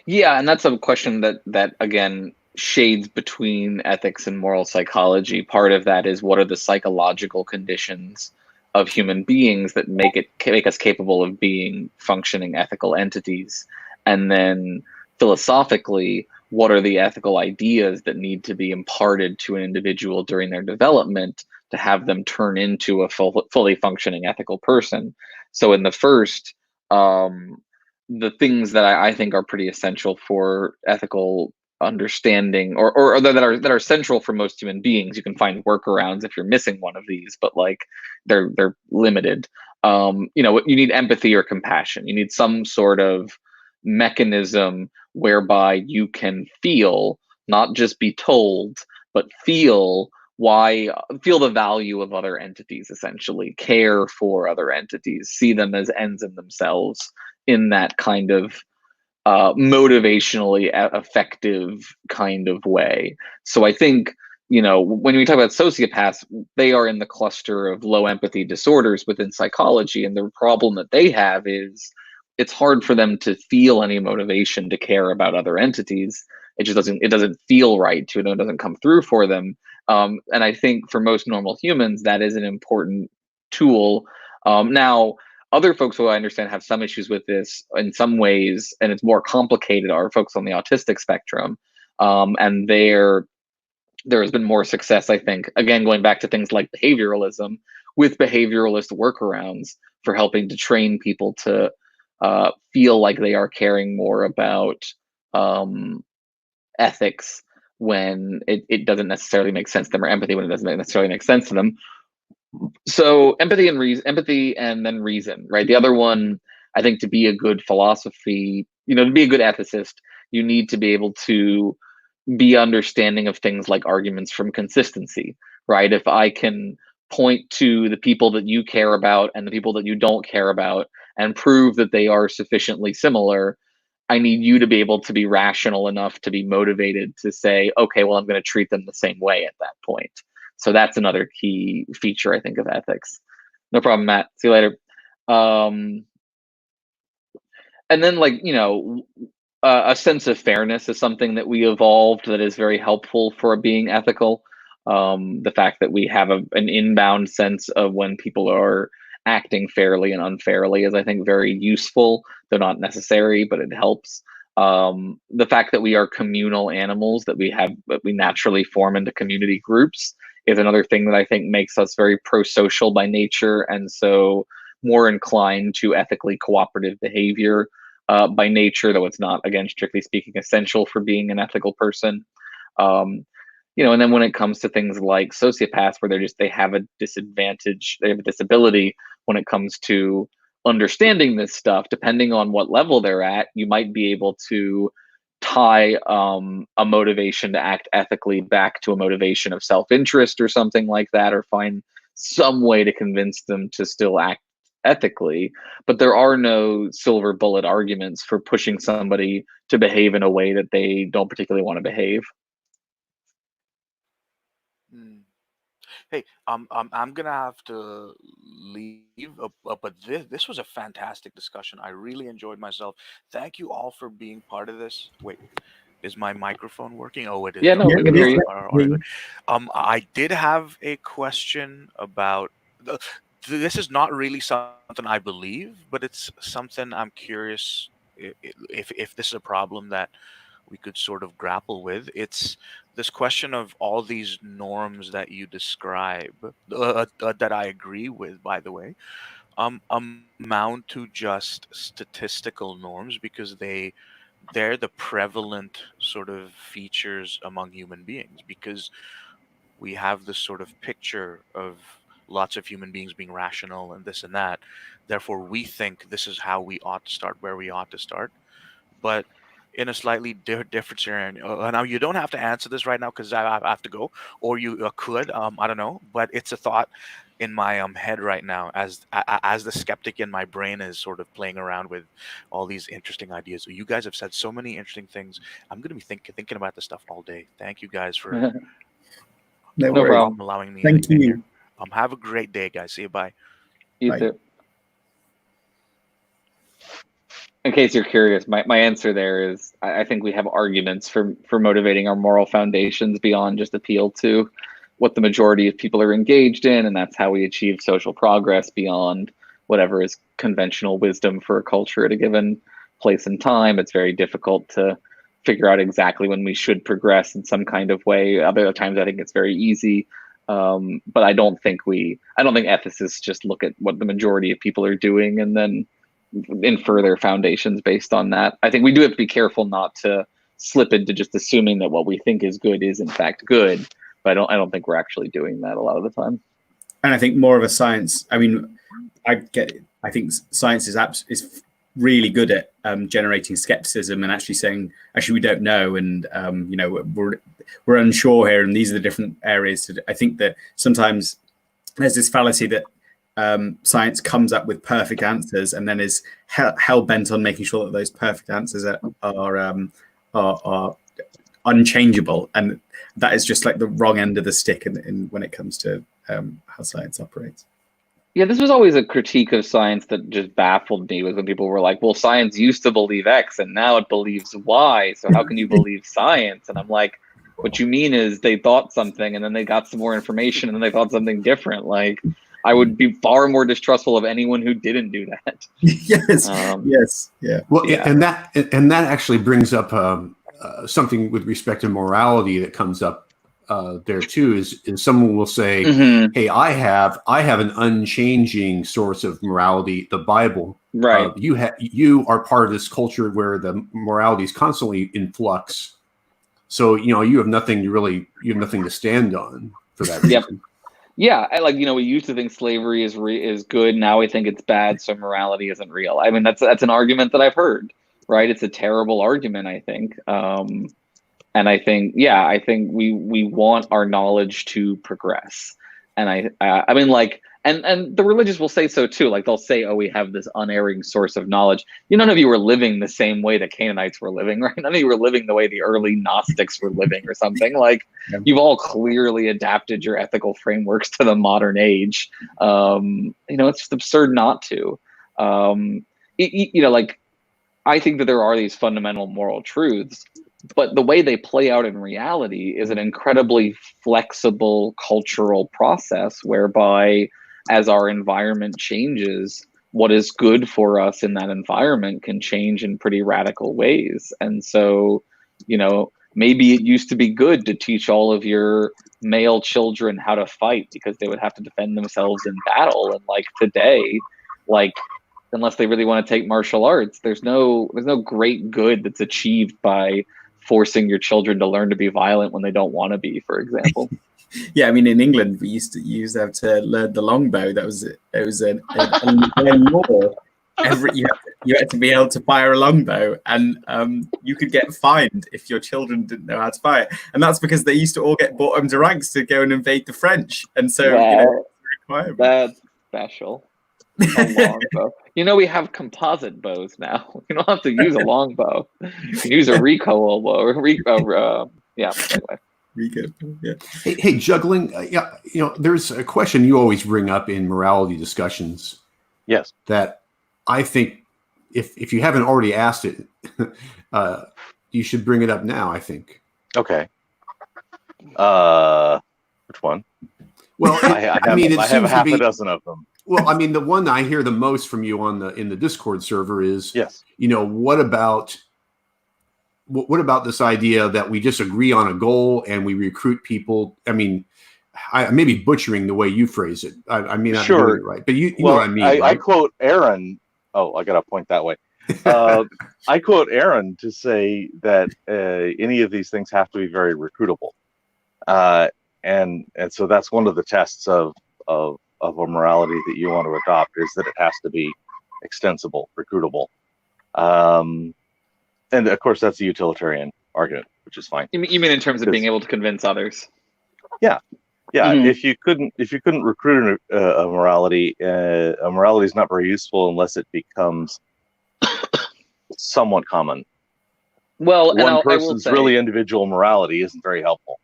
Yeah, and that's a question that again shades between ethics and moral psychology. Part of that is what are the psychological conditions of human beings that make us capable of being functioning ethical entities, and then philosophically, what are the ethical ideas that need to be imparted to an individual during their development to have them turn into a fully functioning ethical person. So in the first, the things that I think are pretty essential for ethical understanding or that are central for most human beings. You can find workarounds if you're missing one of these, but like they're limited. You need empathy or compassion. You need some sort of mechanism whereby you can feel, not just be told, but feel the value of other entities, essentially care for other entities, see them as ends in themselves in that kind of motivationally effective kind of way. So I think, when we talk about sociopaths, they are in the cluster of low empathy disorders within psychology. And the problem that they have is it's hard for them to feel any motivation to care about other entities. It just doesn't feel right to them. It doesn't come through for them. And I think for most normal humans, that is an important tool. Now, other folks who I understand have some issues with this in some ways, and it's more complicated, are folks on the autistic spectrum. And there has been more success, I think, again, going back to things like behavioralism, with behavioralist workarounds for helping to train people to feel like they are caring more about ethics when it doesn't necessarily make sense to them, or empathy when it doesn't necessarily make sense to them. So empathy and then reason, right? The other one, I think, to be a good philosophy, to be a good ethicist, you need to be able to be understanding of things like arguments from consistency, right? If I can point to the people that you care about and the people that you don't care about and prove that they are sufficiently similar, I need you to be able to be rational enough to be motivated to say, okay, well, I'm going to treat them the same way at that point. So that's another key feature, I think, of ethics. No problem, Matt. See you later. And then, a sense of fairness is something that we evolved that is very helpful for being ethical. The fact that we have an inbound sense of when people are acting fairly and unfairly is, I think, very useful. They're not necessary, but it helps. The fact that we are communal animals, that we naturally form into community groups, is another thing that I think makes us very pro-social by nature, and so more inclined to ethically cooperative behavior by nature, though it's not, again, strictly speaking, essential for being an ethical person. And then when it comes to things like sociopaths, where they have a disadvantage, they have a disability when it comes to understanding this stuff, depending on what level they're at, you might be able to tie a motivation to act ethically back to a motivation of self-interest or something like that, or find some way to convince them to still act ethically. But there are no silver bullet arguments for pushing somebody to behave in a way that they don't particularly want to behave. Hey, I'm gonna have to leave, but this was a fantastic discussion. I really enjoyed myself. Thank you all for being part of this. Wait, is my microphone working? Oh, it is. Yeah, no, we can hear you. All right, good. I did have a question about this is not really something I believe, but it's something I'm curious if this is a problem that we could sort of grapple with. It's this question of all these norms that you describe, that I agree with, by the way, amount to just statistical norms because they're the prevalent sort of features among human beings, because we have this sort of picture of lots of human beings being rational and this and that. Therefore, we think this is how we ought to start, where we ought to start. But in a slightly different scenario, now you don't have to answer this right now because I have to go, or you could, I don't know, but it's a thought in my head right now as the skeptic in my brain is sort of playing around with all these interesting ideas. You guys have said so many interesting things. I'm going to be thinking about this stuff all day. Thank you guys for No problem. allowing me. Thank you. Here. Have a great day, guys. See you. Bye. You Bye. too. In case you're curious, my answer there is I think we have arguments for motivating our moral foundations beyond just appeal to what the majority of people are engaged in, and that's how we achieve social progress beyond whatever is conventional wisdom for a culture at a given place and time. It's very difficult to figure out exactly when we should progress in some kind of way. Other times I think it's very easy. But I don't think ethicists just look at what the majority of people are doing and then infer their foundations based on that. I think we do have to be careful not to slip into just assuming that what we think is good is in fact good. But I don't think we're actually doing that a lot of the time. And I think more of a science. I mean, I think science is really good at generating skepticism and actually saying, actually, we don't know, and we're unsure here, and these are the different areas. I think that sometimes there's this fallacy that science comes up with perfect answers and then is hell bent on making sure that those perfect answers are unchangeable, and that is just like the wrong end of the stick in when it comes to how science operates. Yeah, this was always a critique of science that just baffled me, was when people were like, well, science used to believe X and now it believes Y, so how can you believe science? And I'm like, what you mean is they thought something and then they got some more information and then they thought something different. Like, I would be far more distrustful of anyone who didn't do that. Yes. Yes. Yeah. Well, yeah. and that actually brings up something with respect to morality that comes up there too. Is someone will say, "Hey, I have an unchanging source of morality, the Bible. Right. You are part of this culture where the morality is constantly in flux. So you have nothing to stand on for that reason." Yep. Yeah, we used to think slavery is good. Now we think it's bad, so morality isn't real. I mean, that's an argument that I've heard, right? It's a terrible argument, I think. And I think we want our knowledge to progress. And I mean, and the religious will say so too. Like, they'll say, oh, we have this unerring source of knowledge. None of you were living the same way the Canaanites were living, right? None of you were living the way the early Gnostics were living or something. Like, you've all clearly adapted your ethical frameworks to the modern age. It's just absurd not to. I think that there are these fundamental moral truths, but the way they play out in reality is an incredibly flexible cultural process whereby, as our environment changes, what is good for us in that environment can change in pretty radical ways. And so, maybe it used to be good to teach all of your male children how to fight because they would have to defend themselves in battle. And today, unless they really want to take martial arts, there's no great good that's achieved by forcing your children to learn to be violent when they don't want to be, for example. Yeah, I mean, in England, we used to have to learn the longbow. It was a law you had to be able to fire a longbow, and you could get fined if your children didn't know how to fire. And that's because they used to all get bottom to ranks to go and invade the French, and so that's special. A longbow. We have composite bows now. You don't have to use a longbow. You can use a recoil bow. Anyway. Yeah. Hey, juggling. There's a question you always bring up in morality discussions. Yes. That I think if you haven't already asked it, you should bring it up now, I think. Okay. Which one? Well, I have half a dozen of them. Well, I mean, the one I hear the most from you in the Discord server is, yes. What about this idea that we just agree on a goal and we recruit people? I mean, I may be butchering the way you phrase it. I mean, I'm doing it right, but you know what I mean. I quote Aaron. Oh, I got to point that way. I quote Aaron to say that any of these things have to be very recruitable, and so that's one of the tests of a morality that you want to adopt, is that it has to be extensible, recruitable, and of course that's a utilitarian argument, which is fine. You mean in terms of being able to convince others? Yeah. Mm-hmm. If you couldn't recruit a morality is not very useful unless it becomes somewhat common. Well, one person's really individual morality isn't very helpful.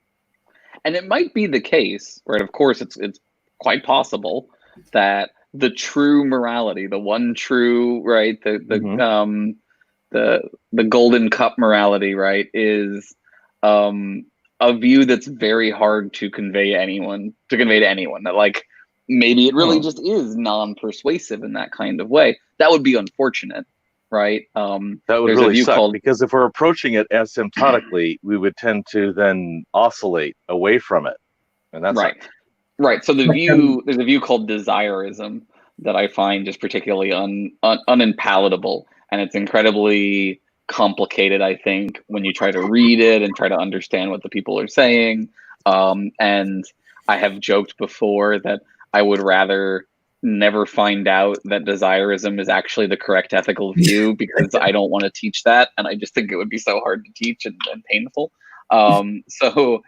And it might be the case, right? Of course, it's quite possible that the true morality, the one true, right, the golden cup morality, right, is a view that's very hard to convey to anyone. That, like, maybe it really just is non-persuasive in that kind of way. That would be unfortunate, right? That would really suck, because if we're approaching it asymptotically, we would tend to then oscillate away from it, and that's right. So there's a view called desireism that I find just particularly unimpalatable, and it's incredibly complicated, I think, when you try to read it and try to understand what the people are saying. And I have joked before that I would rather never find out that desireism is actually the correct ethical view, because I don't want to teach that, and I just think it would be so hard to teach and painful. So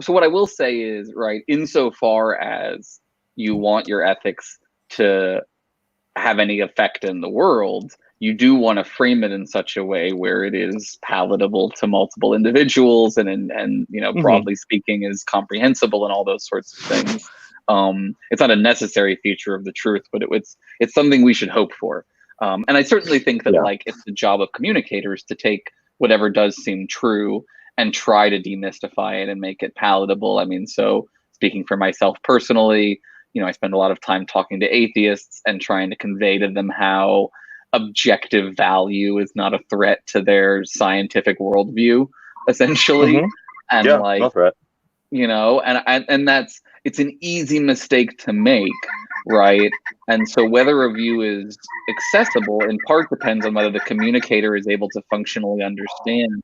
what I will say is, right, insofar as you want your ethics to have any effect in the world, you do want to frame it in such a way where it is palatable to multiple individuals and broadly speaking, is comprehensible and all those sorts of things. It's not a necessary feature of the truth, but it's something we should hope for. And I certainly think that it's the job of communicators to take whatever does seem true and try to demystify it and make it palatable. I mean, so speaking for myself personally, I spend a lot of time talking to atheists and trying to convey to them how objective value is not a threat to their scientific worldview, essentially. And no threat. And it's an easy mistake to make, right? And so whether a view is accessible in part depends on whether the communicator is able to functionally understand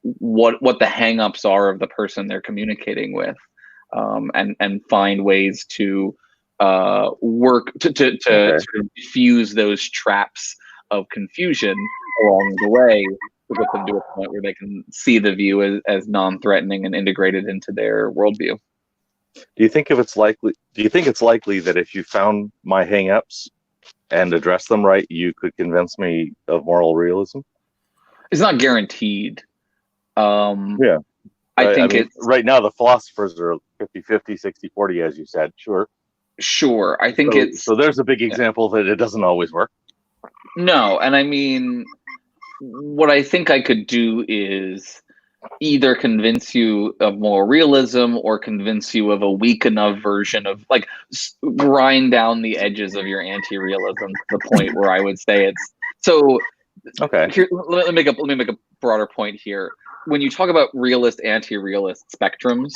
what the hang-ups are of the person they're communicating with, and find ways to work to sort of diffuse those traps of confusion along the way, to get them to a point where they can see the view as non-threatening and integrated into their worldview. Do you think it's likely that if you found my hang-ups and addressed them right, you could convince me of moral realism? It's not guaranteed. I think it's right now the philosophers are 50-50, 60-40, as you said. Sure. I think so there's a big example that it doesn't always work. No, and I mean, what I think I could do is either convince you of moral realism or convince you of a weak enough version of, like, grind down the edges of your anti-realism to the point where I would say it's so. Okay. Here, let me make a broader point here. When you talk about realist, anti-realist spectrums,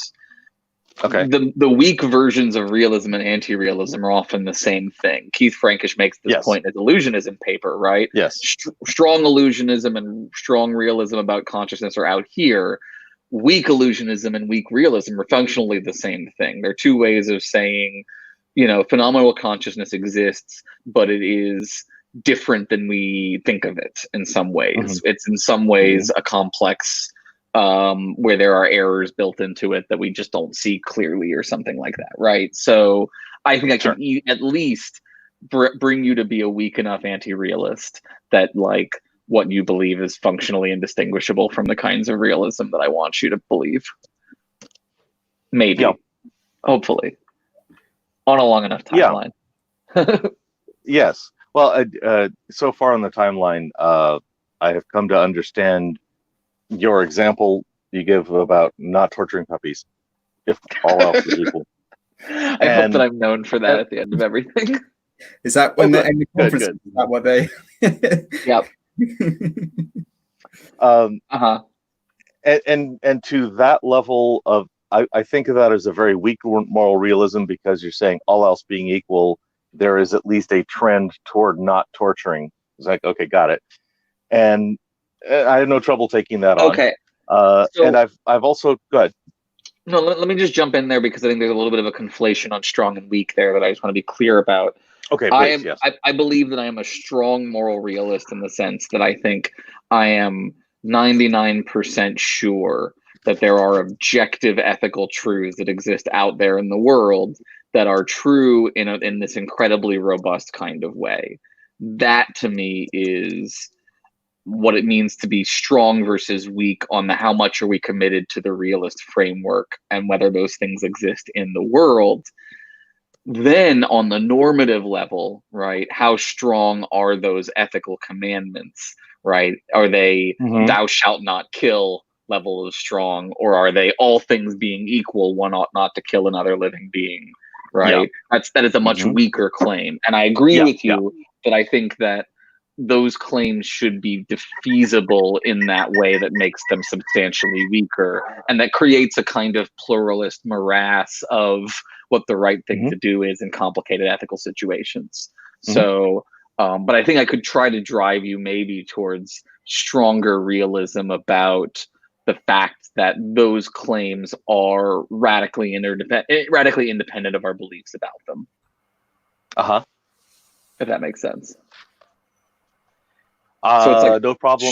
the weak versions of realism and anti-realism are often the same thing. Keith Frankish makes this point in his illusionism paper, right? Yes. Strong illusionism and strong realism about consciousness are out here. Weak illusionism and weak realism are functionally the same thing. They're two ways of saying, phenomenal consciousness exists, but it is different than we think of it in some ways. It's in some ways a complex where there are errors built into it that we just don't see clearly or something like that, right? So I think I can at least bring you to be a weak enough anti-realist that like what you believe is functionally indistinguishable from the kinds of realism that I want you to believe. Maybe. Yeah. Hopefully. On a long enough timeline. Yeah. Yes. Well, so far on the timeline, I have come to understand your example you give about not torturing puppies, if all else is equal. I hope that I'm known for that at the end of everything. Is that when the conference? Good. Is that what they? Yep. And to that level of, I think of that as a very weak moral realism, because you're saying all else being equal, there is at least a trend toward not torturing. It's like, okay, got it. And I had no trouble taking that on. Okay. And I've also, go ahead. No, let me just jump in there because I think there's a little bit of a conflation on strong and weak there that I just want to be clear about. Okay, please, yes. I believe that I am a strong moral realist in the sense that I think I am 99% sure that there are objective ethical truths that exist out there in the world that are true in this incredibly robust kind of way. That to me is what it means to be strong versus weak on the how much are we committed to the realist framework and whether those things exist in the world. Then on the normative level, right, how strong are those ethical commandments, right? Are they thou shalt not kill level of strong, or are they all things being equal, one ought not to kill another living being, right? Yeah. That is a much weaker claim. And I agree with you that I think that those claims should be defeasible in that way that makes them substantially weaker, and that creates a kind of pluralist morass of what the right thing to do is in complicated ethical situations. So, but I think I could try to drive you maybe towards stronger realism about the fact that those claims are radically independent of our beliefs about them. If that makes sense. So it's like,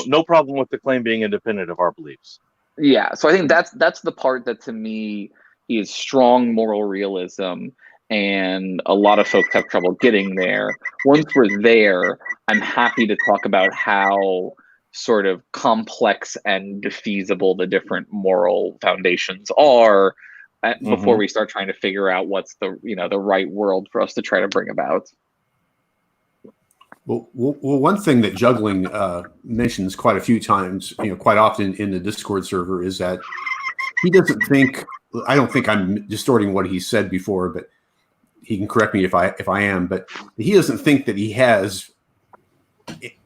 no problem with the claim being independent of our beliefs. Yeah, so I think that's the part that to me is strong moral realism, and a lot of folks have trouble getting there. Once we're there, I'm happy to talk about how sort of complex and defeasible the different moral foundations are before we start trying to figure out what's the right world for us to try to bring about. Well, one thing that Juggling mentions quite a few times, quite often in the Discord server, is that he doesn't think. I don't think I'm distorting what he said before, but he can correct me if I am. But he doesn't think that he has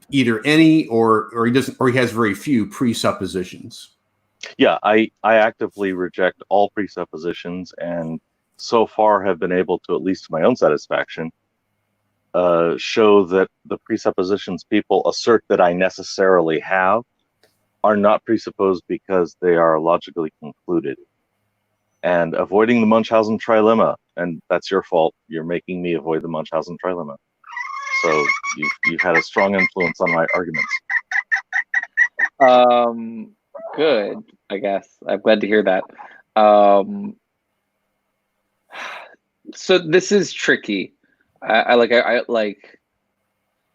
either any or he doesn't, or he has very few presuppositions. Yeah, I actively reject all presuppositions, and so far have been able to, at least to my own satisfaction, show that the presuppositions people assert that I necessarily have are not presupposed because they are logically concluded. And avoiding the Munchausen trilemma, and that's your fault. You're making me avoid the Munchausen trilemma. So you've had a strong influence on my arguments. Good, I guess. I'm glad to hear that. So this is tricky. I like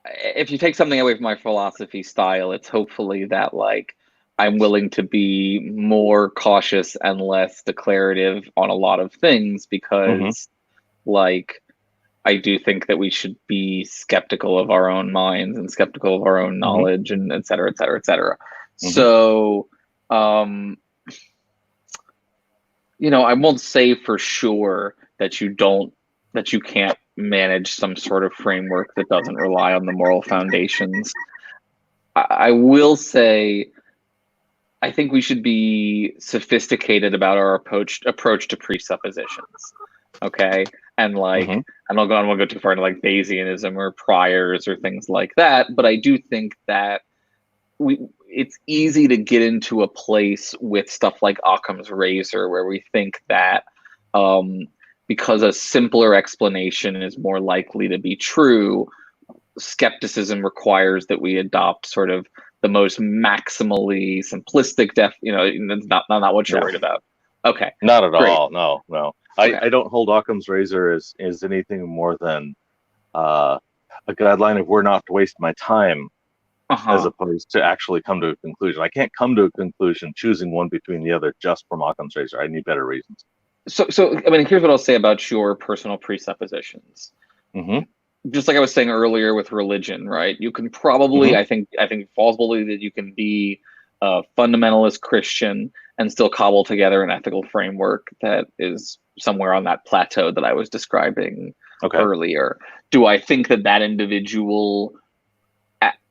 if you take something away from my philosophy style, it's hopefully that like I'm willing to be more cautious and less declarative on a lot of things because like I do think that we should be skeptical of our own minds and skeptical of our own knowledge and et cetera, et cetera, et cetera. So, I won't say for sure that you can't manage some sort of framework that doesn't rely on the moral foundations. I will say, I think we should be sophisticated about our approach to presuppositions. Okay. And like, I don't want to go too far into like Bayesianism or priors or things like that. But I do think that it's easy to get into a place with stuff like Occam's razor where we think that because a simpler explanation is more likely to be true, skepticism requires that we adopt sort of the most maximally simplistic that's not what you're worried about. Okay. Not at Great. all. No. Okay. I don't hold Occam's razor as anything more than a guideline of where not to waste my time, as opposed to actually come to a conclusion. I can't come to a conclusion choosing one between the other just from Occam's razor. I need better reasons. So I mean, here's what I'll say about your personal presuppositions. Mm-hmm. Just like I was saying earlier with religion, right? You can probably, I think plausibly that you can be a fundamentalist Christian and still cobble together an ethical framework that is somewhere on that plateau that I was describing earlier. Do I think that individual,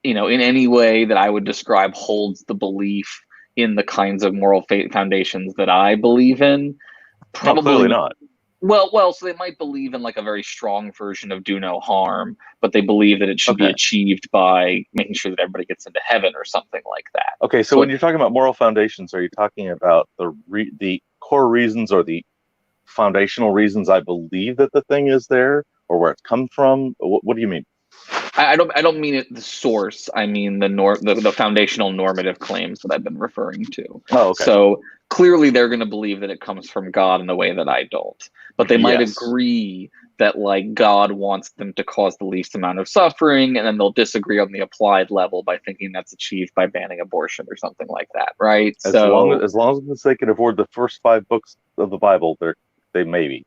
in any way that I would describe, holds the belief in the kinds of moral foundations that I believe in? Probably clearly not. Well, so they might believe in like a very strong version of do no harm, but they believe that it should be achieved by making sure that everybody gets into heaven or something like that. Okay, so when you're talking about moral foundations, are you talking about the core reasons or the foundational reasons I believe that the thing is there, or where it's come from? What do you mean? I don't mean it the source. I mean the foundational normative claims that I've been referring to. Oh, okay. So clearly they're going to believe that it comes from God in a way that I don't. But they might agree that like God wants them to cause the least amount of suffering, and then they'll disagree on the applied level by thinking that's achieved by banning abortion or something like that, right? As long as they can afford the first 5 books of the Bible, they maybe.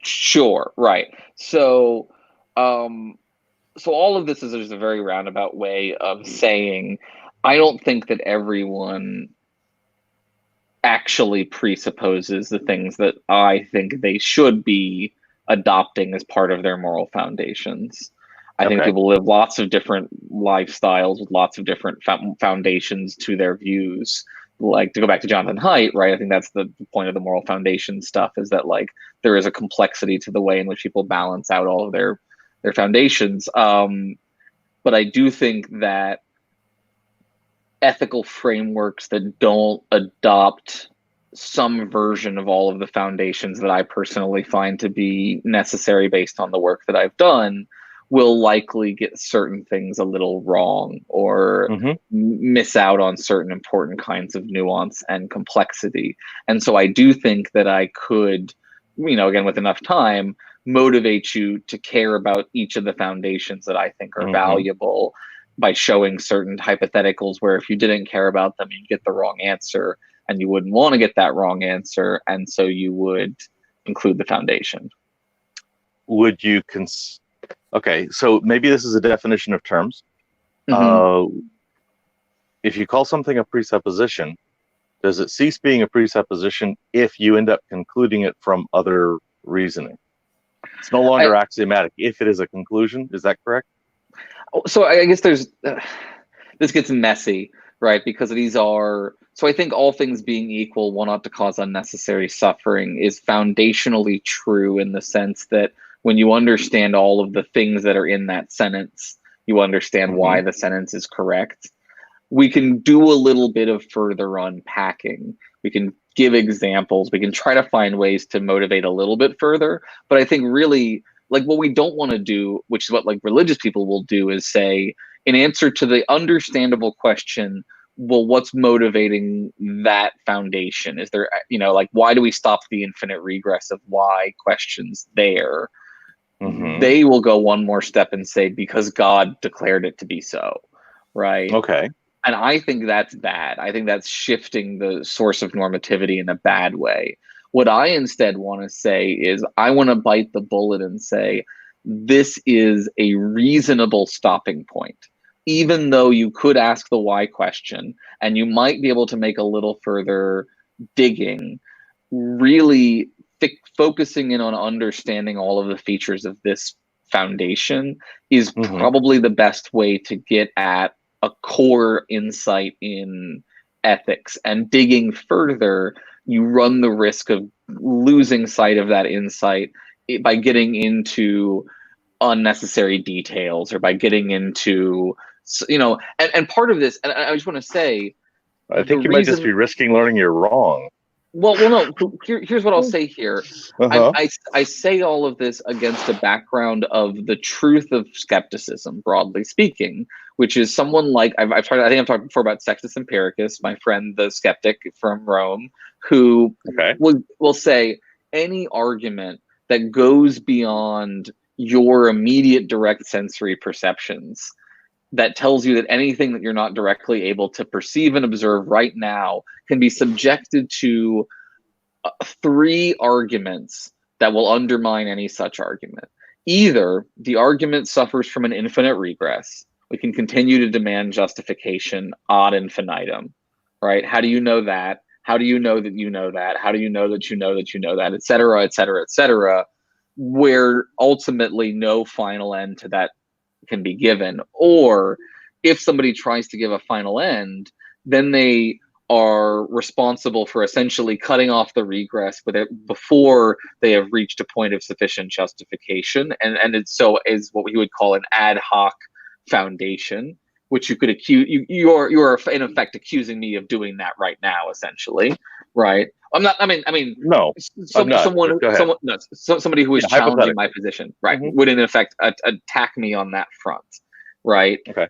Sure, right. So so all of this is just a very roundabout way of saying I don't think that everyone actually presupposes the things that I think they should be adopting as part of their moral foundations. I think people live lots of different lifestyles with lots of different foundations to their views. Like, to go back to Jonathan Haidt, right? I think that's the point of the moral foundation stuff, is that like there is a complexity to the way in which people balance out all of their foundations. But I do think that ethical frameworks that don't adopt some version of all of the foundations that I personally find to be necessary based on the work that I've done will likely get certain things a little wrong, or miss out on certain important kinds of nuance and complexity. And so I do think that I could, again, with enough time, motivate you to care about each of the foundations that I think are valuable by showing certain hypotheticals where if you didn't care about them, you'd get the wrong answer, and you wouldn't want to get that wrong answer, and so you would include the foundation. Would you Okay, so maybe this is a definition of terms. If you call something a presupposition, does it cease being a presupposition if you end up concluding it from other reasoning? It's no longer axiomatic if it is a conclusion. Is that correct? So I guess there's this gets messy, right? Because these are, so I think all things being equal, one ought to cause unnecessary suffering is foundationally true in the sense that when you understand all of the things that are in that sentence, you understand why the sentence is correct. We can do a little bit of further unpacking. We can give examples. We can try to find ways to motivate a little bit further. But I think really, like, what we don't want to do, which is what like religious people will do, is say, in answer to the understandable question, well, what's motivating that foundation? Is there, like, why do we stop the infinite regress of why questions there? They will go one more step and say, because God declared it to be so, right? Okay. And I think that's bad. I think that's shifting the source of normativity in a bad way. What I instead want to say is I want to bite the bullet and say, this is a reasonable stopping point. Even though you could ask the why question, and you might be able to make a little further digging, really focusing in on understanding all of the features of this foundation is probably the best way to get at a core insight in ethics. And digging further, you run the risk of losing sight of that insight by getting into unnecessary details, or by getting into, and part of this, and I just want to say, I think you might just be risking learning you're wrong. Well, no. Here's what I'll say here. Uh-huh. I say all of this against a background of the truth of skepticism, broadly speaking, which is someone like I think I've talked before about Sextus Empiricus, my friend, the skeptic from Rome, who will say any argument that goes beyond your immediate direct sensory perceptions, that tells you that anything that you're not directly able to perceive and observe right now can be subjected to 3 arguments that will undermine any such argument. Either the argument suffers from an infinite regress. We can continue to demand justification ad infinitum, right? How do you know that? How do you know that you know that? How do you know that you know that you know that, et cetera, et cetera, et cetera, where ultimately no final end to that can be given. Or if somebody tries to give a final end, then they are responsible for essentially cutting off the regress before they have reached a point of sufficient justification. And it's so is what we would call an ad hoc foundation, which you could accuse you're in effect accusing me of doing that right now, essentially, right? I'm not. I mean, no. Somebody who is challenging my position, right, would in effect attack me on that front, right? Okay.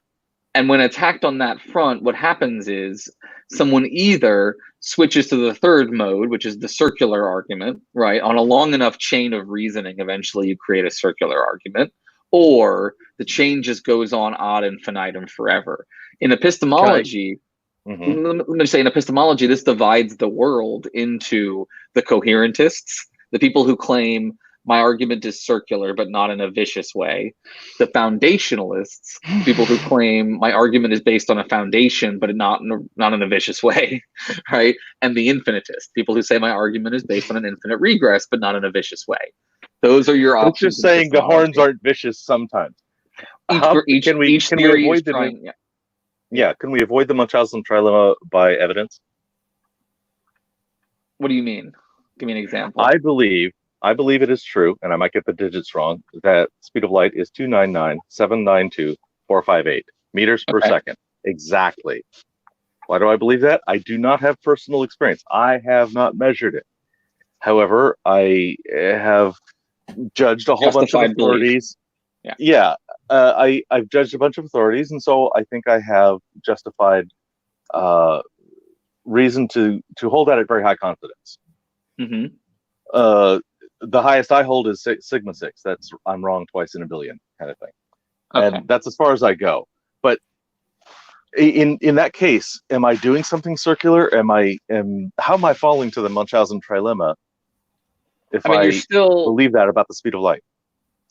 And when attacked on that front, what happens is someone either switches to the third mode, which is the circular argument, right? On a long enough chain of reasoning, eventually you create a circular argument, or the chain just goes on ad infinitum forever. In epistemology, let me say, in epistemology, this divides the world into the coherentists, the people who claim my argument is circular, but not in a vicious way. The foundationalists, people who claim my argument is based on a foundation, but not in a vicious way, right? And the infinitists, people who say my argument is based on an infinite regress, but not in a vicious way. Those are your options. It's just saying the horns aren't vicious sometimes. Can we avoid the can we avoid the Munchausen trilemma by evidence? What do you mean? Give me an example. I believe it is true, and I might get the digits wrong, that speed of light is 299,792,458 meters per second. Exactly. Why do I believe that? I do not have personal experience. I have not measured it. However, I have judged a whole bunch of authorities. I've judged a bunch of authorities, and so I think I have justified reason to hold that at very high confidence. The highest I hold is sigma 6. That's I'm wrong twice in a billion kind of thing, and that's as far as I go. But in that case, am I doing something circular? How am I falling to the Munchausen trilemma if I believe that about the speed of light?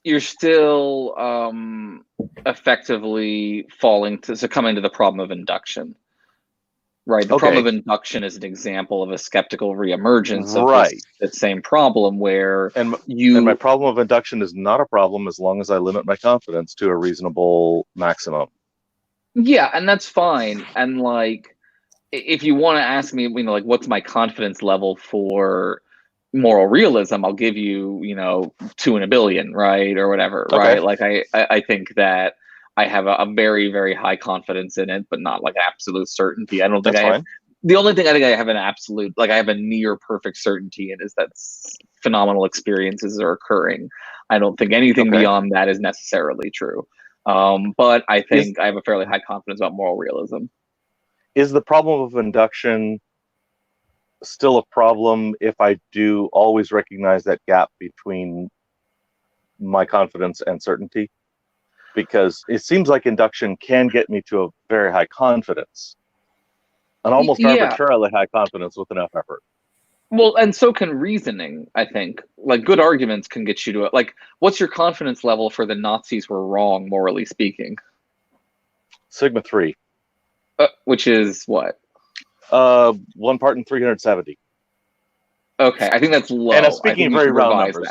You're still effectively succumbing to the problem of induction, right? The problem of induction is an example of a skeptical reemergence of that same problem where and my problem of induction is not a problem as long as I limit my confidence to a reasonable maximum. Yeah, and that's fine. And like, if you want to ask me, like, what's my confidence level for moral realism, I'll give you, 2 in a billion, right, or whatever, right? Like, I think that I have a very, very high confidence in it, but not like absolute certainty. I don't think the only thing I think I have an absolute, like I have a near perfect certainty in is that phenomenal experiences are occurring. I don't think anything beyond that is necessarily true. But I think I have a fairly high confidence about moral realism. Is the problem of induction still a problem if I do always recognize that gap between my confidence and certainty? Because it seems like induction can get me to a very high confidence, an almost arbitrarily high confidence with enough effort. Well, and so can reasoning, I think. Like, good arguments can get you to it. Like, what's your confidence level for the Nazis were wrong, morally speaking? Sigma 3. Which is what? 1 part in 370. Okay, I think that's low. And I'm speaking very round numbers.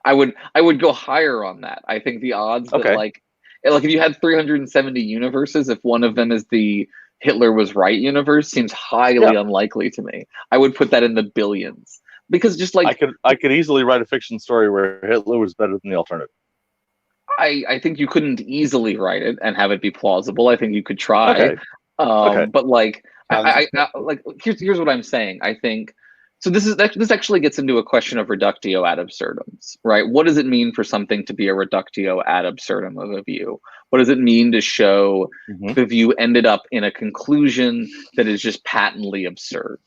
I would go higher on that. I think the odds that like if you had 370 universes, if one of them is the Hitler was right universe, seems highly unlikely to me. I would put that in the billions, because just like I could easily write a fiction story where Hitler was better than the alternative. I think you couldn't easily write it and have it be plausible. I think you could try, but like I like here's what I'm saying. I think So this actually gets into a question of reductio ad absurdums, right? What does it mean for something to be a reductio ad absurdum of a view? What does it mean to show the view ended up in a conclusion that is just patently absurd,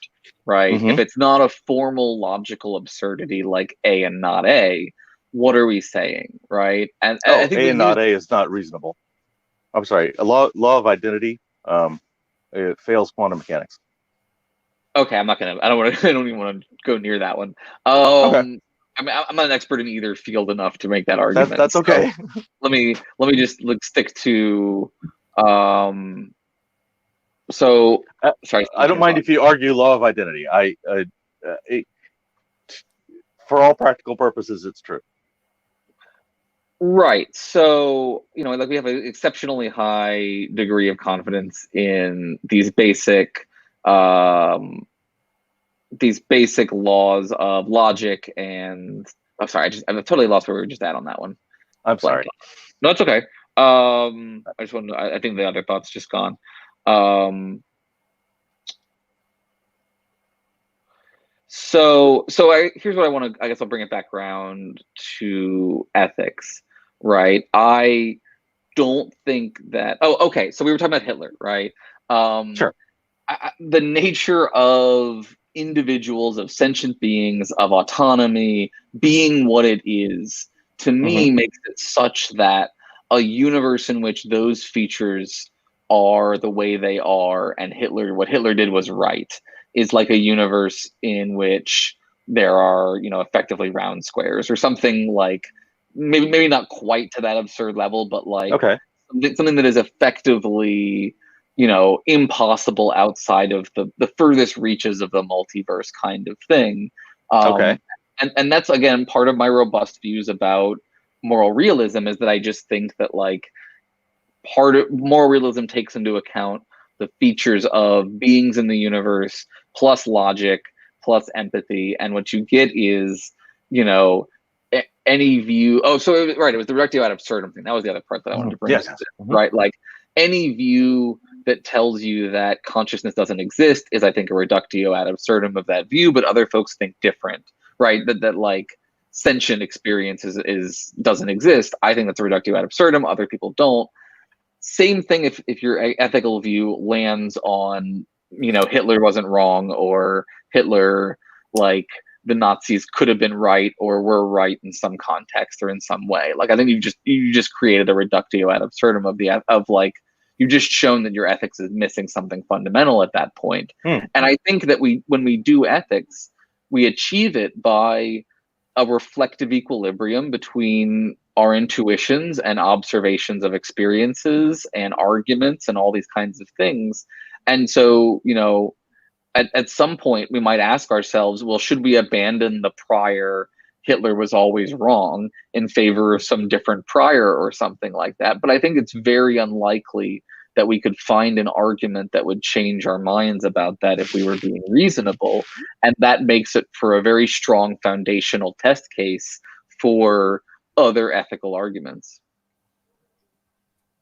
right? If it's not a formal logical absurdity like A and not A, what are we saying, right? And I think A and not A is not reasonable. I'm sorry, a law of identity it fails quantum mechanics. Okay, I don't even want to go near that one. Okay. I mean, I'm not an expert in either field enough to make that argument. That's okay. So let me just stick to. So sorry. I don't mind if you argue law of identity. For all practical purposes, it's true. Right. So like we have an exceptionally high degree of confidence in these basic laws of logic and I'm sorry, I'm totally lost where we were just at on that one. I'm sorry. No, it's okay. I think the other thought's just gone. Here's what I want to, I guess I'll bring it back around to ethics, right? I don't think that, okay. So we were talking about Hitler, right? Sure. The nature of individuals, of sentient beings, of autonomy being what it is, to me makes it such that a universe in which those features are the way they are and what Hitler did was right is like a universe in which there are, effectively round squares or something like maybe not quite to that absurd level, but like something that is effectively impossible outside of the furthest reaches of the multiverse kind of thing. And that's, again, part of my robust views about moral realism is that I just think that like part of moral realism takes into account the features of beings in the universe plus logic plus empathy. And what you get is, any view. Oh, so it was the reductio ad absurdum thing. That was the other part that I wanted to bring up, right? Like any view that tells you that consciousness doesn't exist is, I think, a reductio ad absurdum of that view, but other folks think different, right? That like sentient experience doesn't exist. I think that's a reductio ad absurdum. Other people don't. Same thing if your ethical view lands on, Hitler wasn't wrong, or Hitler, like the Nazis could have been right or were right in some context or in some way. Like I think you just created a reductio ad absurdum of like you've just shown that your ethics is missing something fundamental at that point. And I think that when we do ethics, we achieve it by a reflective equilibrium between our intuitions and observations of experiences and arguments and all these kinds of things. And so, at some point we might ask ourselves, well, should we abandon the prior Hitler was always wrong in favor of some different prior or something like that? But I think it's very unlikely that we could find an argument that would change our minds about that if we were being reasonable. And that makes it for a very strong foundational test case for other ethical arguments.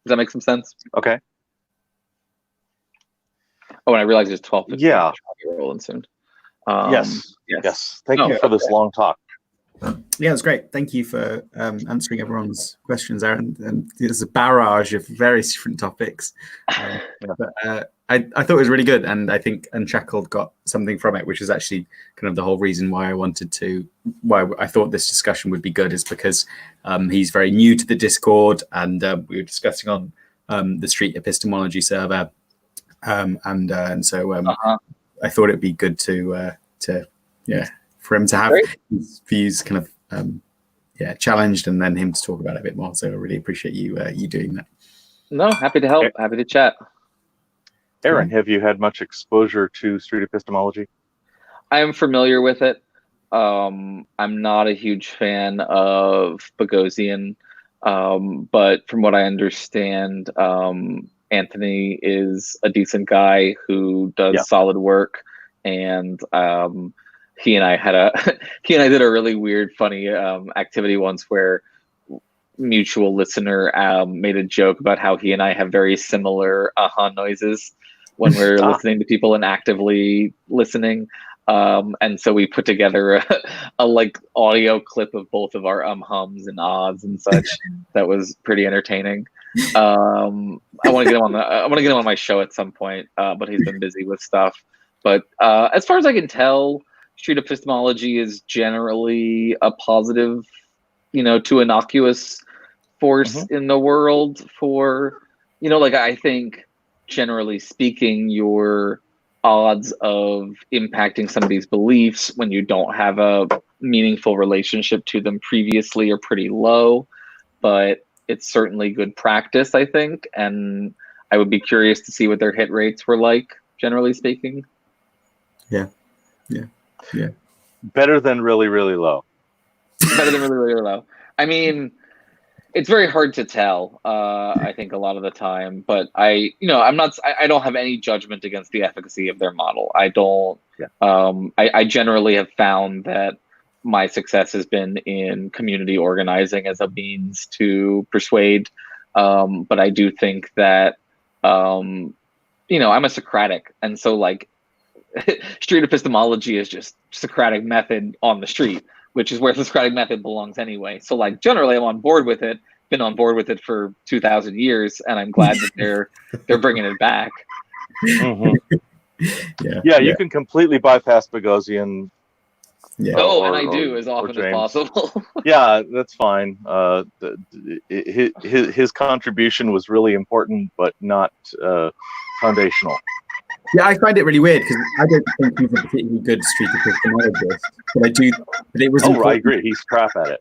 Does that make some sense? Okay. Oh, and I realize it's 12:15. Yeah. Rolling soon. Yes. Thank you for this long talk. Yeah, it was great. Thank you for answering everyone's questions, Aaron. And there's a barrage of various different topics. But I thought it was really good. And I think Unshackled got something from it, which is actually kind of the whole reason why I thought this discussion would be good, is because he's very new to the Discord. And we were discussing on the Street Epistemology server. So I thought it'd be good for him to have his views kind of challenged, and then him to talk about it a bit more. So I really appreciate you doing that. No, happy to help. Happy to chat. Aaron, have you had much exposure to street epistemology? I am familiar with it. I'm not a huge fan of Boghossian, but from what I understand, Anthony is a decent guy who does solid work, and he and I did a really weird, funny activity once where mutual listener made a joke about how he and I have very similar aha noises when we're listening to people and actively listening. And so we put together a like audio clip of both of our hums and ahs and such. That was pretty entertaining. I want to get him on my show at some point, but he's been busy with stuff. But as far as I can tell, street epistemology is generally a positive, to innocuous force in the world for, like I think generally speaking, your odds of impacting somebody's beliefs when you don't have a meaningful relationship to them previously are pretty low, but it's certainly good practice, I think. And I would be curious to see what their hit rates were like, generally speaking. Yeah. Better than really, really low. Better than really, really low. I mean, it's very hard to tell, I think, a lot of the time, but I don't have any judgment against the efficacy of their model. I don't, I generally have found that my success has been in community organizing as a means to persuade. But I do think that, I'm a Socratic. And so like street epistemology is just Socratic method on the street, which is where the Socratic method belongs anyway. So like generally I'm on board with it, been on board with it for 2,000 years, and I'm glad that they're bringing it back. You can completely bypass Boghossian. And I do as often as possible. Yeah, that's fine. His contribution was really important, but not foundational. Yeah, I find it really weird because I don't think he's a particularly good street epistemologist, but I do. But it was. I agree. He's crap at it.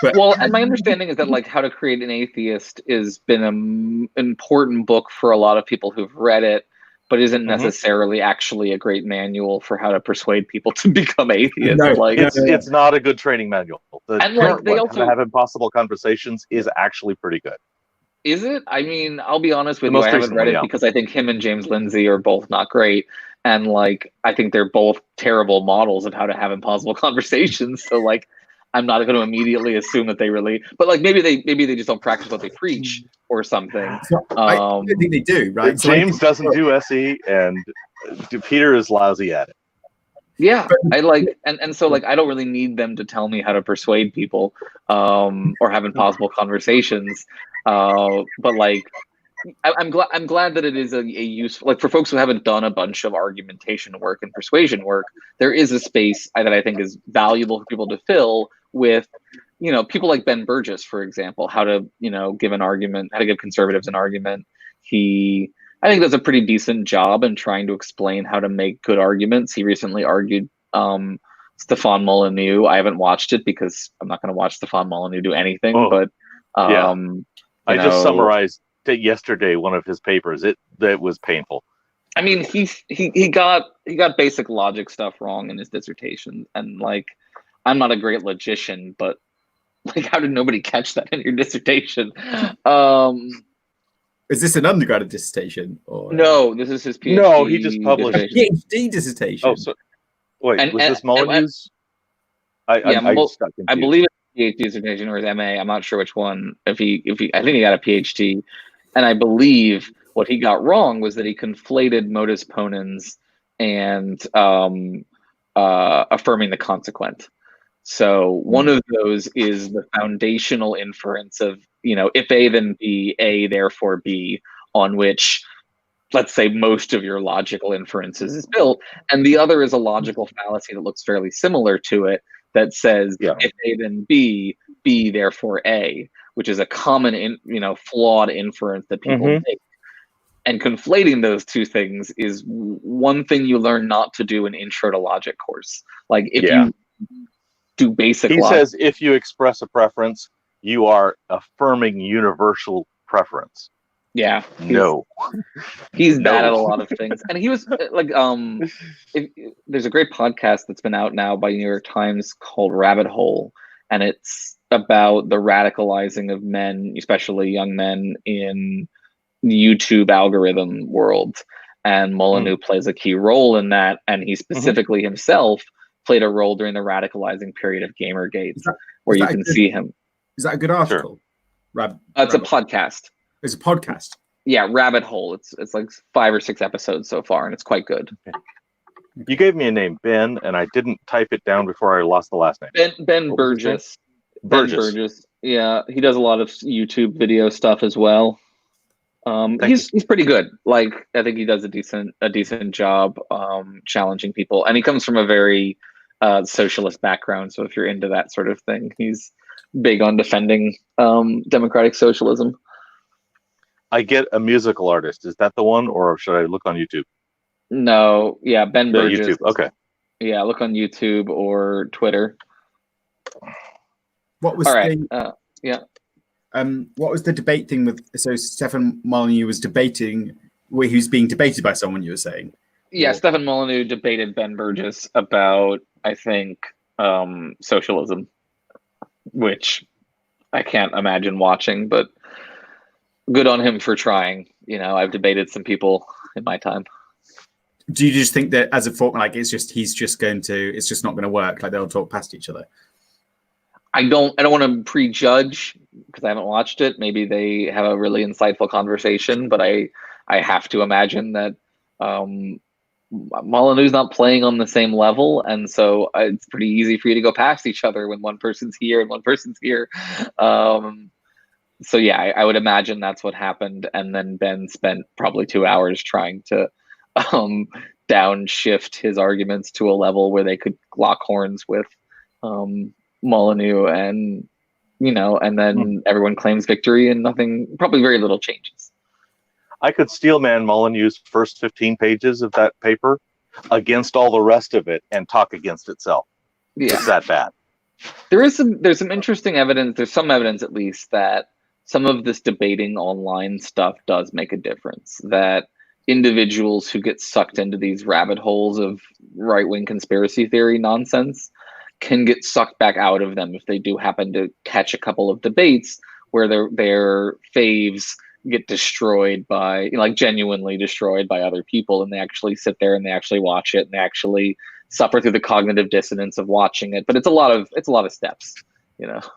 But, and my understanding is that like How to Create an Atheist has been an important book for a lot of people who've read it, but isn't necessarily actually a great manual for how to persuade people to become atheists. No, it's not a good training manual. The current one, How to Have Impossible Conversations, is actually pretty good. Is it? I mean, I'll be honest with you, I haven't read it because I think him and James Lindsay are both not great. And like, I think they're both terrible models of how to have impossible conversations. So like, I'm not going to immediately assume that they really, but like maybe they just don't practice what they preach or something. I don't think they do, right? James doesn't do SE, and Peter is lousy at it. Yeah, I like, and so like I don't really need them to tell me how to persuade people or have impossible conversations. But like, I'm glad that it is a useful, like for folks who haven't done a bunch of argumentation work and persuasion work, there is a space that I think is valuable for people to fill with, people like Ben Burgess, for example, how to, give an argument, how to give conservatives an argument. I think does a pretty decent job in trying to explain how to make good arguments. He recently argued Stefan Molyneux. I haven't watched it because I'm not going to watch Stefan Molyneux do anything, but I just summarized yesterday one of his papers. It was painful. I mean, he got basic logic stuff wrong in his dissertation, and like, I'm not a great logician, but like, how did nobody catch that in your dissertation? Is this an undergraduate dissertation? Or no, this is his PhD. No, he just published a PhD dissertation. Oh, so wait, was this Molyneux's? I believe it's a PhD dissertation or his MA. I'm not sure which one. If he, I think he got a PhD, and I believe what he got wrong was that he conflated modus ponens and affirming the consequent. So one of those is the foundational inference of, if A then B, A therefore B, on which, let's say, most of your logical inferences is built. And the other is a logical fallacy that looks fairly similar to it that says, if A then B, B therefore A, which is a common, flawed inference that people make. And conflating those two things is one thing you learn not to do in Intro to Logic course. Like if you do basic logic. He says if you express a preference, you are affirming universal preference. Yeah. He's bad at a lot of things. And he was like, there's a great podcast that's been out now by New York Times called Rabbit Hole. And it's about the radicalizing of men, especially young men, in the YouTube algorithm world. And Molyneux plays a key role in that. And he specifically himself played a role during the radicalizing period of Gamergate, where you can see him. Is that a good article? Sure. It's a podcast. It's a podcast. Yeah, Rabbit Hole. It's like 5 or 6 episodes so far, and it's quite good. You gave me a name, Ben, and I didn't type it down before I lost the last name. Ben What was his name? Burgess. Ben Burgess. Yeah, he does a lot of YouTube video stuff as well. He's pretty good. Like, I think he does a decent job challenging people, and he comes from a very socialist background. So if you're into that sort of thing, he's big on defending democratic socialism. I get a musical artist. Is that the one, or should I look on YouTube? No, yeah, Ben Burgess. YouTube. Okay. Yeah, look on YouTube or Twitter. What was All right? the what was the debate thing with? So Stefan Molyneux was debating where he was being debated by someone. You were saying. Yeah, Stefan Molyneux debated Ben Burgess about, I think, socialism, which I can't imagine watching, but good on him for trying. You know, I've debated some people in my time. Do you just think that as a format, like it's just not going to work? Like they'll talk past each other. I don't want to prejudge because I haven't watched it. Maybe they have a really insightful conversation, but I have to imagine that Molyneux's not playing on the same level, and so it's pretty easy for you to go past each other when one person's here and one person's here. So yeah, I would imagine that's what happened, and then Ben spent probably 2 hours trying to downshift his arguments to a level where they could lock horns with Molyneux, and and then everyone claims victory, and probably very little changes. I could steelman Molyneux's first 15 pages of that paper against all the rest of it and talk against itself. Yeah. It's that bad. There's some interesting evidence. There's some evidence, at least, that some of this debating online stuff does make a difference. That individuals who get sucked into these rabbit holes of right-wing conspiracy theory nonsense can get sucked back out of them if they do happen to catch a couple of debates where their faves get destroyed by, genuinely destroyed by other people, and they actually sit there and they actually watch it and they actually suffer through the cognitive dissonance of watching it. But it's a lot of steps,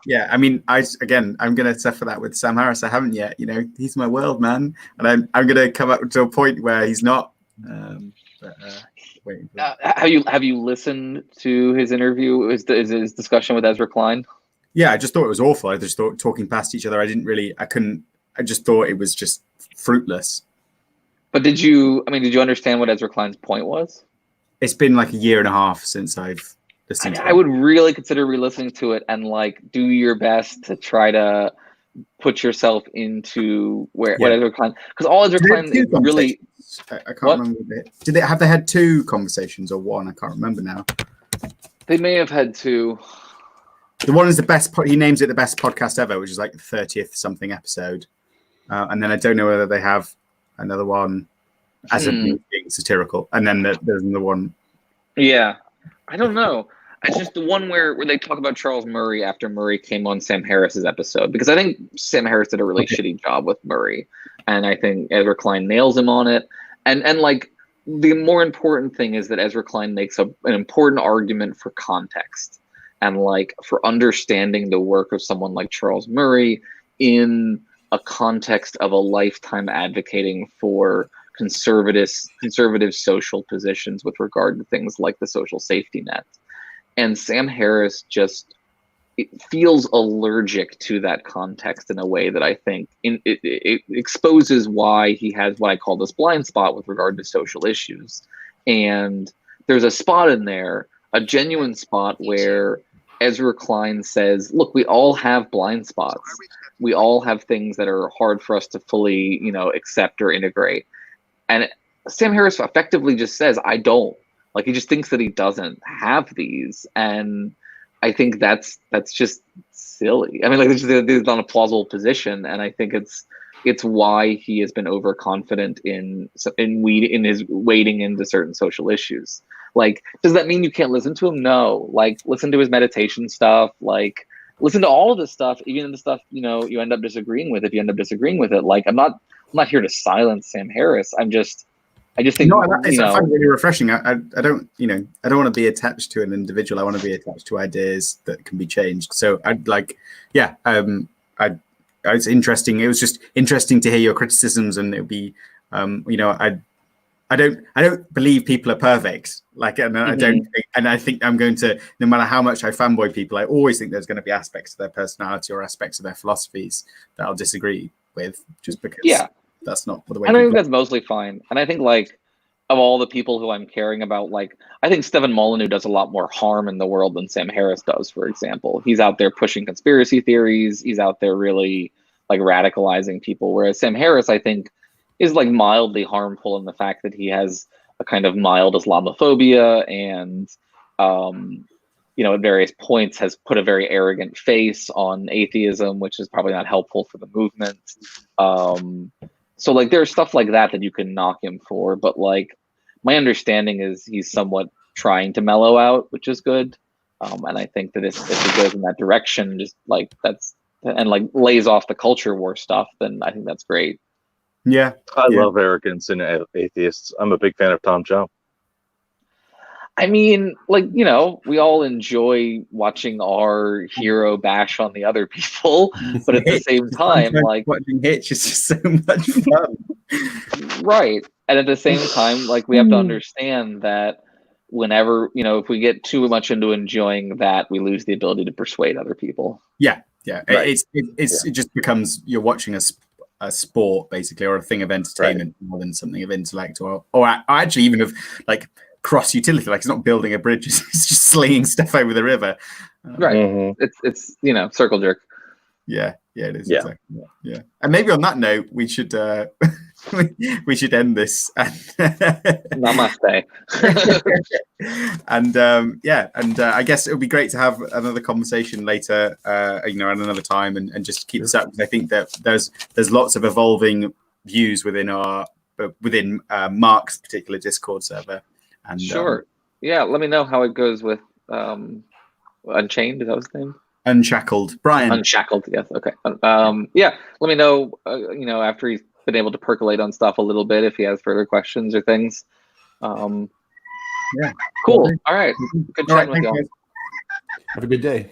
Yeah, I mean, I'm gonna suffer that with Sam Harris. I haven't yet. He's my world, man, and I'm gonna come up to a point where he's not. Waiting for have you listened to his interview? His discussion with Ezra Klein? Yeah, I just thought it was awful. I just thought talking past each other. I just thought it was just fruitless. But did you understand what Ezra Klein's point was? It's been like a year and a half since I've listened to it. I would really consider re-listening to it and do your best to try to put yourself into what Ezra Klein, because all Ezra Klein really. I can't remember. Did they had two conversations or one? I can't remember now. They may have had two. The one is the best. He names it the best podcast ever, which is like the 30th something episode. And then I don't know whether they have another one as a being satirical, and then there's another one. Yeah, I don't know. It's just the one where they talk about Charles Murray after Murray came on Sam Harris's episode, because I think Sam Harris did a really shitty job with Murray, and I think Ezra Klein nails him on it. And the more important thing is that Ezra Klein makes an important argument for context and for understanding the work of someone like Charles Murray in a context of a lifetime advocating for conservative social positions with regard to things like the social safety net. And Sam Harris just feels allergic to that context in a way that I think it exposes why he has what I call this blind spot with regard to social issues. And there's a spot in there, a genuine spot, where Ezra Klein says, look, we all have blind spots. We all have things that are hard for us to fully, accept or integrate. And Sam Harris effectively just says, I don't. He just thinks that he doesn't have these. And I think that's just silly. I mean, it's not a plausible position. And I think it's why he has been overconfident in his wading into certain social issues. Does that mean you can't listen to him? No. Listen to his meditation stuff. Listen to all of this stuff, even the stuff you end up disagreeing with. If you end up disagreeing with it, I'm not here to silence Sam Harris. I just think I find it really refreshing. I don't want to be attached to an individual. I want to be attached to ideas that can be changed. So it's interesting. It was just interesting to hear your criticisms, and it would be, I don't believe people are perfect. Like, and I don't, and I think I'm going to, no matter how much I fanboy people, I always think there's going to be aspects of their personality or aspects of their philosophies that I'll disagree with, just because that's not the way. And I think that's mostly fine. And I think, like, of all the people who I'm caring about, like, I think Stephen Molyneux does a lot more harm in the world than Sam Harris does, for example. He's out there pushing conspiracy theories. He's out there really, like, radicalizing people. Whereas Sam Harris, I think, is, like, mildly harmful in the fact that he has a kind of mild Islamophobia and, you know, at various points has put a very arrogant face on atheism, which is probably not helpful for the movement. So, like, there's stuff like that that you can knock him for, but, like, my understanding is he's somewhat trying to mellow out, which is good. And I think that if it goes in that direction, just like and like lays off the culture war stuff, then I think that's great. Yeah. I love arrogance in atheists. I'm a big fan of Tom Jones. I mean, like, you know, we all enjoy watching our hero bash on the other people, but at the same time, like, watching Hitch is just so much fun. Right. And at the same time, like, we have to understand that whenever, you know, if we get too much into enjoying that, we lose the ability to persuade other people. Yeah. Yeah. Right. It just becomes, you're watching a sport, basically, or a thing of entertainment more than something of intellect, or actually even of, like, cross utility. Like, it's not building a bridge, it's just slinging stuff over the river. Right. It's you know, circle jerk. Yeah, it is. Yeah. Exactly. Yeah. And maybe on that note, we should we should end this. Namaste. And I guess it would be great to have another conversation later, you know, at another time, and just keep this up, because I think that there's lots of evolving views within Mark's particular Discord server. And sure. Yeah, let me know how it goes with Unchained. Is that his name? Unshackled. Brian. Unshackled. Yes. Okay. Yeah. Let me know. You know, after he's been able to percolate on stuff a little bit, if he has further questions or things. Yeah. Cool. All right. Good chatting with y'all. Have a good day.